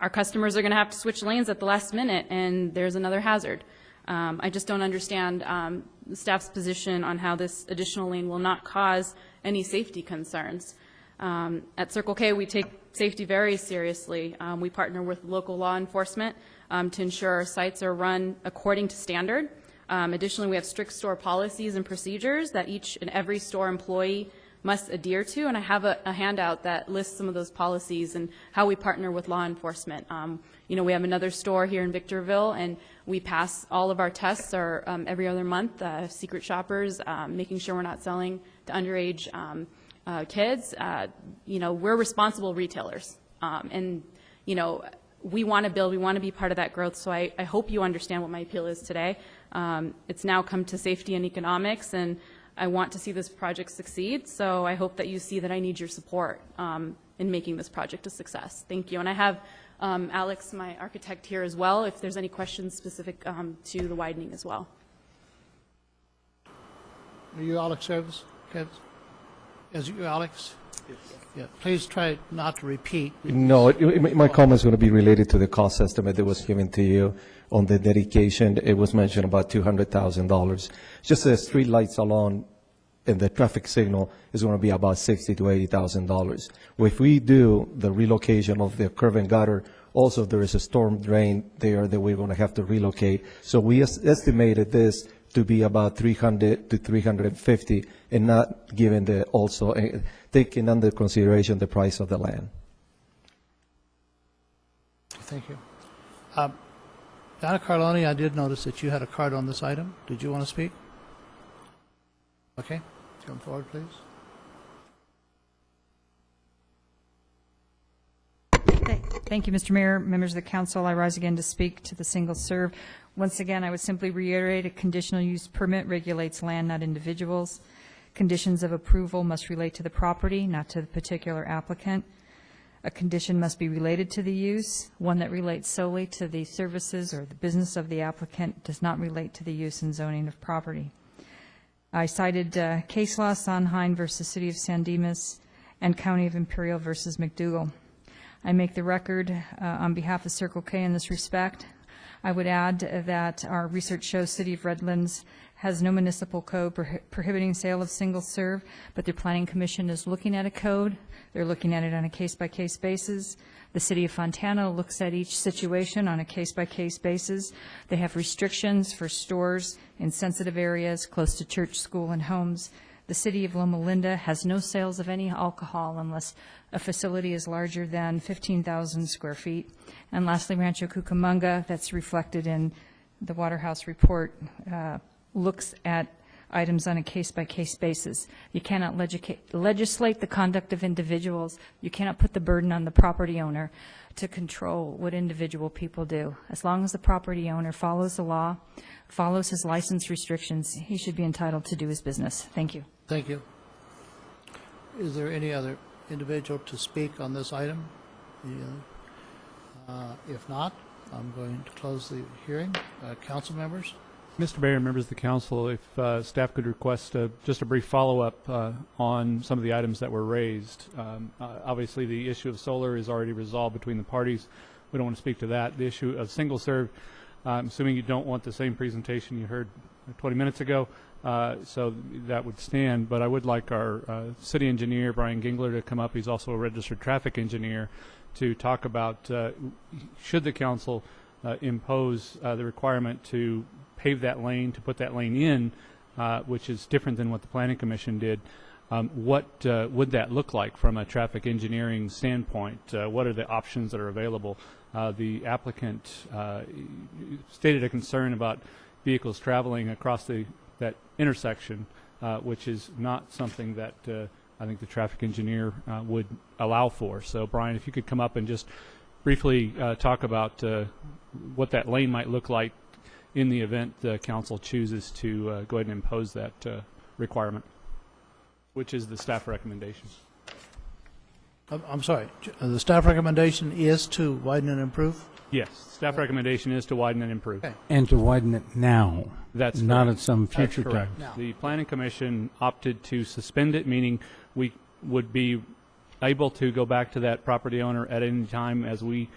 our customers are going to have to switch lanes at the last minute, and there's another hazard. I just don't understand the staff's position on how this additional lane will not cause any safety concerns. At Circle K, we take safety very seriously. We partner with local law enforcement to ensure our sites are run according to standard. Additionally, we have strict store policies and procedures that each and every store employee must adhere to, and I have a handout that lists some of those policies and how we partner with law enforcement. You know, we have another store here in Victorville, and we pass all of our tests every other month, secret shoppers, making sure we're not selling to underage kids. You know, we're responsible retailers, and, you know, we want to build, we want to be part of that growth, so I hope you understand what my appeal is today. It's now come to safety and economics, and I want to see this project succeed, so I hope that you see that I need your support in making this project a success. Thank you. And I have Alex, my architect, here as well, if there's any questions specific to the widening as well. Are you Alex Service? Is you Alex? Yeah. Please try not to repeat. No, my comments going to be related to the cost estimate that was given to you on the dedication. It was mentioned about $200,000. Just the street lights alone and the traffic signal is going to be about $60,000 to $80,000. If we do the relocation of the curb and gutter, also there is a storm drain there that we're going to have to relocate. So we estimated this to be about 300 to 350, and not given the also taking under consideration the price of the land. Thank you. Donna Carloni, I did notice that you had a card on this item. Did you want to speak? Okay, come forward, please. Thank you, Mr. Mayor, members of the council. I rise again to speak to the single serve. Once again, I would simply reiterate a conditional use permit regulates land, not individuals. Conditions of approval must relate to the property, not to the particular applicant. A condition must be related to the use. One that relates solely to the services or the business of the applicant does not relate to the use and zoning of property. I cited case law, Sondheim versus City of San Dimas and County of Imperial versus McDougall. I make the record on behalf of Circle K in this respect. I would add that our research shows City of Redlands has no municipal code prohibiting sale of single serve, but the Planning Commission is looking at a code. They're looking at it on a case-by-case basis. The City of Fontana looks at each situation on a case-by-case basis. They have restrictions for stores in sensitive areas close to church, school, and homes. The City of Loma Linda has no sales of any alcohol unless a facility is larger than 15,000 square feet. And lastly, Rancho Cucamonga, that's reflected in the Waterhouse report, looks at items on a case-by-case basis. You cannot legislate the conduct of individuals. You cannot put the burden on the property owner to control what individual people do. As long as the property owner follows the law, follows his license restrictions, he should be entitled to do his business. Thank you. Thank you. Is there any other individual to speak on this item? If not, I'm going to close the hearing. Council members? Mr. Mayor, members of the council, if staff could request just a brief follow-up on some of the items that were raised. Obviously, the issue of solar is already resolved between the parties. We don't want to speak to that. The issue of single serve, I'm assuming you don't want the same presentation you heard 20 minutes ago, so that would stand. But I would like our city engineer, Brian Gingler, to come up. He's also a registered traffic engineer, to talk about should the council impose the requirement to pave that lane, to put that lane in, which is different than what the Planning Commission did. What would that look like from a traffic engineering standpoint? What are the options that are available? The applicant stated a concern about vehicles traveling across that intersection, which is not something that I think the traffic engineer would allow for. So, Brian, if you could come up and just briefly talk about what that lane might look like in the event the council chooses to go ahead and impose that requirement, which is the staff recommendation. I'm sorry, the staff recommendation is to widen and improve? Yes, staff recommendation is to widen and improve. Okay. And to widen it now. That's not correct. at some That's future time. correct. The Planning Commission opted to suspend it, meaning we would be able to go back to that property owner at any time as we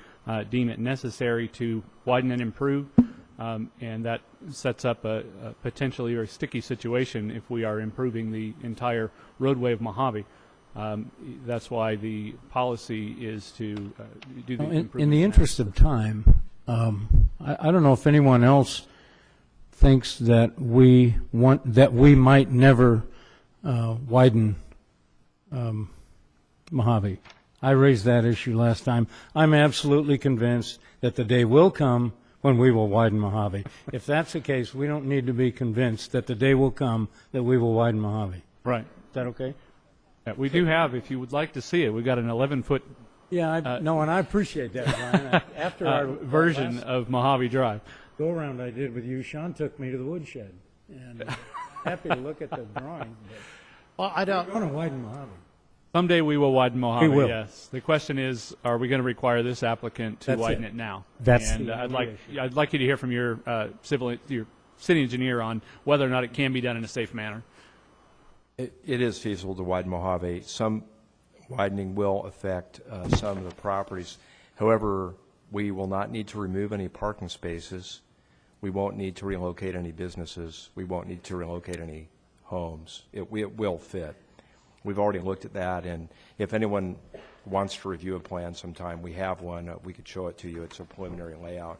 deem it necessary to widen and improve, and that sets up a potentially very sticky situation if we are improving the entire roadway of Mojave. That's why the policy is to do the improvement. In the interest of time, I don't know if anyone else thinks that we might never widen Mojave. I raised that issue last time. I'm absolutely convinced that the day will come when we will widen Mojave. If that's the case, we don't need to be convinced that the day will come that we will widen Mojave. Right. Is that okay? Yeah, we do have, if you would like to see it, we've got an 11-foot no, and I appreciate that, Brian. After our version last of Mojave Drive. go-around I did with you, Sean took me to the woodshed. And happy to look at the drawing. Well, I don't. We're going to widen Mojave. Someday we will widen Mojave, We will. yes. The question is, are we going to require this applicant to That's widen it. it now? That's and the I'd only like you to hear from your your city engineer on whether or not it can be done in a safe manner. It is feasible to widen Mojave. Some widening will affect some of the properties. However, we will not need to remove any parking spaces. We won't need to relocate any businesses. We won't need to relocate any homes. It will fit. We've already looked at that, and if anyone wants to review a plan sometime, we have one. We could show it to you. It's a preliminary layout.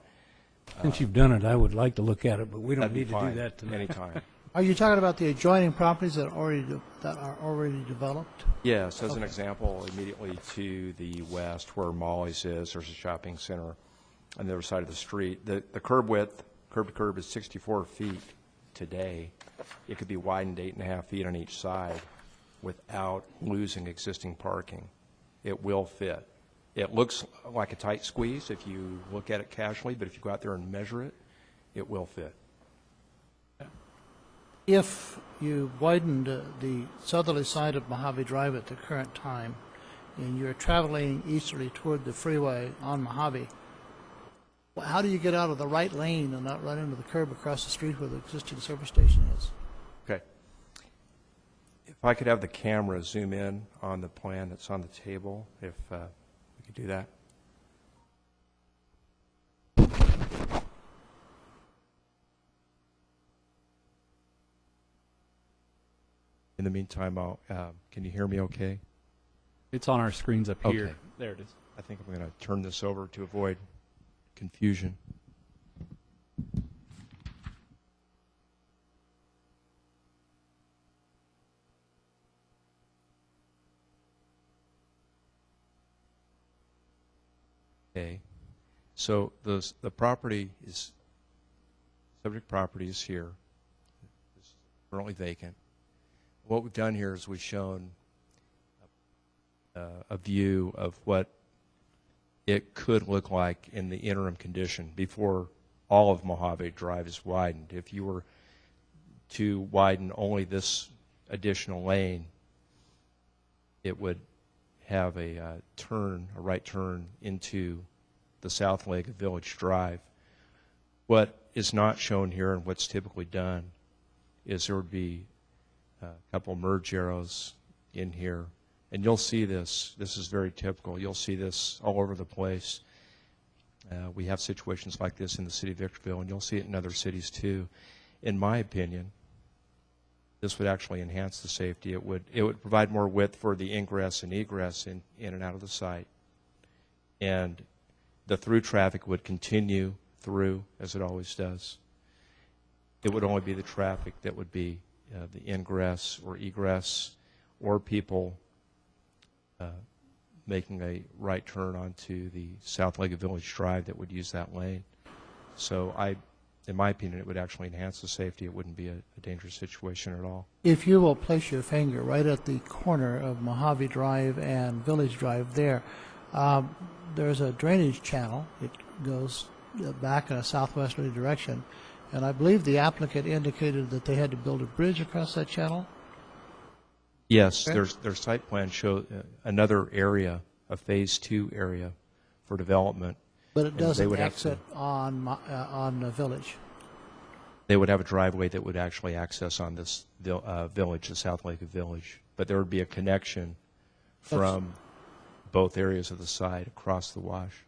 Since you've done it, I would like to look at it, but we don't That'd be need to do fine. that tonight. Anytime. Are you talking about the adjoining properties that are already developed? Yes, as an example, immediately to the west where Molly's is, there's a shopping center on the other side of the street. The curb width, curb to curb, is 64 feet today. It could be widened 8.5 feet on each side without losing existing parking. It will fit. It looks like a tight squeeze if you look at it casually, but if you go out there and measure it, it will fit. If you widened the southerly side of Mojave Drive at the current time, and you're traveling easterly toward the freeway on Mojave, how do you get out of the right lane and not run into the curb across the street where the existing service station is? Okay. If I could have the camera zoom in on the plan that's on the table, if we could do that. In the meantime, can you hear me okay? It's on our screens up here. Okay. There it is. I think I'm going to turn this over to avoid confusion. Okay. So the property is, subject property is here. It's currently vacant. What we've done here is we've shown a view of what it could look like in the interim condition before all of Mojave Drive is widened. If you were to widen only this additional lane, it would have a right turn into the south leg of Village Drive. What is not shown here and what's typically done is there would be a couple merge arrows in here. And you'll see this. This is very typical. You'll see this all over the place. We have situations like this in the city of Victorville, and you'll see it in other cities too. In my opinion, this would actually enhance the safety. It would provide more width for the ingress and egress in and out of the site. And the through traffic would continue through as it always does. It would only be the traffic that would be the ingress or egress or people making a right turn onto the south leg of Village Drive that would use that lane. So in my opinion, it would actually enhance the safety. It wouldn't be a dangerous situation at all. If you will place your finger right at the corner of Mojave Drive and Village Drive there, there's a drainage channel. It goes back in a southwesterly direction, and I believe the applicant indicated that they had to build a bridge across that channel. Yes, Okay. their site plan showed another area, a Phase 2 area for development. But it And they doesn't would have to- exit on the Village. They would have a driveway that would actually access on this village, the South Lake of Village. But there would be a connection from both areas of the site across the wash.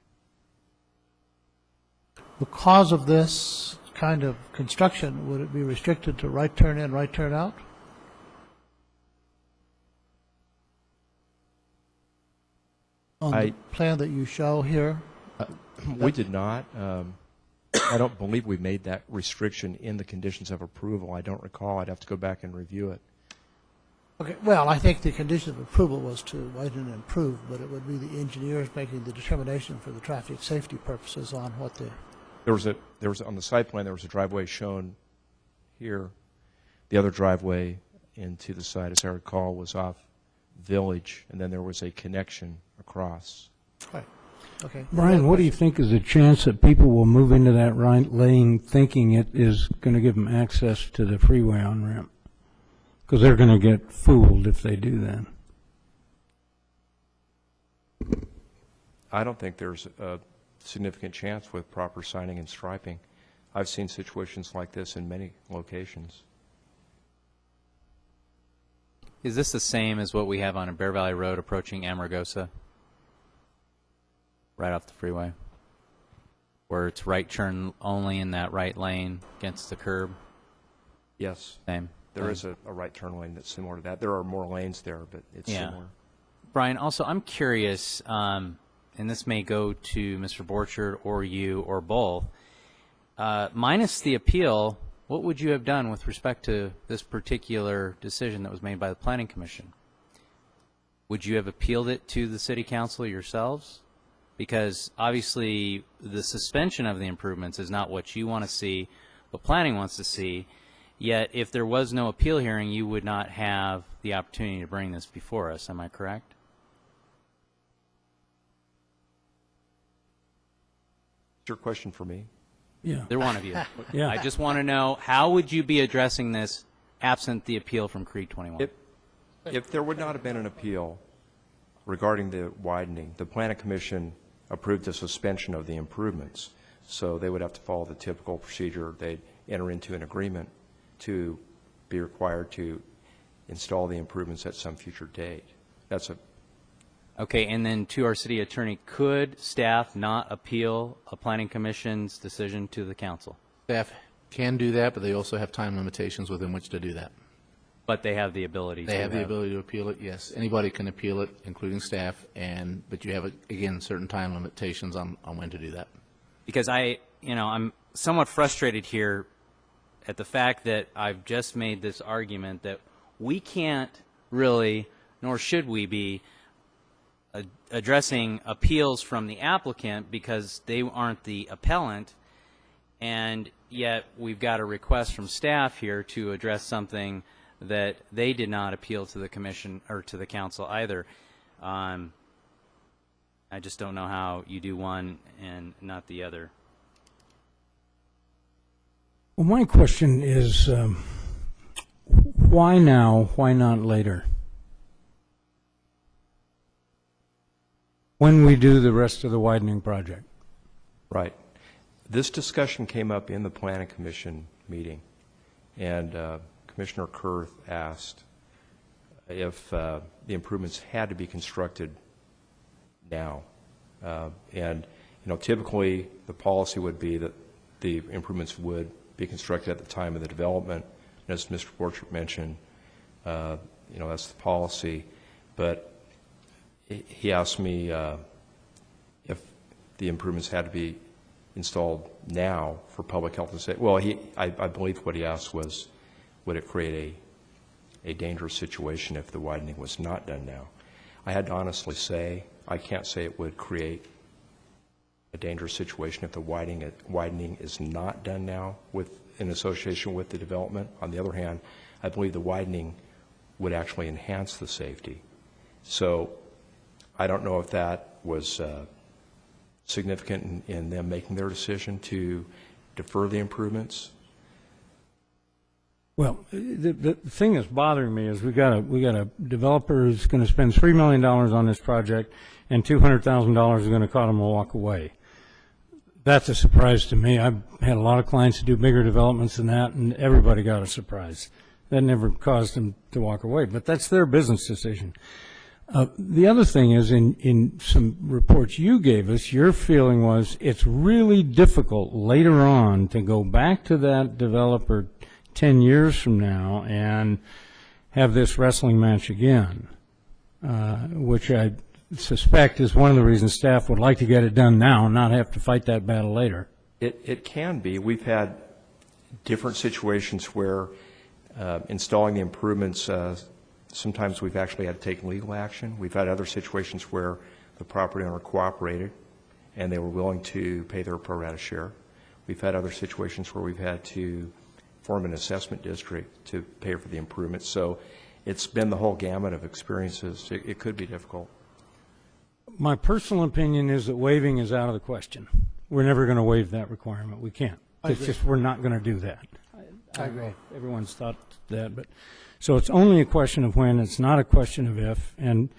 Because of this kind of construction, would it be restricted to right turn in, right turn out? On I- the plan that you show here? We did not. I don't believe we made that restriction in the conditions of approval. I don't recall. I'd have to go back and review it. Okay, well, I think the condition of approval was to widen and improve, but it would be the engineers making the determination for the traffic safety purposes on what the... There was on the site plan, there was a driveway shown here. The other driveway into the site, as I recall, was off Village, and then there was a connection across. Right, okay. Brian, what do you think is the chance that people will move into that right lane thinking it is going to give them access to the freeway on-ramp? Because they're going to get fooled if they do that. I don't think there's a significant chance with proper signing and striping. I've seen situations like this in many locations. Is this the same as what we have on Bear Valley Road approaching Amargosa? Right off the freeway? Where it's right turn only in that right lane against the curb? Yes. Same. There is a right turn lane that's similar to that. There are more lanes there, but it's similar. Brian, also, I'm curious, and this may go to Mr. Borchard or you or both, minus the appeal, what would you have done with respect to this particular decision that was made by the Planning Commission? Would you have appealed it to the City Council yourselves? Because obviously the suspension of the improvements is not what you want to see, what planning wants to see. Yet if there was no appeal hearing, you would not have the opportunity to bring this before us. Am I correct? Is your question for me? Yeah. They're one of you. Yeah. I just want to know, how would you be addressing this absent the appeal from Creed 21? If there would not have been an appeal regarding the widening, the Planning Commission approved the suspension of the improvements. So they would have to follow the typical procedure. They'd enter into an agreement to be required to install the improvements at some future date. That's a... Okay, and then to our city attorney, could staff not appeal a Planning Commission's decision to the council? Staff can do that, but they also have time limitations within which to do that. But they have the ability to. They have the ability to appeal it, yes. Anybody can appeal it, including staff, but you have, again, certain time limitations on when to do that. Because I'm somewhat frustrated here at the fact that I've just made this argument that we can't really, nor should we be, addressing appeals from the applicant because they aren't the appellant, and yet we've got a request from staff here to address something that they did not appeal to the commission or to the council either. I just don't know how you do one and not the other. Well, my question is, why now? Why not later? When we do the rest of the widening project? Right. This discussion came up in the Planning Commission meeting, and Commissioner Kurth asked if the improvements had to be constructed now. And, typically the policy would be that the improvements would be constructed at the time of the development. And as Mr. Borchert mentioned, that's the policy. But he asked me if the improvements had to be installed now for public health and safety. Well, I believe what he asked was, would it create a dangerous situation if the widening was not done now. I had to honestly say, I can't say it would create a dangerous situation if the widening is not done now in association with the development. On the other hand, I believe the widening would actually enhance the safety. So I don't know if that was significant in them making their decision to defer the improvements. Well, the thing that's bothering me is we got a developer who's going to spend $3 million on this project, and $200,000 is going to cause him to walk away. That's a surprise to me. I've had a lot of clients who do bigger developments than that, and everybody got a surprise. That never caused them to walk away, but that's their business decision. The other thing is, in some reports you gave us, your feeling was it's really difficult later on to go back to that developer 10 years from now and have this wrestling match again, which I suspect is one of the reasons staff would like to get it done now and not have to fight that battle later. It can be. We've had different situations where installing the improvements, sometimes we've actually had to take legal action. We've had other situations where the property owner cooperated and they were willing to pay their pro rata share. We've had other situations where we've had to form an assessment district to pay for the improvements. So it's been the whole gamut of experiences. It could be difficult. My personal opinion is that waiving is out of the question. We're never going to waive that requirement. We can't. It's just we're not going to do that. I agree. Everyone's thought that, but so it's only a question of when. It's not a question of if. And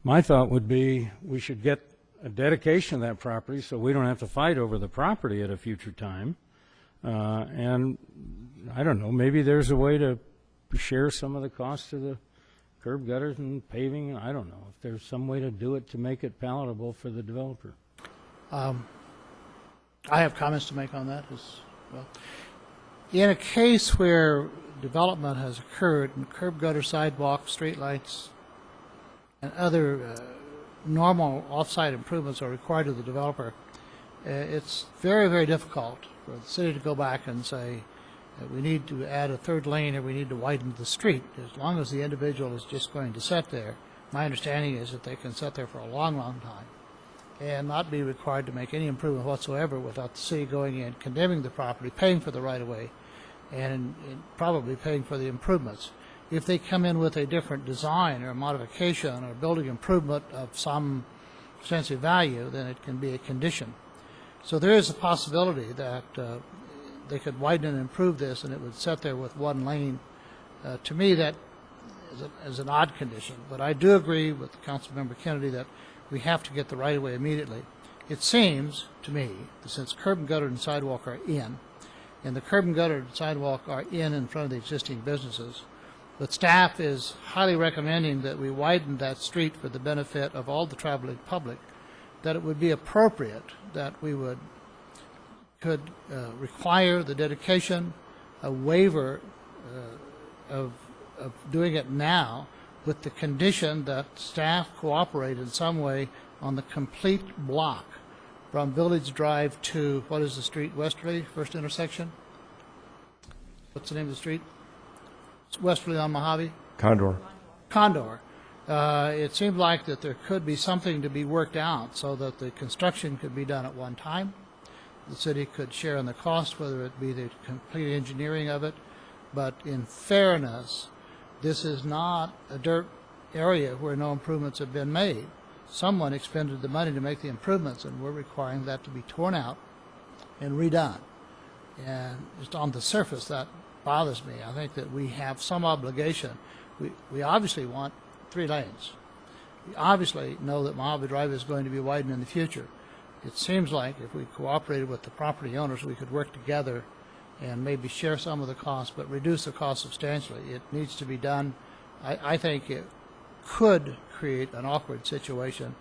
my thought would be we should get a dedication of that property so we don't have to fight over the property at a future time. And I don't know, maybe there's a way to share some of the costs of the curb gutters and paving. I don't know if there's some way to do it to make it palatable for the developer. I have comments to make on that as well. In a case where development has occurred and curb gutter, sidewalk, streetlights, and other normal off-site improvements are required of the developer, it's very, very difficult for the city to go back and say that we need to add a third lane or we need to widen the street. As long as the individual is just going to sit there, my understanding is that they can sit there for a long, long time and not be required to make any improvement whatsoever without the city going in, condemning the property, paying for the right-of-way, and probably paying for the improvements. If they come in with a different design or a modification or building improvement of some extensive value, then it can be a condition. So there is a possibility that they could widen and improve this and it would sit there with one lane. To me, that is an odd condition. But I do agree with Councilmember Kennedy that we have to get the right-of-way immediately. It seems to me that since curb and gutter and sidewalk are in, and the curb and gutter and sidewalk are in front of the existing businesses, but staff is highly recommending that we widen that street for the benefit of all the traveling public, that it would be appropriate that we could require the dedication, a waiver of doing it now, with the condition that staff cooperate in some way on the complete block from Village Drive to, what is the street, Westerly, first intersection? What's the name of the street? It's Westerly on Mojave? Condor. Condor. It seemed like that there could be something to be worked out so that the construction could be done at one time. The city could share in the cost, whether it be the complete engineering of it. But in fairness, this is not a dirt area where no improvements have been made. Someone expended the money to make the improvements, and we're requiring that to be torn out and redone. And just on the surface, that bothers me. I think that we have some obligation. We obviously want 3 lanes. We obviously know that Mojave Drive is going to be widened in the future. It seems like if we cooperated with the property owners, we could work together and maybe share some of the costs, but reduce the cost substantially. It needs to be done. I think it could create an awkward situation.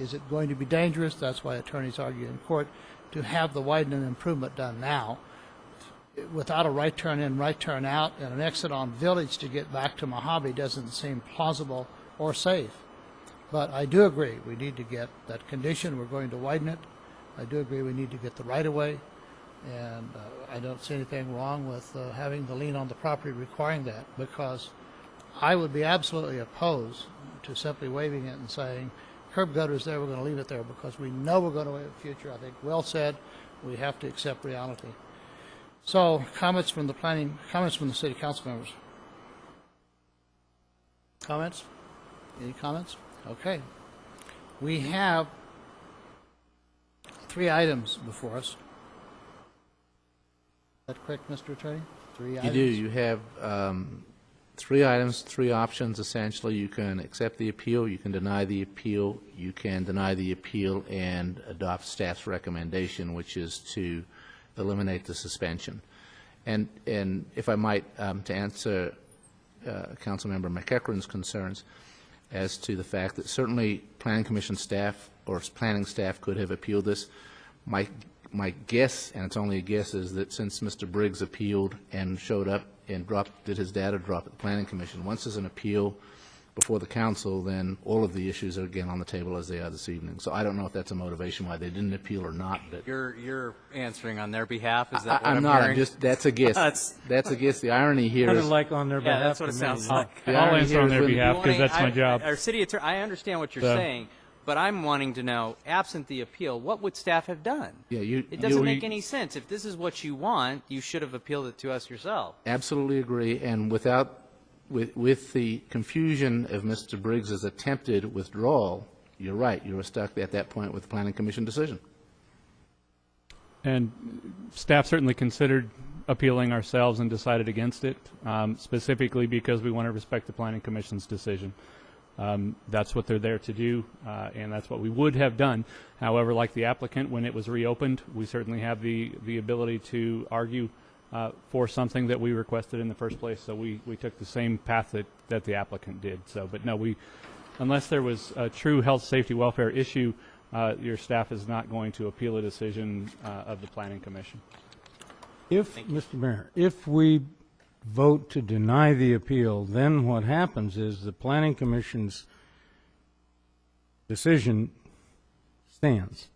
Is it going to be dangerous? That's why attorneys argue in court to have the widening improvement done now without a right turn in, right turn out, and an exit on Village to get back to Mojave doesn't seem plausible or safe. But I do agree we need to get that condition. We're going to widen it. I do agree we need to get the right-of-way. And I don't see anything wrong with having the lien on the property requiring that, because I would be absolutely opposed to simply waiving it and saying, curb gutters there, we're going to leave it there because we know we're going to waive the future. I think well said. We have to accept reality. So, comments from the city council members. Comments? Any comments? Okay. We have 3 items before us. Is that correct, Mr. Attorney? 3 items? You do. You have 3 items, 3 options, essentially. You can accept the appeal, you can deny the appeal, you can deny the appeal and adopt staff's recommendation, which is to eliminate the suspension. And if I might, to answer Councilmember McEachran's concerns as to the fact that certainly Planning Commission staff or planning staff could have appealed this, my guess, and it's only a guess, is that since Mr. Briggs appealed and showed up and did his data drop at the Planning Commission, once there's an appeal before the council, then all of the issues are again on the table as they are this evening. So I don't know if that's a motivation why they didn't appeal or not. But You're answering on their behalf. Is that what I'm I'm not. hearing? That's a guess. That's a guess. The irony here Kind is of like on their behalf. that's what it to me. sounds like. I'll answer on their behalf because that's my job. Our city attorney, I understand what you're So- saying, but I'm wanting to know, absent the appeal, what would staff have done? Yeah, It doesn't make any sense. If this is what you want, you should have appealed it to us yourself. Absolutely agree, and with the confusion of Mr. Briggs's attempted withdrawal, you're right, you were stuck at that point with the Planning Commission decision. And staff certainly considered appealing ourselves and decided against it, specifically because we want to respect the Planning Commission's decision. That's what they're there to do, and that's what we would have done. However, like the applicant, when it was reopened, we certainly have the ability to argue for something that we requested in the first place. So we took the same path that the applicant did. So, but no, unless there was a true health, safety, welfare issue, your staff is not going to appeal a decision of the Planning Commission. Mr. Mayor, if we vote to deny the appeal, then what happens is the Planning Commission's decision stands.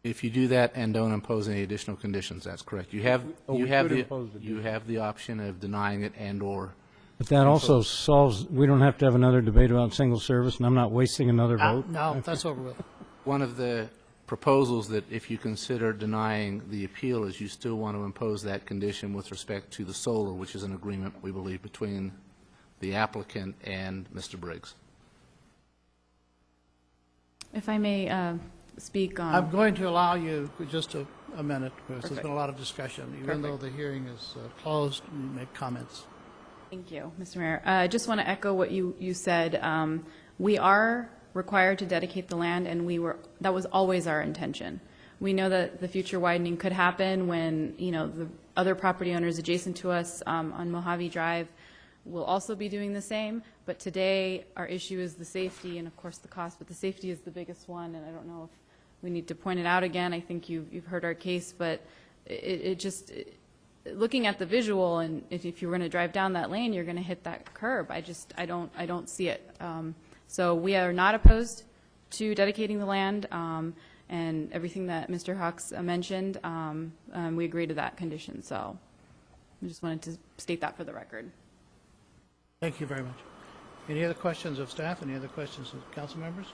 If you do that and don't impose any additional conditions, that's correct. You have the option of denying it and/or. But that also solves, we don't have to have another debate about single service, and I'm not wasting another vote. No, that's over with. One of the proposals that if you consider denying the appeal is you still want to impose that condition with respect to the solar, which is an agreement, we believe, between the applicant and Mr. Briggs. If I may speak on... I'm going to allow you just a minute, because there's Perfect. been a lot of discussion. Even though the hearing is closed, you make comments. Thank you, Mr. Mayor. I just want to echo what you said. We are required to dedicate the land, and that was always our intention. We know that the future widening could happen when, the other property owners adjacent to us on Mojave Drive will also be doing the same. But today, our issue is the safety and, of course, the cost. But the safety is the biggest one, and I don't know if we need to point it out again. I think you've heard our case, but looking at the visual, and if you're going to drive down that lane, you're going to hit that curb. I don't see it. So we are not opposed to dedicating the land, and everything that Mr. Hawks mentioned, we agree to that condition. So I just wanted to state that for the record. Thank you very much. Any other questions of staff? Any other questions of council members?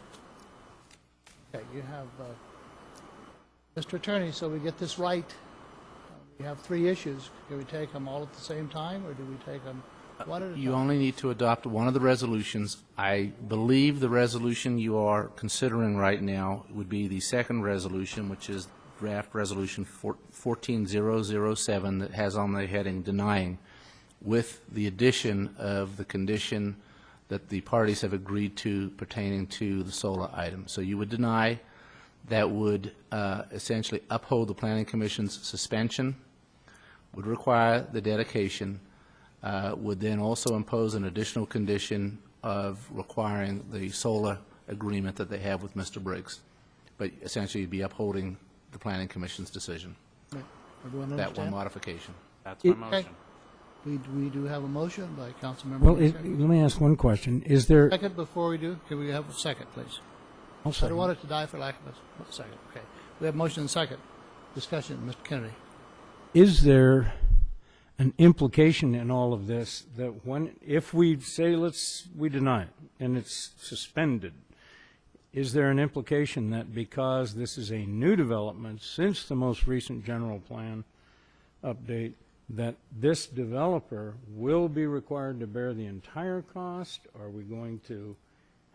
Okay, you have, Mr. Attorney, so we get this right. We have 3 issues. Can we take them all at the same time, or do we take them one at a time? You only need to adopt one of the resolutions. I believe the resolution you are considering right now would be the second resolution, which is draft resolution 14007 that has on the heading denying, with the addition of the condition that the parties have agreed to pertaining to the solar item. So you would deny. That would essentially uphold the Planning Commission's suspension, would require the dedication, would then also impose an additional condition of requiring the solar agreement that they have with Mr. Briggs. But essentially, you'd be upholding the Planning Commission's decision. Everyone That understand? one modification. That's my Okay. motion. We do have a motion by Councilmember. Well, Winter. let me ask one question. Is there, Second, before we do, can we have a second, please? I'll I second. don't want it to die for lack of a second. Okay. We have motion and second. Discussion, Mr. Kennedy. Is there an implication in all of this that if we say we deny it and it's suspended, is there an implication that because this is a new development since the most recent general plan update, that this developer will be required to bear the entire cost? Are we going to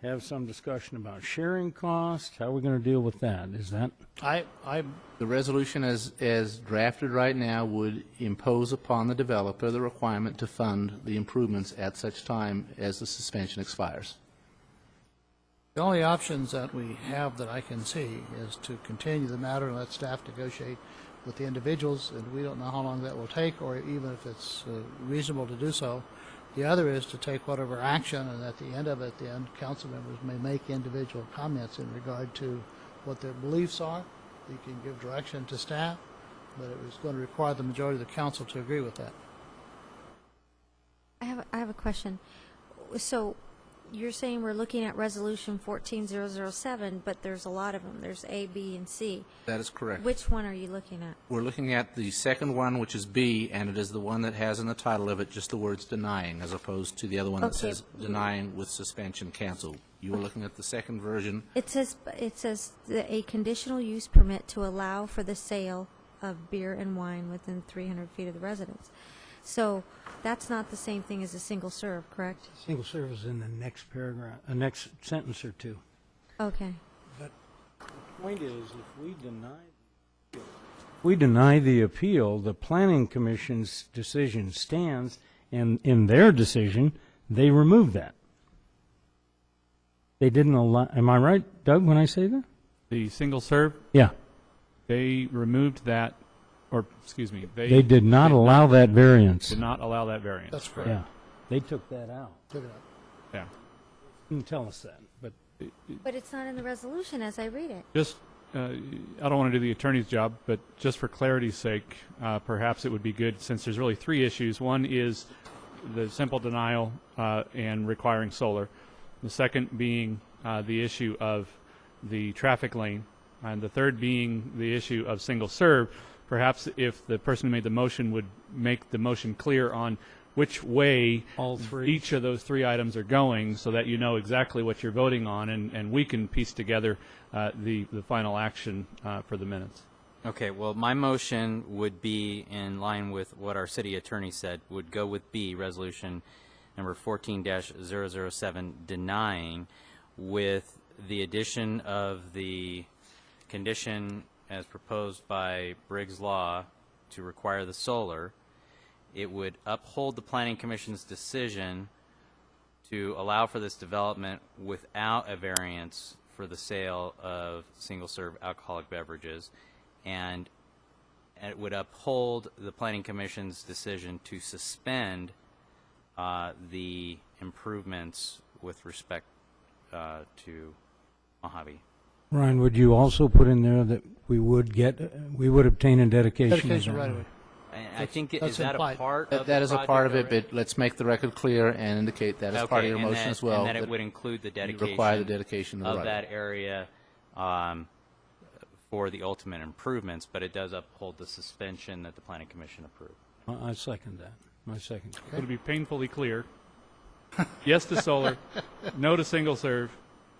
have some discussion about sharing costs? How are we going to deal with that? Is that? The resolution as drafted right now would impose upon the developer the requirement to fund the improvements at such time as the suspension expires. The only options that we have that I can see is to continue the matter and let staff negotiate with the individuals, and we don't know how long that will take, or even if it's reasonable to do so. The other is to take whatever action, and at the end of it, council members may make individual comments in regard to what their beliefs are. You can give direction to staff, but it was going to require the majority of the council to agree with that. I have a question. So you're saying we're looking at Resolution 14007, but there's a lot of them. There's A, B, and C. That is correct. Which one are you looking at? We're looking at the second one, which is B, and it is the one that has in the title of it just the words denying, as opposed to the other one that says denying with suspension cancel. You were looking at the second version. It says a conditional use permit to allow for the sale of beer and wine within 300 feet of the residence. So that's not the same thing as a single serve, correct? Single serve is in the next paragraph, next sentence or two. Okay. But the point is, if we deny the appeal, the Planning Commission's decision stands, and in their decision, they removed that. They didn't allow, am I right, Doug, when I say that? The single serve? Yeah. They removed that, or excuse me, they did not allow that variance. Did not allow that variance. That's correct. Yeah, they took that out. Took it out. Yeah. Didn't tell us that, but But it's not in the resolution as I read it. Just, I don't want to do the attorney's job, but just for clarity's sake, perhaps it would be good, since there's really three issues. One is the simple denial and requiring solar. The second being the issue of the traffic lane, and the third being the issue of single serve. Perhaps if the person who made the motion would make the motion clear on which way each of those three items are going, so that you know exactly what you're voting on, and we can piece together the final action for the minutes. Okay, well, my motion would be in line with what our city attorney said, would go with B, resolution number 14-007, denying, with the addition of the condition as proposed by Briggs Law to require the solar. It would uphold the Planning Commission's decision to allow for this development without a variance for the sale of single-serve alcoholic beverages, and it would uphold the Planning Commission's decision to suspend the improvements with respect to Mojave. Ryan, would you also put in there that we would obtain a dedication? Dedication right away. I think, is that a part of that the is a part of it, already? but let's make the record clear and indicate that as part of your motion as well. And that it would include the dedication, require the dedication of the right. that area for the ultimate improvements, but it does uphold the suspension that the Planning Commission approved. I second that. I second. Okay. To be painfully clear, yes to solar, no to single serve,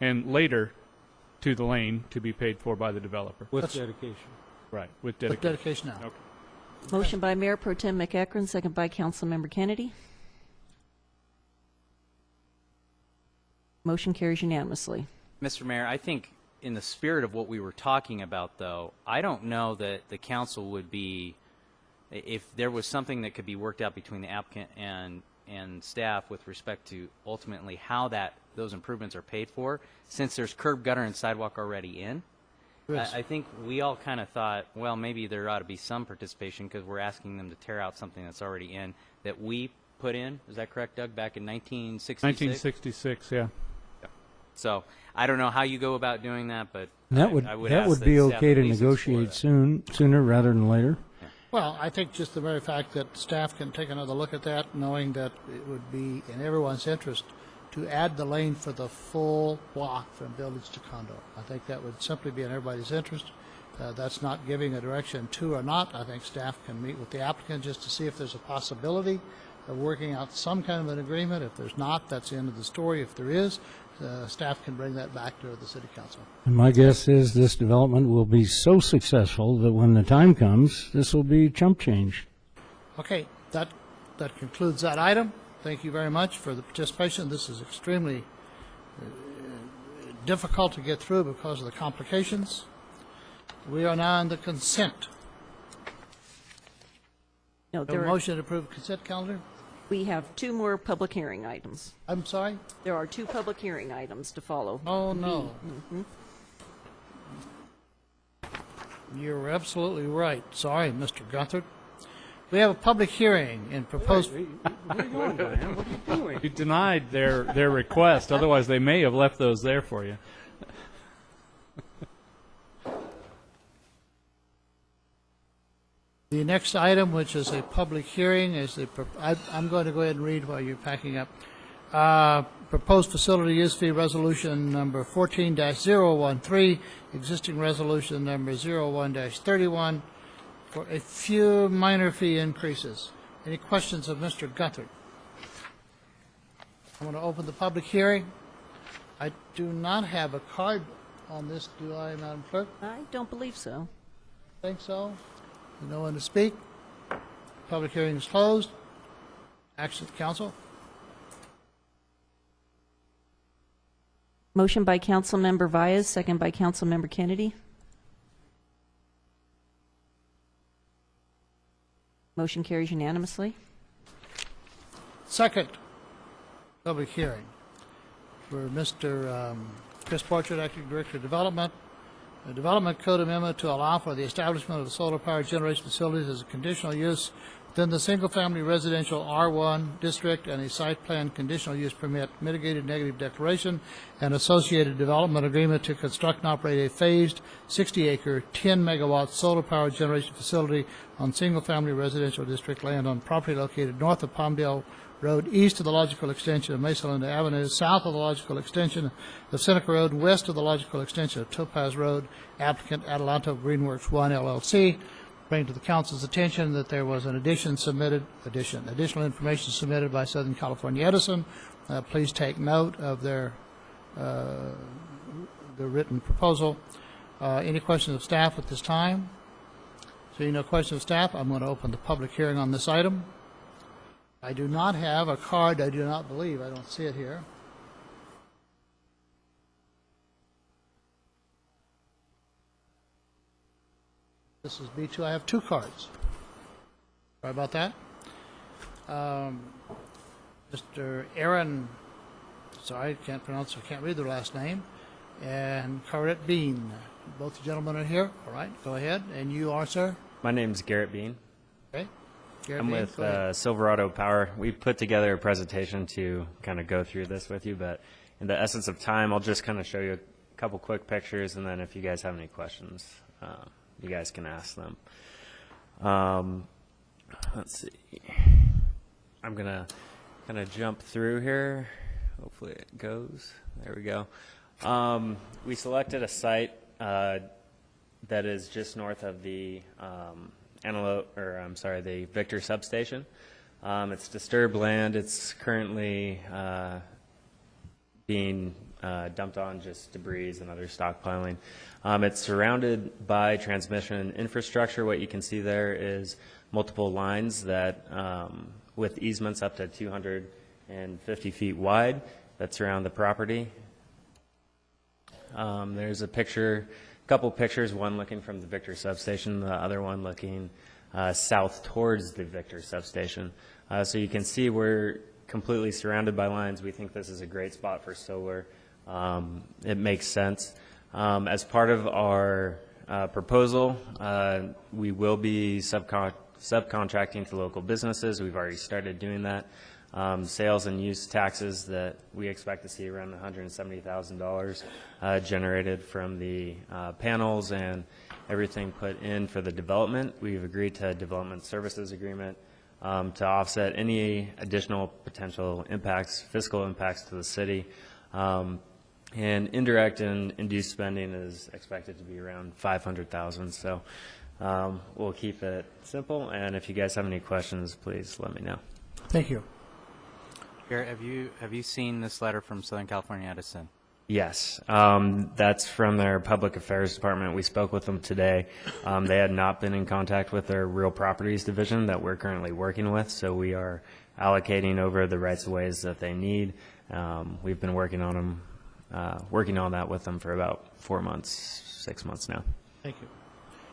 and later to the lane to be paid for by the developer. With dedication. Right, with dedication. With dedication now. Okay. Motion by Mayor Pro Tem McEachron, second by Councilmember Kennedy. Motion carries unanimously. Mr. Mayor, I think in the spirit of what we were talking about, though, I don't know that the council would be, if there was something that could be worked out between the applicant and staff with respect to ultimately how those improvements are paid for, since there's curb, gutter, and sidewalk already in. Yes. I think we all kind of thought, well, maybe there ought to be some participation because we're asking them to tear out something that's already in that we put in. Is that correct, Doug? Back in 1966? 1966, yeah. So I don't know how you go about doing that, but That would be okay to negotiate sooner rather than later. Well, I think just the very fact that staff can take another look at that, knowing that it would be in everyone's interest to add the lane for the full block from Village to Condo. I think that would simply be in everybody's interest. That's not giving a direction to or not. I think staff can meet with the applicant just to see if there's a possibility of working out some kind of an agreement. If there's not, that's the end of the story. If there is, staff can bring that back to the city council. And my guess is this development will be so successful that when the time comes, this will be chump change. Okay, that concludes that item. Thank you very much for the participation. This is extremely difficult to get through because of the complications. We are now on the consent. No, A motion to approve consent calendar? We have two more public hearing items. I'm sorry? There are two public hearing items to follow. Oh, no. Mhm. You're absolutely right. Sorry, Mr. Guthrie. We have a public hearing in proposed... Where are you going, Diane? What are you doing? You denied their request, otherwise they may have left those there for you. The next item, which is a public hearing, is I'm going to go ahead and read while you're packing up. Proposed facility use fee resolution number 14-013, existing resolution number 01-31, for a few minor fee increases. Any questions of Mr. Guthrie? I want to open the public hearing. I do not have a card on this, do I, Madam Clerk? I don't believe so. Think so? No one to speak? Public hearing is closed. Action of the council. Motion by Councilmember Vyas, second by Councilmember Kennedy. Motion carries unanimously. Second public hearing for Mr. Chris Borchert, Acting Director of Development. A development code amendment to allow for the establishment of solar power generation facilities as a conditional use within the single-family residential R1 district, and a site plan conditional use permit, mitigated negative declaration, and associated development agreement to construct and operate a phased 60-acre, 10-megawatt solar power generation facility on single-family residential district land on property located north of Palmdale Road, east of the logical extension of Mesa Linda Avenue, south of the logical extension of Seneca Road, west of the logical extension of Topaz Road. Applicant Adelanto Greenworks 1 LLC. Bring to the council's attention that there was an additional information submitted by Southern California Edison. Please take note of their written proposal. Any questions of staff at this time? Seeing no questions of staff, I'm going to open the public hearing on this item. I do not have a card, I do not believe. I don't see it here. This is B2. I have two cards. Sorry about that. Mr. Aaron, sorry, I can't read their last name, and Corette Bean. Both the gentlemen are here. All right, go ahead. And you are, sir? My name's Garrett Bean. Okay. Garrett I'm Bean, with go ahead. Silverado Power. We put together a presentation to kind of go through this with you, but in the essence of time, I'll just kind of show you a couple quick pictures, and then if you guys have any questions, you guys can ask them. Let's see. I'm going to kind of jump through here. Hopefully it goes. There we go. We selected a site that is just north of the the Victor substation. It's disturbed land. It's currently being dumped on just debris and other stockpiling. It's surrounded by transmission infrastructure. What you can see there is multiple lines that, with easements up to 250 feet wide, that surround the property. There's a couple pictures, one looking from the Victor substation, the other one looking south towards the Victor substation. So you can see we're completely surrounded by lines. We think this is a great spot for solar. It makes sense. As part of our proposal, we will be subcontracting to local businesses. We've already started doing that. Sales and use taxes that we expect to see around $170,000 generated from the panels and everything put in for the development. We've agreed to a development services agreement to offset any additional potential impacts, fiscal impacts to the city. And indirect and induced spending is expected to be around $500,000. So we'll keep it simple. And if you guys have any questions, please let me know. Thank you. Chair, have you seen this letter from Southern California Edison? Yes, that's from their public affairs department. We spoke with them today. They had not been in contact with their real properties division that we're currently working with, so we are allocating over the rights of ways that they need. We've been working on that with them for about 4 months, 6 months now. Thank you.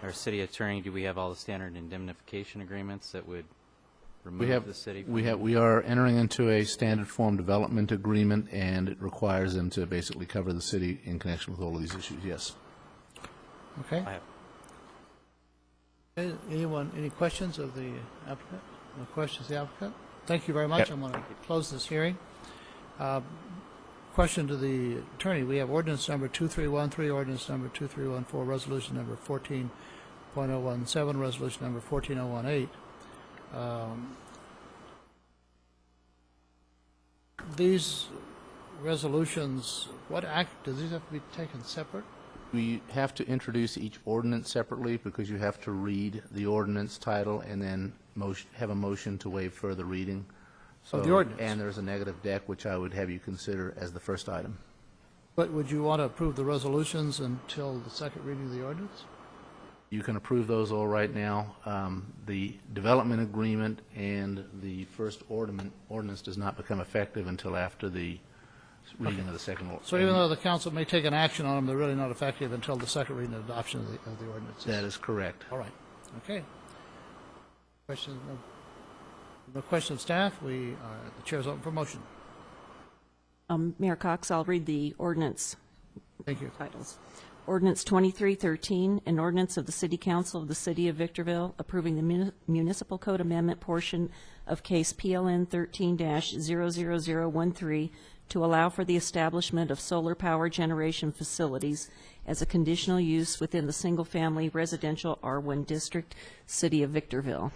Our city attorney, do we have all the standard indemnification agreements that would remove the city? We are entering into a standard form development agreement, and it requires them to basically cover the city in connection with all of these issues, yes. Okay. Anyone, any questions of the applicant? No questions of the applicant? Thank you very much. I'm going to close this hearing. Question to the attorney. We have ordinance number 2313, ordinance number 2314, resolution number 14.017, resolution number 14018. These resolutions, what act, do these have to be taken separate? We have to introduce each ordinance separately because you have to read the ordinance title and then have a motion to waive further reading. Of the ordinance? And there's a negative deck, which I would have you consider as the first item. But would you want to approve the resolutions until the second reading of the ordinance? You can approve those all right now. The development agreement and the first ordinance does not become effective until after the reading of the second ordinance. So even though the council may take an action on them, they're really not effective until the second reading and adoption of the ordinance? That is correct. All right. Okay. Questions? No question of staff. The chair is open for motion. Mayor Cox, I'll read the ordinance. Thank you. Titles. Ordinance 2313, an ordinance of the City Council of the City of Victorville approving the Municipal Code Amendment portion of case PLN 13-00013 to allow for the establishment of solar power generation facilities as a conditional use within the single-family residential R1 district, City of Victorville.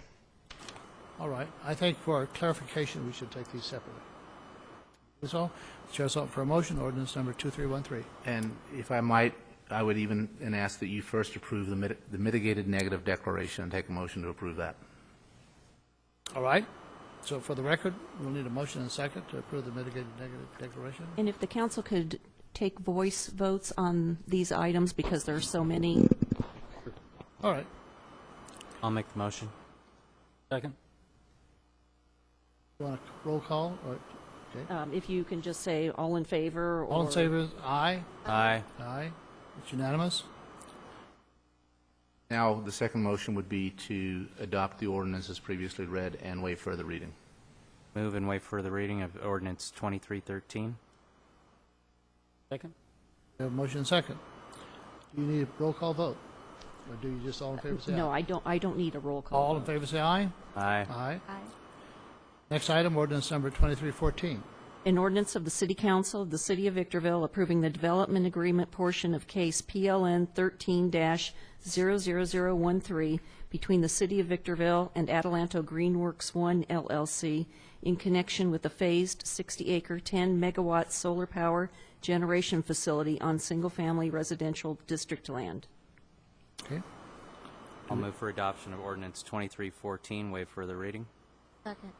All right. I think for clarification, we should take these separately. So, the chair is open for a motion, ordinance number 2313. And if I might, I would even ask that you first approve the mitigated negative declaration and take a motion to approve that. All right. So for the record, we'll need a motion and a second to approve the mitigated negative declaration. And if the council could take voice votes on these items because there are so many. All right. I'll make the motion. Second. You want a roll call? Or, okay. If you can just say all in favor. All in favor, aye? Aye. Aye. It's unanimous. Now, the second motion would be to adopt the ordinance as previously read and waive further reading. Move and waive further reading of ordinance 2313. Second. We have a motion and second. Do you need a roll call vote? Or do you just all in favor say aye? No, I don't need a roll call. All in favor say aye? Aye. Aye. Next item, ordinance number 2314. An ordinance of the City Council of the City of Victorville approving the development agreement portion of case PLN 13-00013 between the City of Victorville and Adelanto Greenworks 1 LLC in connection with the phased 60-acre, 10-megawatt solar power generation facility on single-family residential district land. Okay. I'll move for adoption of ordinance 2314, waive further reading. Second.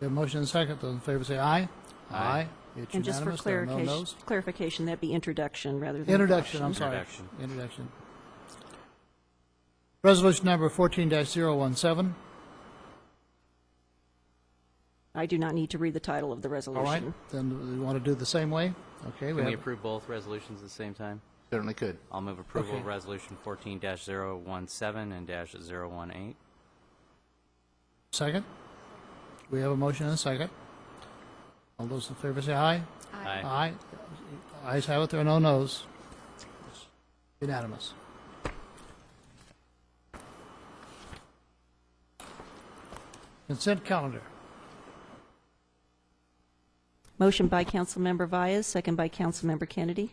We have a motion and second. Those in favor say aye. Aye. It's And just for unanimous. There are no noes. clarification, that'd be introduction rather than Introduction, I'm adoption. sorry. Introduction. Introduction. Resolution number 14-017. I do not need to read the title of the All resolution. right, then we want to do it the same way? Okay. Can we have- approve both resolutions at the same time? Certainly could. I'll move approval Okay. of resolution 14-017 and -018. Second? We have a motion and a second. All those in favor say aye. Aye. Aye. Ayes have it, there are no noes. Unanimous. Consent calendar. Motion by Councilmember Vyas, second by Councilmember Kennedy.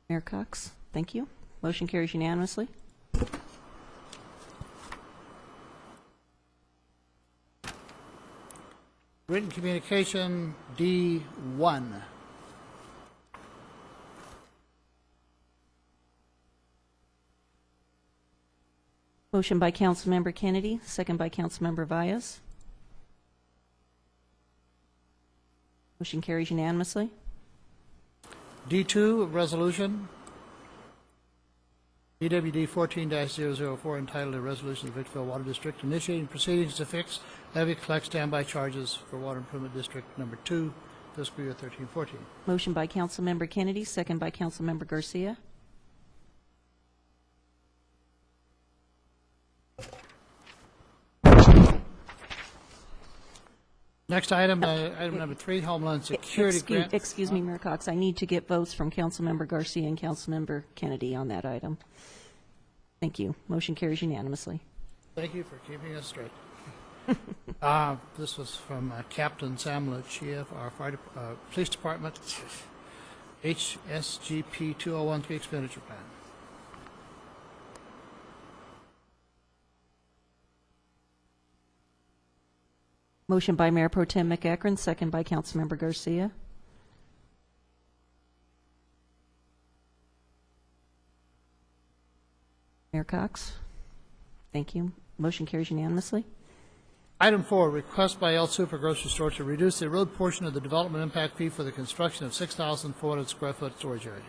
Mayor Cox, thank you. Motion carries unanimously. Written communication D1. Motion by Councilmember Kennedy, second by Councilmember Valles. Motion carries unanimously. D2, resolution. BWD 14-004, entitled a resolution of the Victorville Water District initiating proceedings to fix, levy, collect standby charges for Water Improvement District Number 2, fiscal year 13-14. Motion by Councilmember Kennedy, second by Councilmember Garcia. Next item, item number 3, Homeland Security Grant. Excuse me, Mayor Cox, I need to get votes from Councilmember Garcia and Councilmember Kennedy on that item. Thank you. Motion carries unanimously. Thank you for keeping us straight. This was from Captain Sam Luchiev, our police department, HSGP 2013 expenditure plan. Motion by Mayor Pro Tem McEachron, second by Councilmember Garcia. Mayor Cox. Thank you. Motion carries unanimously. Item 4, request by El Super Grocery Store to reduce the road portion of the development impact fee for the construction of 6,400 square foot storage area.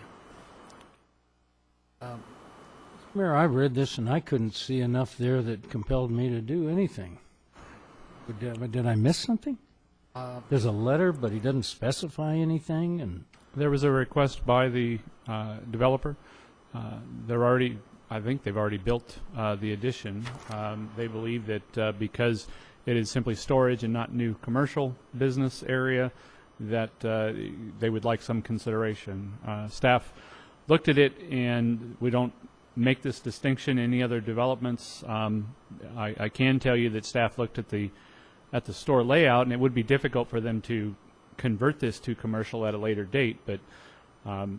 Mayor, I read this and I couldn't see enough there that compelled me to do anything. Did I miss something? There's a letter, but he doesn't specify anything, and There was a request by the developer. I think they've already built the addition. They believe that because it is simply storage and not new commercial business area, that they would like some consideration. Staff looked at it, and we don't make this distinction in any other developments. I can tell you that staff looked at the store layout, and it would be difficult for them to convert this to commercial at a later date, but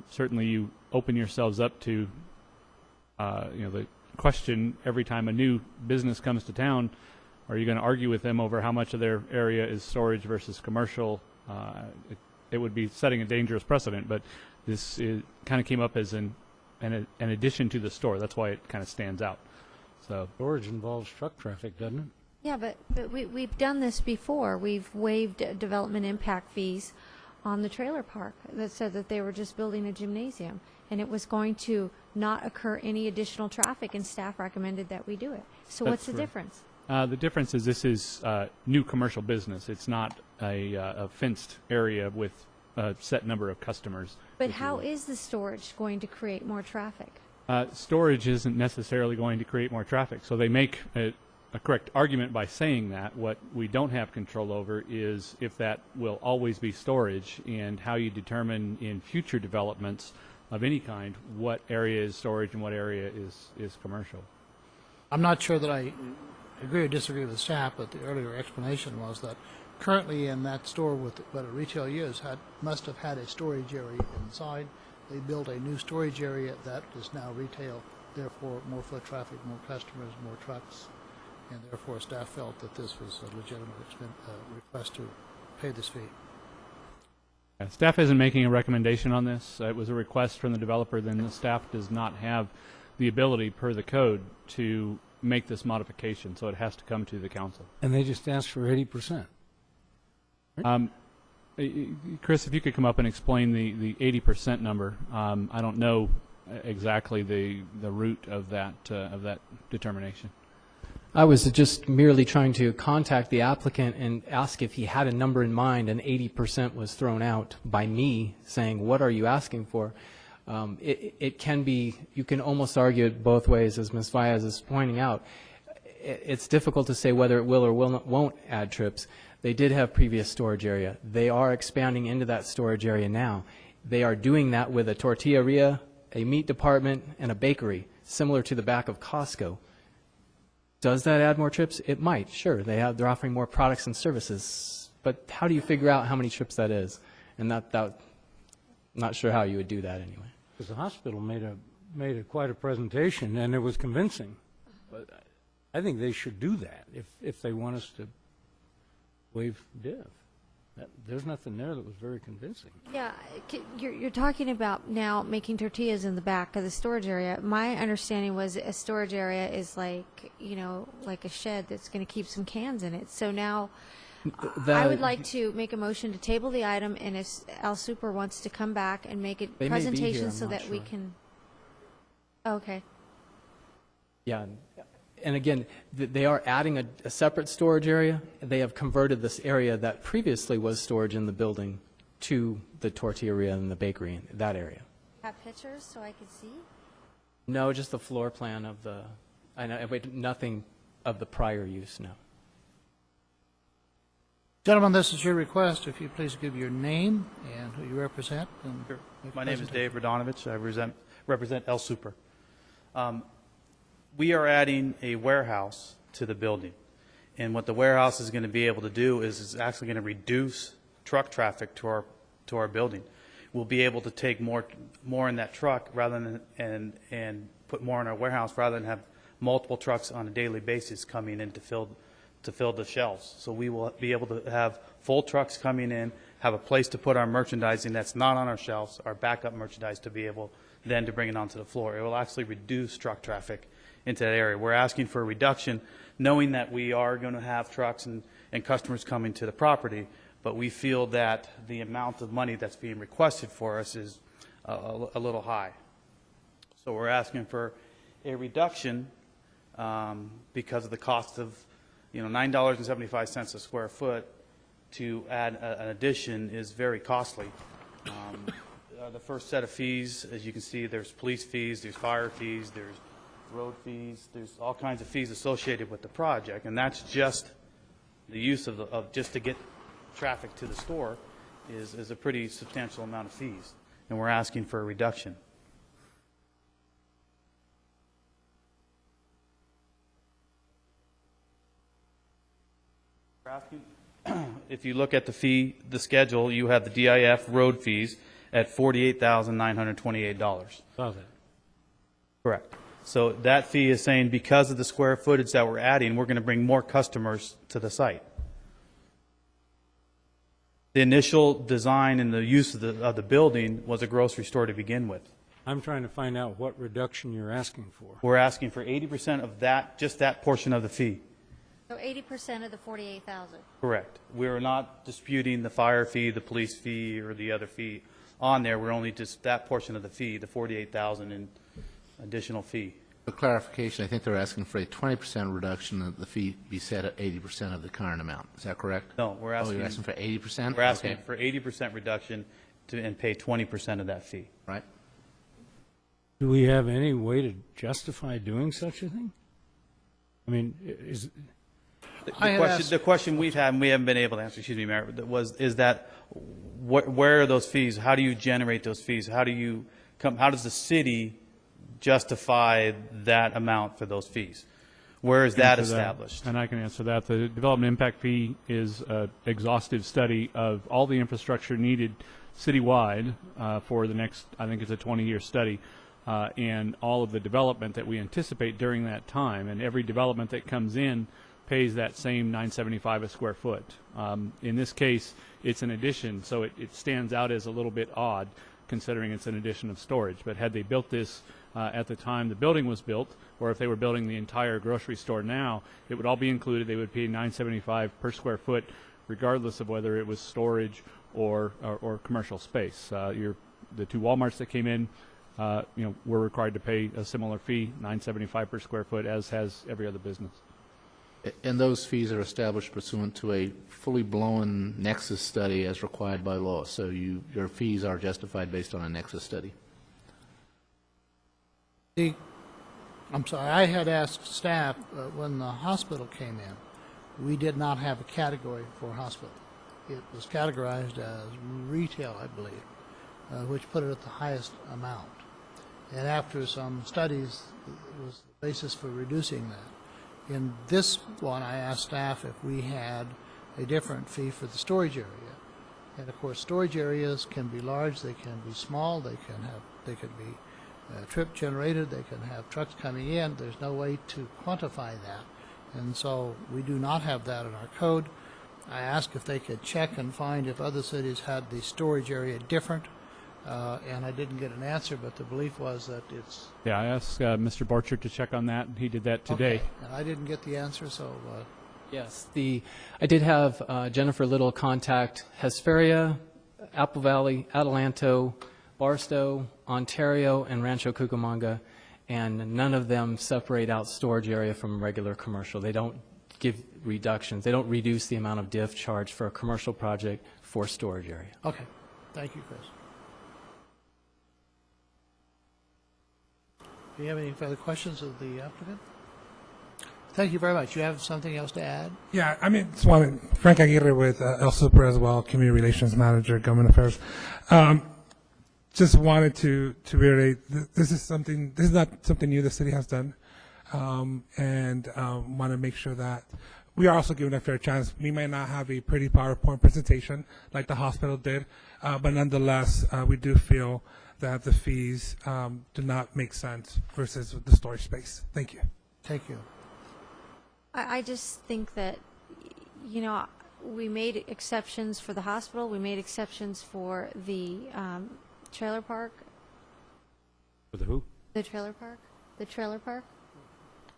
certainly you open yourselves up to the question every time a new business comes to town, are you going to argue with them over how much of their area is storage versus commercial? It would be setting a dangerous precedent, but this kind of came up as an addition to the store. That's why it kind of stands out. So storage involves truck traffic, doesn't it? Yeah, but we've done this before. We've waived development impact fees on the trailer park that said that they were just building a gymnasium, and it was going to not occur any additional traffic, and staff recommended that we do it. So what's the difference? The difference is this is new commercial business. It's not a fenced area with a set number of customers. But how is the storage going to create more traffic? Storage isn't necessarily going to create more traffic. So they make a correct argument by saying that. What we don't have control over is if that will always be storage, and how you determine in future developments of any kind what area is storage and what area is commercial. I'm not sure that I agree or disagree with staff, but the earlier explanation was that currently in that store with what a retail use must have had a storage area inside. They built a new storage area that is now retail, therefore more foot traffic, more customers, more trucks, and therefore staff felt that this was a legitimate request to pay this fee. Staff isn't making a recommendation on this. It was a request from the developer. Then the staff does not have the ability per the code to make this modification, so it has to come to the council. And they just asked for 80%. Chris, if you could come up and explain the 80% number. I don't know exactly the root of that determination. I was just merely trying to contact the applicant and ask if he had a number in mind, and 80% was thrown out by me saying, what are you asking for? It can be, you can almost argue it both ways, as Ms. Valles is pointing out. It's difficult to say whether it will or won't add trips. They did have previous storage area. They are expanding into that storage area now. They are doing that with a tortilleria, a meat department, and a bakery, similar to the back of Costco. Does that add more trips? It might, sure. They're offering more products and services. But how do you figure out how many trips that is? And not sure how you would do that anyway. Because the hospital made quite a presentation, and it was convincing. But I think they should do that if they want us to waive div. There's nothing there that was very convincing. Yeah, you're talking about now making tortillas in the back of the storage area. My understanding was a storage area is like, like a shed that's going to keep some cans in it. So now I would like to make a motion to table the item, and if Al Super wants to come back and make a They may be here, presentation I'm so not that we sure. can. Okay. Yeah, and again, they are adding a separate storage area. They have converted this area that previously was storage in the building to the tortilleria and the bakery, in that area. Have pictures so I can see? No, just the floor plan of nothing of the prior use, no. Gentlemen, this is your request. If you please give your name and who you represent. And My name is Dave Radonovich. I represent El Super. We are adding a warehouse to the building. And what the warehouse is going to be able to do is it's actually going to reduce truck traffic to our building. We'll be able to take more in that truck rather than and put more in our warehouse rather than have multiple trucks on a daily basis coming in to fill the shelves. So we will be able to have full trucks coming in, have a place to put our merchandising that's not on our shelves, our backup merchandise, to be able then to bring it onto the floor. It will actually reduce truck traffic into that area. We're asking for a reduction, knowing that we are going to have trucks and customers coming to the property, but we feel that the amount of money that's being requested for us is a little high. So we're asking for a reduction because of the cost of $9.75 a square foot to add an addition is very costly. The first set of fees, as you can see, there's police fees, there's fire fees, there's road fees, there's all kinds of fees associated with the project, and that's just the use of just to get traffic to the store is a pretty substantial amount of fees, and we're asking for a reduction. We're asking, if you look at the schedule, you have the DIF road fees at $48,928. Correct. So that fee is saying because of the square footage that we're adding, we're going to bring more customers to the site. The initial design and the use of the building was a grocery store to begin with. I'm trying to find out what reduction you're asking for. We're asking for 80% of that, just that portion of the fee. So 80% of the 48,000. Correct. We're not disputing the fire fee, the police fee, or the other fee on there. We're only just that portion of the fee, the 48,000 in additional fee. For clarification, I think they're asking for a 20% reduction of the fee be set at 80% of the current amount. Is that correct? No, we're asking. Oh, you're asking for 80%? We're asking Okay. for 80% reduction and pay 20% of that fee. Right. Do we have any way to justify doing such a thing? I mean, The question we've had, and we haven't been able to answer, excuse me, Mayor, is that where are those fees? How do you generate those fees? How does the city justify that amount for those fees? Where is that established? And I can answer that. The development impact fee is an exhaustive study of all the infrastructure needed citywide for the next, I think it's a 20-year study, and all of the development that we anticipate during that time. And every development that comes in pays that same $9.75 a square foot. In this case, it's an addition, so it stands out as a little bit odd, considering it's an addition of storage. But had they built this at the time the building was built, or if they were building the entire grocery store now, it would all be included. They would pay $9.75 per square foot, regardless of whether it was storage or commercial space. The two Walmarts that came in, were required to pay a similar fee, $9.75 per square foot, as has every other business. And those fees are established pursuant to a fully blown nexus study as required by law. So your fees are justified based on a nexus study. I'm sorry, I had asked staff when the hospital came in, we did not have a category for hospital. It was categorized as retail, I believe, which put it at the highest amount. And after some studies, it was the basis for reducing that. In this one, I asked staff if we had a different fee for the storage area. And of course, storage areas can be large, they can be small, they could be trip generated, they can have trucks coming in. There's no way to quantify that. And so we do not have that in our code. I asked if they could check and find if other cities had the storage area different, and I didn't get an answer, but the belief was that it's... Yeah, I asked Mr. Borchert to check on that, and he did that today. Okay, and I didn't get the answer, so... Yes, I did have Jennifer Little contact Hesperia, Apple Valley, Adelanto, Barstow, Ontario, and Rancho Cucamonga, and none of them separate out storage area from regular commercial. They don't give reductions. They don't reduce the amount of diff charged for a commercial project for storage area. Okay. Thank you, Chris. Do you have any further questions of the applicant? Thank you very much. You have something else to add? Yeah, I mean, just wanted, Frank Aguirre with El Super as well, Community Relations Manager, Government Affairs. Just wanted to reiterate, this is not something new the city has done, and want to make sure that we are also given a fair chance. We may not have a pretty PowerPoint presentation like the hospital did, but nonetheless, we do feel that the fees do not make sense versus the storage space. Thank you. Thank you. I just think that, you know, we made exceptions for the hospital. We made exceptions for the trailer park. For the who? The trailer park. The trailer park.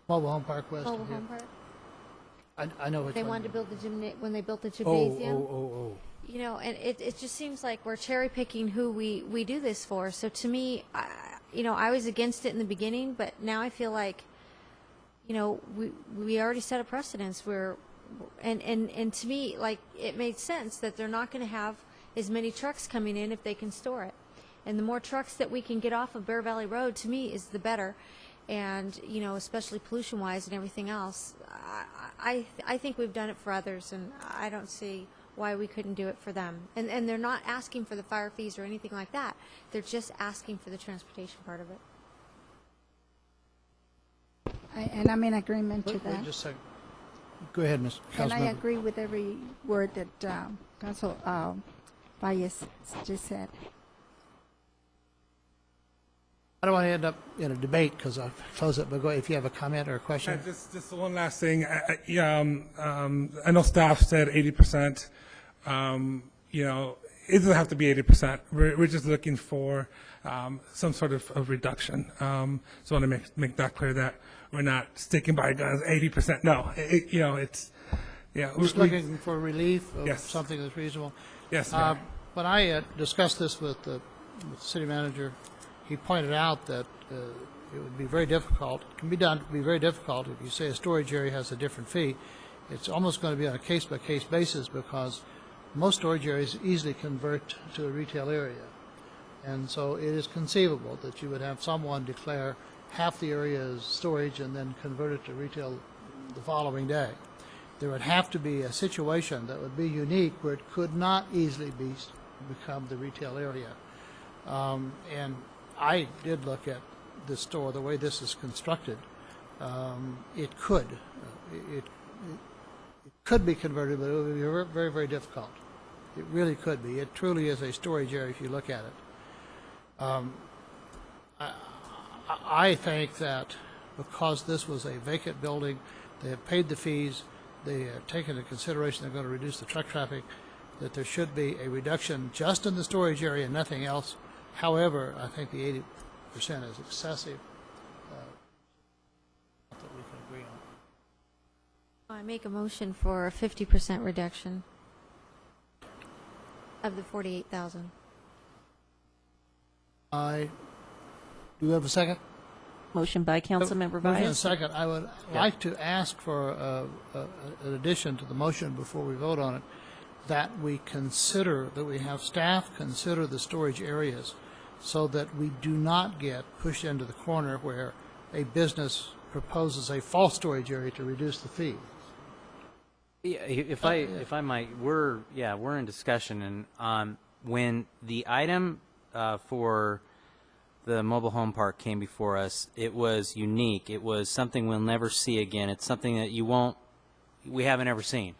Mobile Home Park West. Mobile Home Park. I know which They one. wanted to build the when they built the gymnasium. Oh. You know, and it just seems like we're cherry picking who we do this for. So to me, I was against it in the beginning, but now I feel like, you know, we already set a precedence where, and to me, like, it made sense that they're not going to have as many trucks coming in if they can store it. And the more trucks that we can get off of Bear Valley Road, to me, is the better. And, you know, especially pollution-wise and everything else, I think we've done it for others, and I don't see why we couldn't do it for them. And they're not asking for the fire fees or anything like that. They're just asking for the transportation part of it. And I'm in agreement to Wait that. just a second. Go ahead, Ms. And I Councilmember. agree with every word that Council Valles just said. I don't want to end up in a debate because I've closed it, but go ahead if you have a comment or a question. Just one last thing. I know staff said 80%. You know, it doesn't have to be 80%. We're just looking for some sort of reduction. So I want to make that clear that we're not sticking by guns 80%. No, you know, it's, yeah. Just looking for relief of Yes. something that's reasonable. Yes, ma'am. When I discussed this with the city manager, he pointed out that it would be very difficult, it can be done, to be very difficult if you say a storage area has a different fee. It's almost going to be on a case-by-case basis because most storage areas easily convert to a retail area. And so it is conceivable that you would have someone declare half the area as storage and then convert it to retail the following day. There would have to be a situation that would be unique where it could not easily become the retail area. And I did look at this store, the way this is constructed. It could be converted, but it would be very, very, very difficult. It really could be. It truly is a storage area if you look at it. I think that because this was a vacant building, they have paid the fees, they have taken into consideration they're going to reduce the truck traffic, that there should be a reduction just in the storage area and nothing else. However, I think the 80% is excessive. That we can agree on. I make a motion for a 50% reduction of the 48,000. Do you have a second? Motion by Councilmember Motion and a Valles. second. I would like to ask for an addition to the motion before we vote on it, that we consider, that we have staff consider the storage areas so that we do not get pushed into the corner where a business proposes a false storage area to reduce the fee. Yeah, if I might, we're in discussion, and when the item for the mobile home park came before us, it was unique. It was something we'll never see again. It's something that we haven't ever seen.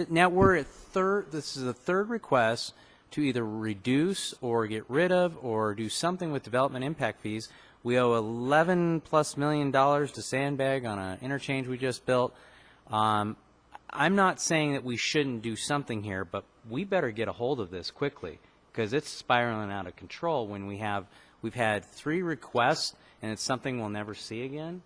Now we're at this is the third request to either reduce or get rid of or do something with development impact fees. We owe $11+ million to Sandbag on an interchange we just built. I'm not saying that we shouldn't do something here, but we better get a hold of this quickly, because it's spiraling out of control when we've had 3 requests and it's something we'll never see again.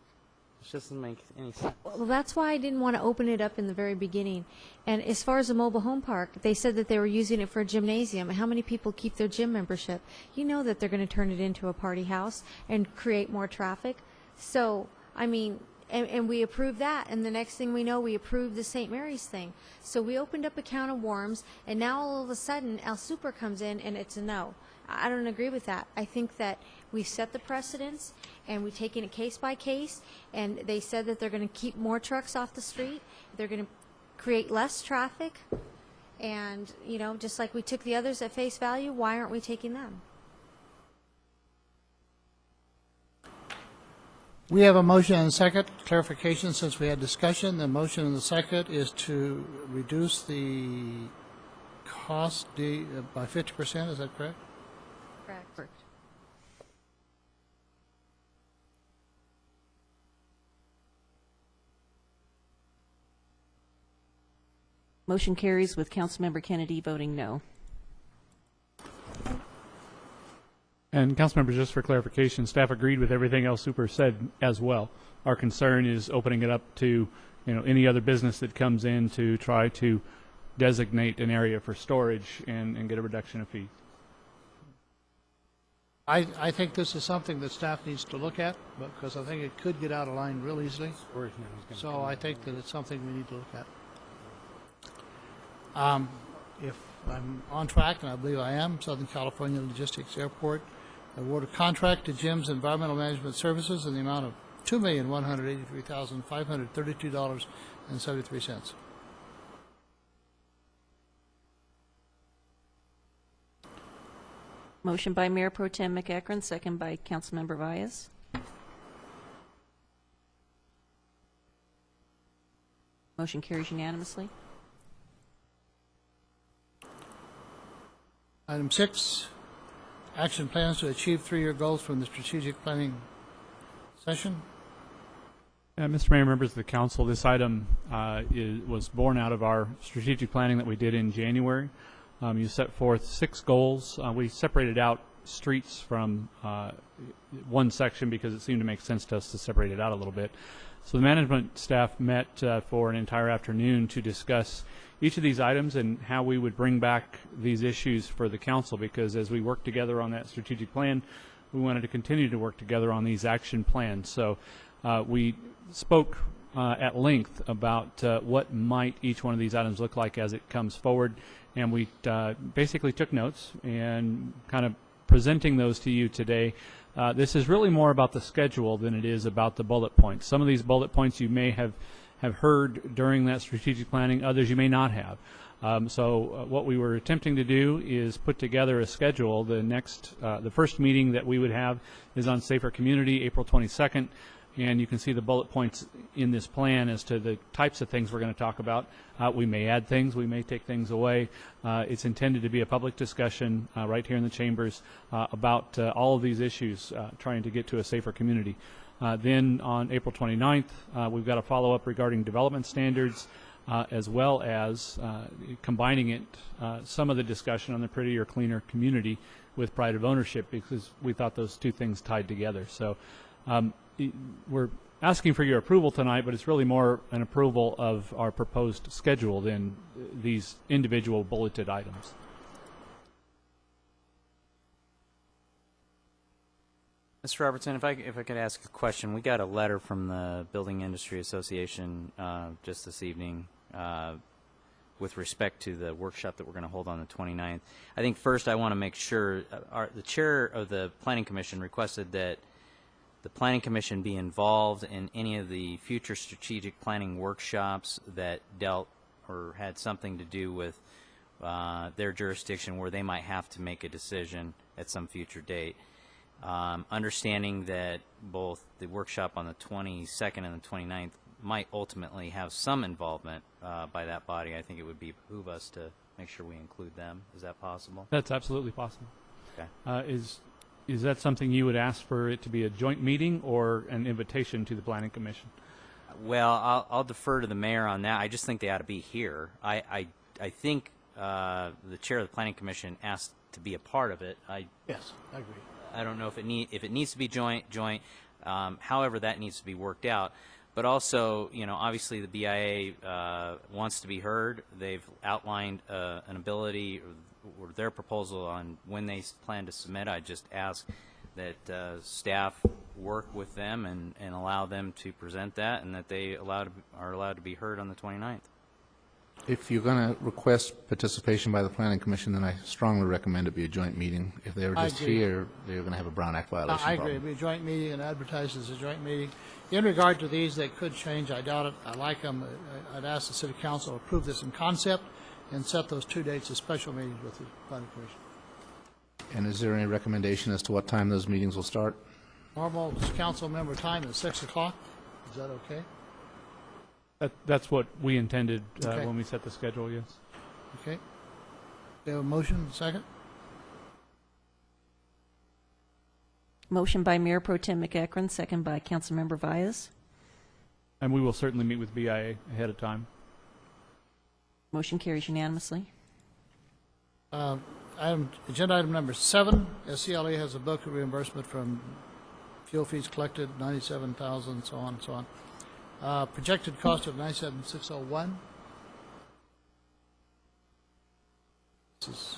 It just doesn't make any sense. Well, that's why I didn't want to open it up in the very beginning. And as far as the mobile home park, they said that they were using it for a gymnasium. How many people keep their gym membership? You know that they're going to turn it into a party house and create more traffic. So, I mean, and we approved that, and the next thing we know, we approved the St. Mary's thing. So we opened up a can of worms, and now all of a sudden, El Super comes in, and it's a no. I don't agree with that. I think that we've set the precedents, and we've taken it case by case, and they said that they're going to keep more trucks off the street. They're going to create less traffic, and, you know, just like we took the others at face value, why aren't we taking them? We have a motion and a second. Clarification, since we had discussion, the motion and the second is to reduce the cost by 50%, is that correct? Correct. Motion carries with Councilmember Kennedy voting no. And council members, just for clarification, staff agreed with everything else Super said as well. Our concern is opening it up to, you know, any other business that comes in to try to designate an area for storage and get a reduction of fees. I think this is something that staff needs to look at, because I think it could get out of line real easily. So I think that it's something we need to look at. If I'm on track, and I believe I am, Southern California Logistics Airport award a contract to Jim's Environmental Management Services in the amount of $2,183,532.73. Motion by Mayor Pro Tem McEachern, second by Councilmember Valles. Motion carries unanimously. Item 6, action plans to achieve 3-year goals from the strategic planning session. Mr. Mayor, members of the council, this item was born out of our strategic planning that we did in January. You set forth 6 goals. We separated out streets from one section because it seemed to make sense to us to separate it out a little bit. So the management staff met for an entire afternoon to discuss each of these items and how we would bring back these issues for the council, because as we worked together on that strategic plan, we wanted to continue to work together on these action plans. So we spoke at length about what might each one of these items look like as it comes forward, and we basically took notes and kind of presenting those to you today. This is really more about the schedule than it is about the bullet points. Some of these bullet points you may have heard during that strategic planning, others you may not have. So what we were attempting to do is put together a schedule. The first meeting that we would have is on Safer Community, April 22nd, and you can see the bullet points in this plan as to the types of things we're going to talk about. We may add things, we may take things away. It's intended to be a public discussion right here in the chambers about all of these issues, trying to get to a safer community. Then on April 29th, we've got a follow-up regarding development standards, as well as combining it, some of the discussion on the prettier, cleaner community with pride of ownership, because we thought those two things tied together. So we're asking for your approval tonight, but it's really more an approval of our proposed schedule than these individual bulleted items. Mr. Robertson, if I could ask a question. We got a letter from the Building Industry Association just this evening with respect to the workshop that we're going to hold on the 29th. I think first I want to make sure the chair of the Planning Commission requested that the Planning Commission be involved in any of the future strategic planning workshops that dealt or had something to do with their jurisdiction, where they might have to make a decision at some future date. Understanding that both the workshop on the 22nd and the 29th might ultimately have some involvement by that body, I think it would behoove us to make sure we include them. Is that possible? That's absolutely possible. Okay. Is that something you would ask for it to be a joint meeting or an invitation to the Planning Commission? Well, I'll defer to the mayor on that. I just think they ought to be here. I think the chair of the planning commission asked to be a part of it. Yes, I agree. I don't know if it needs to be joint. However, that needs to be worked out. But also, obviously the BIA wants to be heard. They've outlined an ability or their proposal on when they plan to submit. I just ask that staff work with them and allow them to present that, and that they are allowed to be heard on the 29th. If you're going to request participation by the planning commission, then I strongly recommend it be a joint meeting. If they were I just agree. here, they're going to have a Brown Act violation I problem. agree. It'd be a joint meeting and advertised as a joint meeting. In regard to these, they could change. I doubt it. I like them. I'd ask the city council to approve this in concept and set those 2 dates as special meetings with the planning commission. And is there any recommendation as to what time those meetings will start? Normal council member time is 6 o'clock. Is that okay? That's what we intended Okay. when we set the schedule, yes. Okay. We have a motion, second? Motion by Mayor Pro Tem McEachran, second by Councilmember Vyas. And we will certainly meet with BIA ahead of time. Motion carries unanimously. Agenda item number 7, SCLE has a book of reimbursement from fuel fees collected, 97,000, so on and so on. Projected cost of 97,601. This is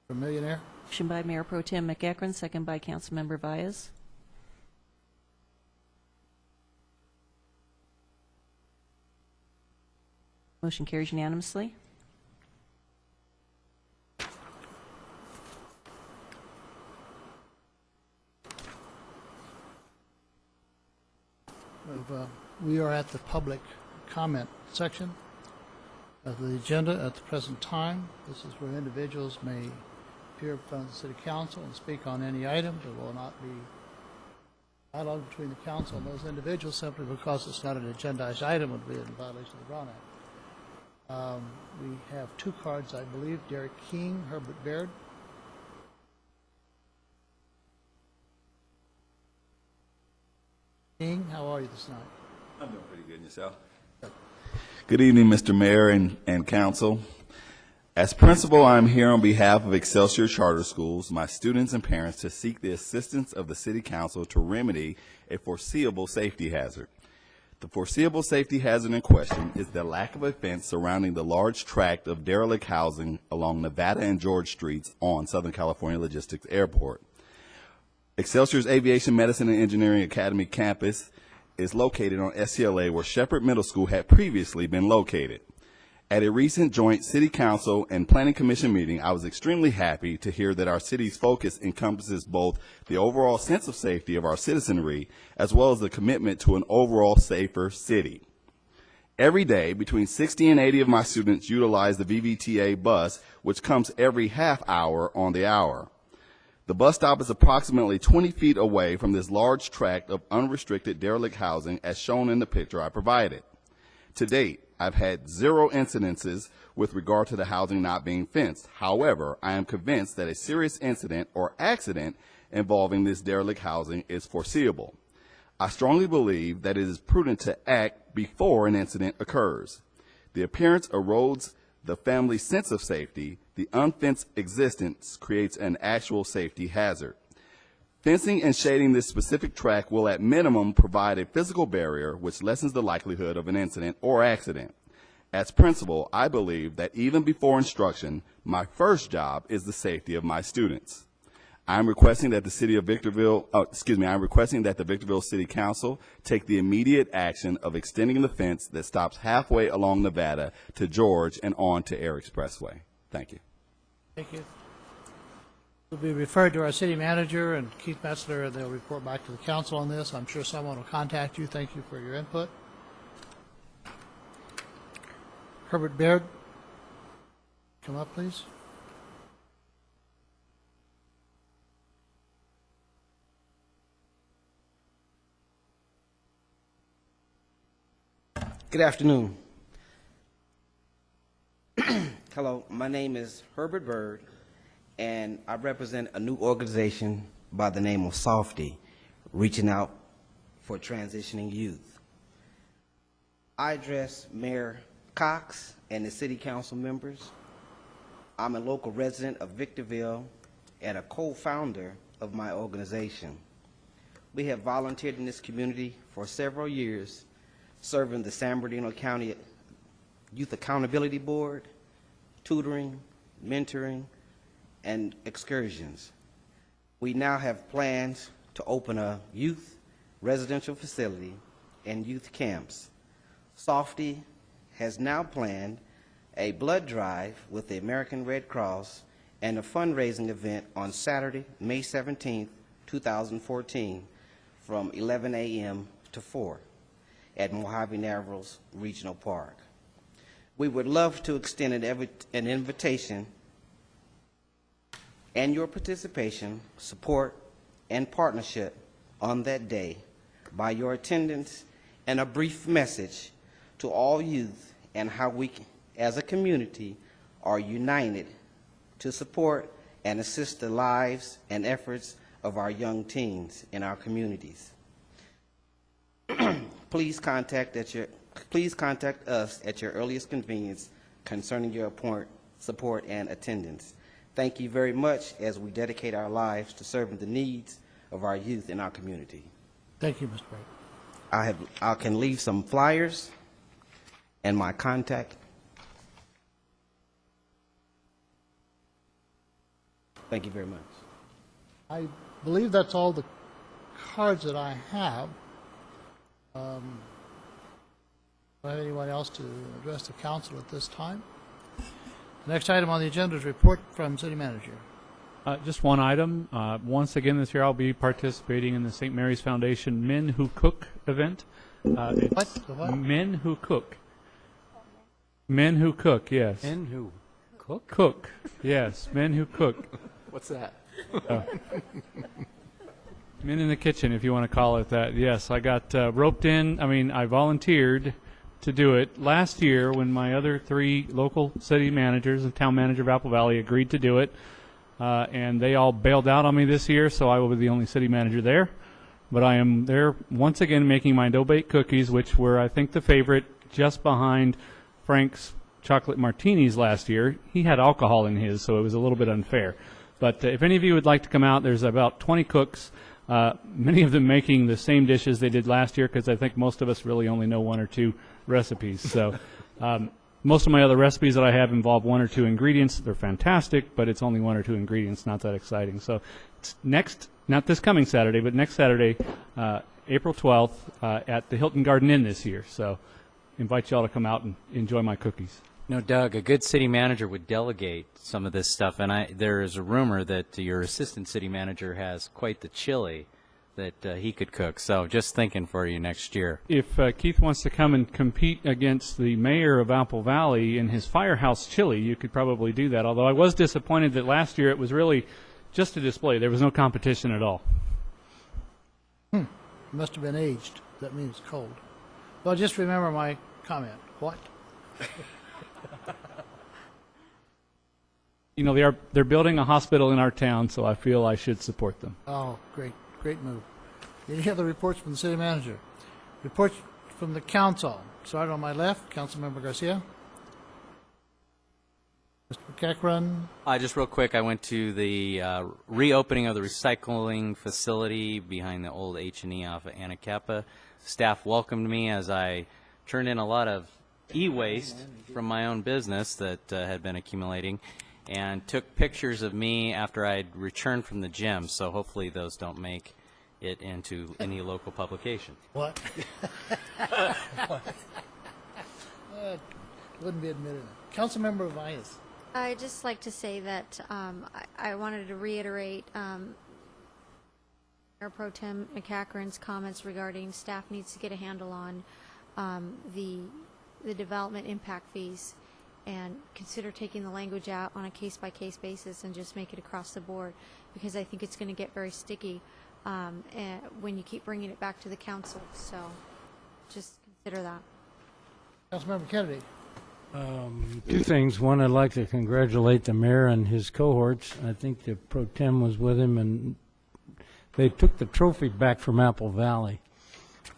from Millionaire. Motion by Mayor Pro Tem McEachran, second by Councilmember Vyas. Motion carries unanimously. We are at the public comment section of the agenda at the present time. This is where individuals may appear in front of the city council and speak on any item. There will not be dialogue between the council and those individuals simply because it's not an agendized item would be in violation of the Brown Act. We have 2 cards, I believe. Derek King, Herbert Baird. King, how are you this night? I'm doing pretty good, and yourself? Good evening, Mr. Mayor and Council. As principal, I am here on behalf of Excelsior Charter Schools, my students and parents, to seek the assistance of the City Council to remedy a foreseeable safety hazard. The foreseeable safety hazard in question is the lack of a fence surrounding the large tract of derelict housing along Nevada and George Streets on Southern California Logistics Airport. Excelsior's Aviation Medicine and Engineering Academy campus is located on SCLA, where Shepherd Middle School had previously been located. At a recent joint City Council and Planning Commission meeting, I was extremely happy to hear that our city's focus encompasses both the overall sense of safety of our citizenry as well as the commitment to an overall safer city. Every day, between 60 and 80 of my students utilize the VVTA bus, which comes every half hour on the hour. The bus stop is approximately 20 feet away from this large tract of unrestricted derelict housing as shown in the picture I provided. To date, I've had 0 incidences with regard to the housing not being fenced. However, I am convinced that a serious incident or accident involving this derelict housing is foreseeable. I strongly believe that it is prudent to act before an incident occurs. The appearance erodes the family's sense of safety. The unfenced existence creates an actual safety hazard. Fencing and shading this specific track will at minimum provide a physical barrier which lessens the likelihood of an incident or accident. As principal, I believe that even before instruction, my first job is the safety of my students. I'm requesting that the Victorville City Council take the immediate action of extending the fence that stops halfway along Nevada to George and on to Air Expressway. Thank you. Thank you. Will be referred to our city manager and Keith Metzler, and they'll report back to the council on this. I'm sure someone will contact you. Thank you for your input. Herbert Baird, come up, please. Good afternoon. Hello, my name is Herbert Bird, and I represent a new organization by the name of Softy, reaching out for transitioning youth. I address Mayor Cox and the city council members. I'm a local resident of Victorville and a co-founder of my organization. We have volunteered in this community for several years, serving the San Bernardino County Youth Accountability Board, tutoring, mentoring, and excursions. We now have plans to open a youth residential facility and youth camps. Softy has now planned a blood drive with the American Red Cross and a fundraising event on Saturday, May 17, 2014, from 11 a.m. to 4 at Mojave Narrows Regional Park. We would love to extend an invitation and your participation, support, and partnership on that day by your attendance and a brief message to all youth and how we, as a community, are united to support and assist the lives and efforts of our young teens in our communities. Please contact us at your earliest convenience concerning your support and attendance. Thank you very much as we dedicate our lives to serving the needs of our youth in our community. Thank you, Mr. Bragg. I can leave some flyers and my contact. Thank you very much. I believe that's all the cards that I have. Do I have anyone else to address the council at this time? The next item on the agenda is report from City Manager. Just one item. Once again this year I'll be participating in the St. Mary's Foundation Men Who Cook event. It's What? Men Who Cook. Men Who Cook, yes. Men who cook? Cook, yes. Men Who Cook. What's that? Men in the kitchen, if you want to call it that. Yes, I got roped in. I volunteered to do it last year when my other 3 local city managers and town manager of Apple Valley agreed to do it. And they all bailed out on me this year, so I will be the only city manager there. But I am there once again making my dough-baked cookies, which were, I think, the favorite, just behind Frank's chocolate martinis last year. He had alcohol in his, so it was a little bit unfair. But if any of you would like to come out, there's about 20 cooks, many of them making the same dishes they did last year, because I think most of us really only know 1 or 2 recipes. So most of my other recipes that I have involve 1 or 2 ingredients. They're fantastic, but it's only 1 or 2 ingredients, not that exciting. So it's not this coming Saturday, but next Saturday, April 12th, at the Hilton Garden Inn this year. So invite you all to come out and enjoy my cookies. No, Doug, a good city manager would delegate some of this stuff, and there is a rumor that your assistant city manager has quite the chili that he could cook. So just thinking for you next year. If Keith wants to come and compete against the mayor of Apple Valley in his Firehouse chili, you could probably do that. Although I was disappointed that last year it was really just a display. There was no competition at all. It must have been aged. That means cold. Well, just remember my comment. What? You know, they're building a hospital in our town, so I feel I should support them. Oh, great move. Any other reports from the city manager? Reports from the council. Starting on my left, Councilmember Garcia. Mr. McEachran. Just real quick, I went to the reopening of the recycling facility behind the old H&E off of Anacapa. Staff welcomed me as I turned in a lot of e-waste from my own business that had been accumulating, and took pictures of me after I'd returned from the gym, so hopefully those don't make it into any local publication. What? Wouldn't be admitted. Councilmember Valles. I'd just like to say that I wanted to reiterate Mayor Pro Tem McEachran's comments regarding staff needs to get a handle on the development impact fees, and consider taking the language out on a case-by-case basis and just make it across the board, because I think it's going to get very sticky when you keep bringing it back to the council. So just consider that. Councilmember Kennedy. 2 things. One, I'd like to congratulate the mayor and his cohorts. I think the Pro Tem was with him, and they took the trophy back from Apple Valley.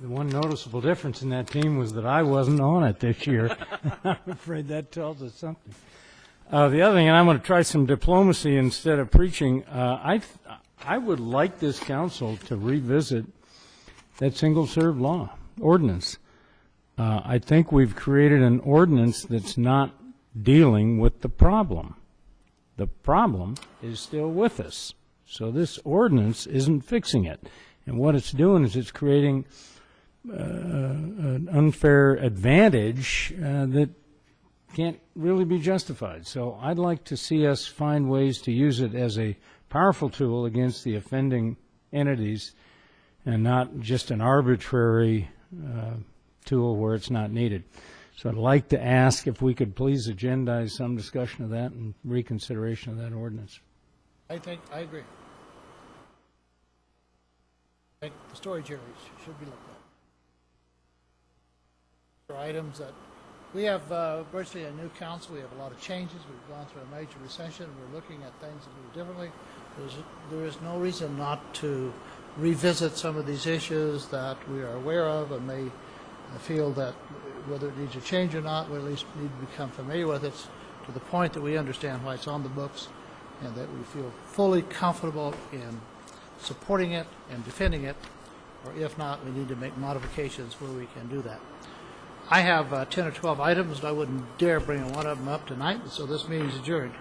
The one noticeable difference in that team was that I wasn't on it this year. I'm afraid that tells us something. The other thing, and I'm going to try some diplomacy instead of preaching, I would like this council to revisit that single-serve law ordinance. I think we've created an ordinance that's not dealing with the problem. The problem is still with us. So this ordinance isn't fixing it. And what it's doing is it's creating an unfair advantage that can't really be justified. So I'd like to see us find ways to use it as a powerful tool against the offending entities and not just an arbitrary tool where it's not needed. So I'd like to ask if we could please agendize some discussion of that and reconsideration of that ordinance. I agree. I think the storage areas should be looked at. There are items that we have virtually a new council. We have a lot of changes. We've gone through a major recession. We're looking at things a little differently. There is no reason not to revisit some of these issues that we are aware of and may feel that whether it needs a change or not, we at least need to become familiar with it to the point that we understand why it's on the books and that we feel fully comfortable in supporting it and defending it, or if not, we need to make modifications where we can do that. I have 10 or 12 items, and I wouldn't dare bring one of them up tonight, so this meeting is adjourned.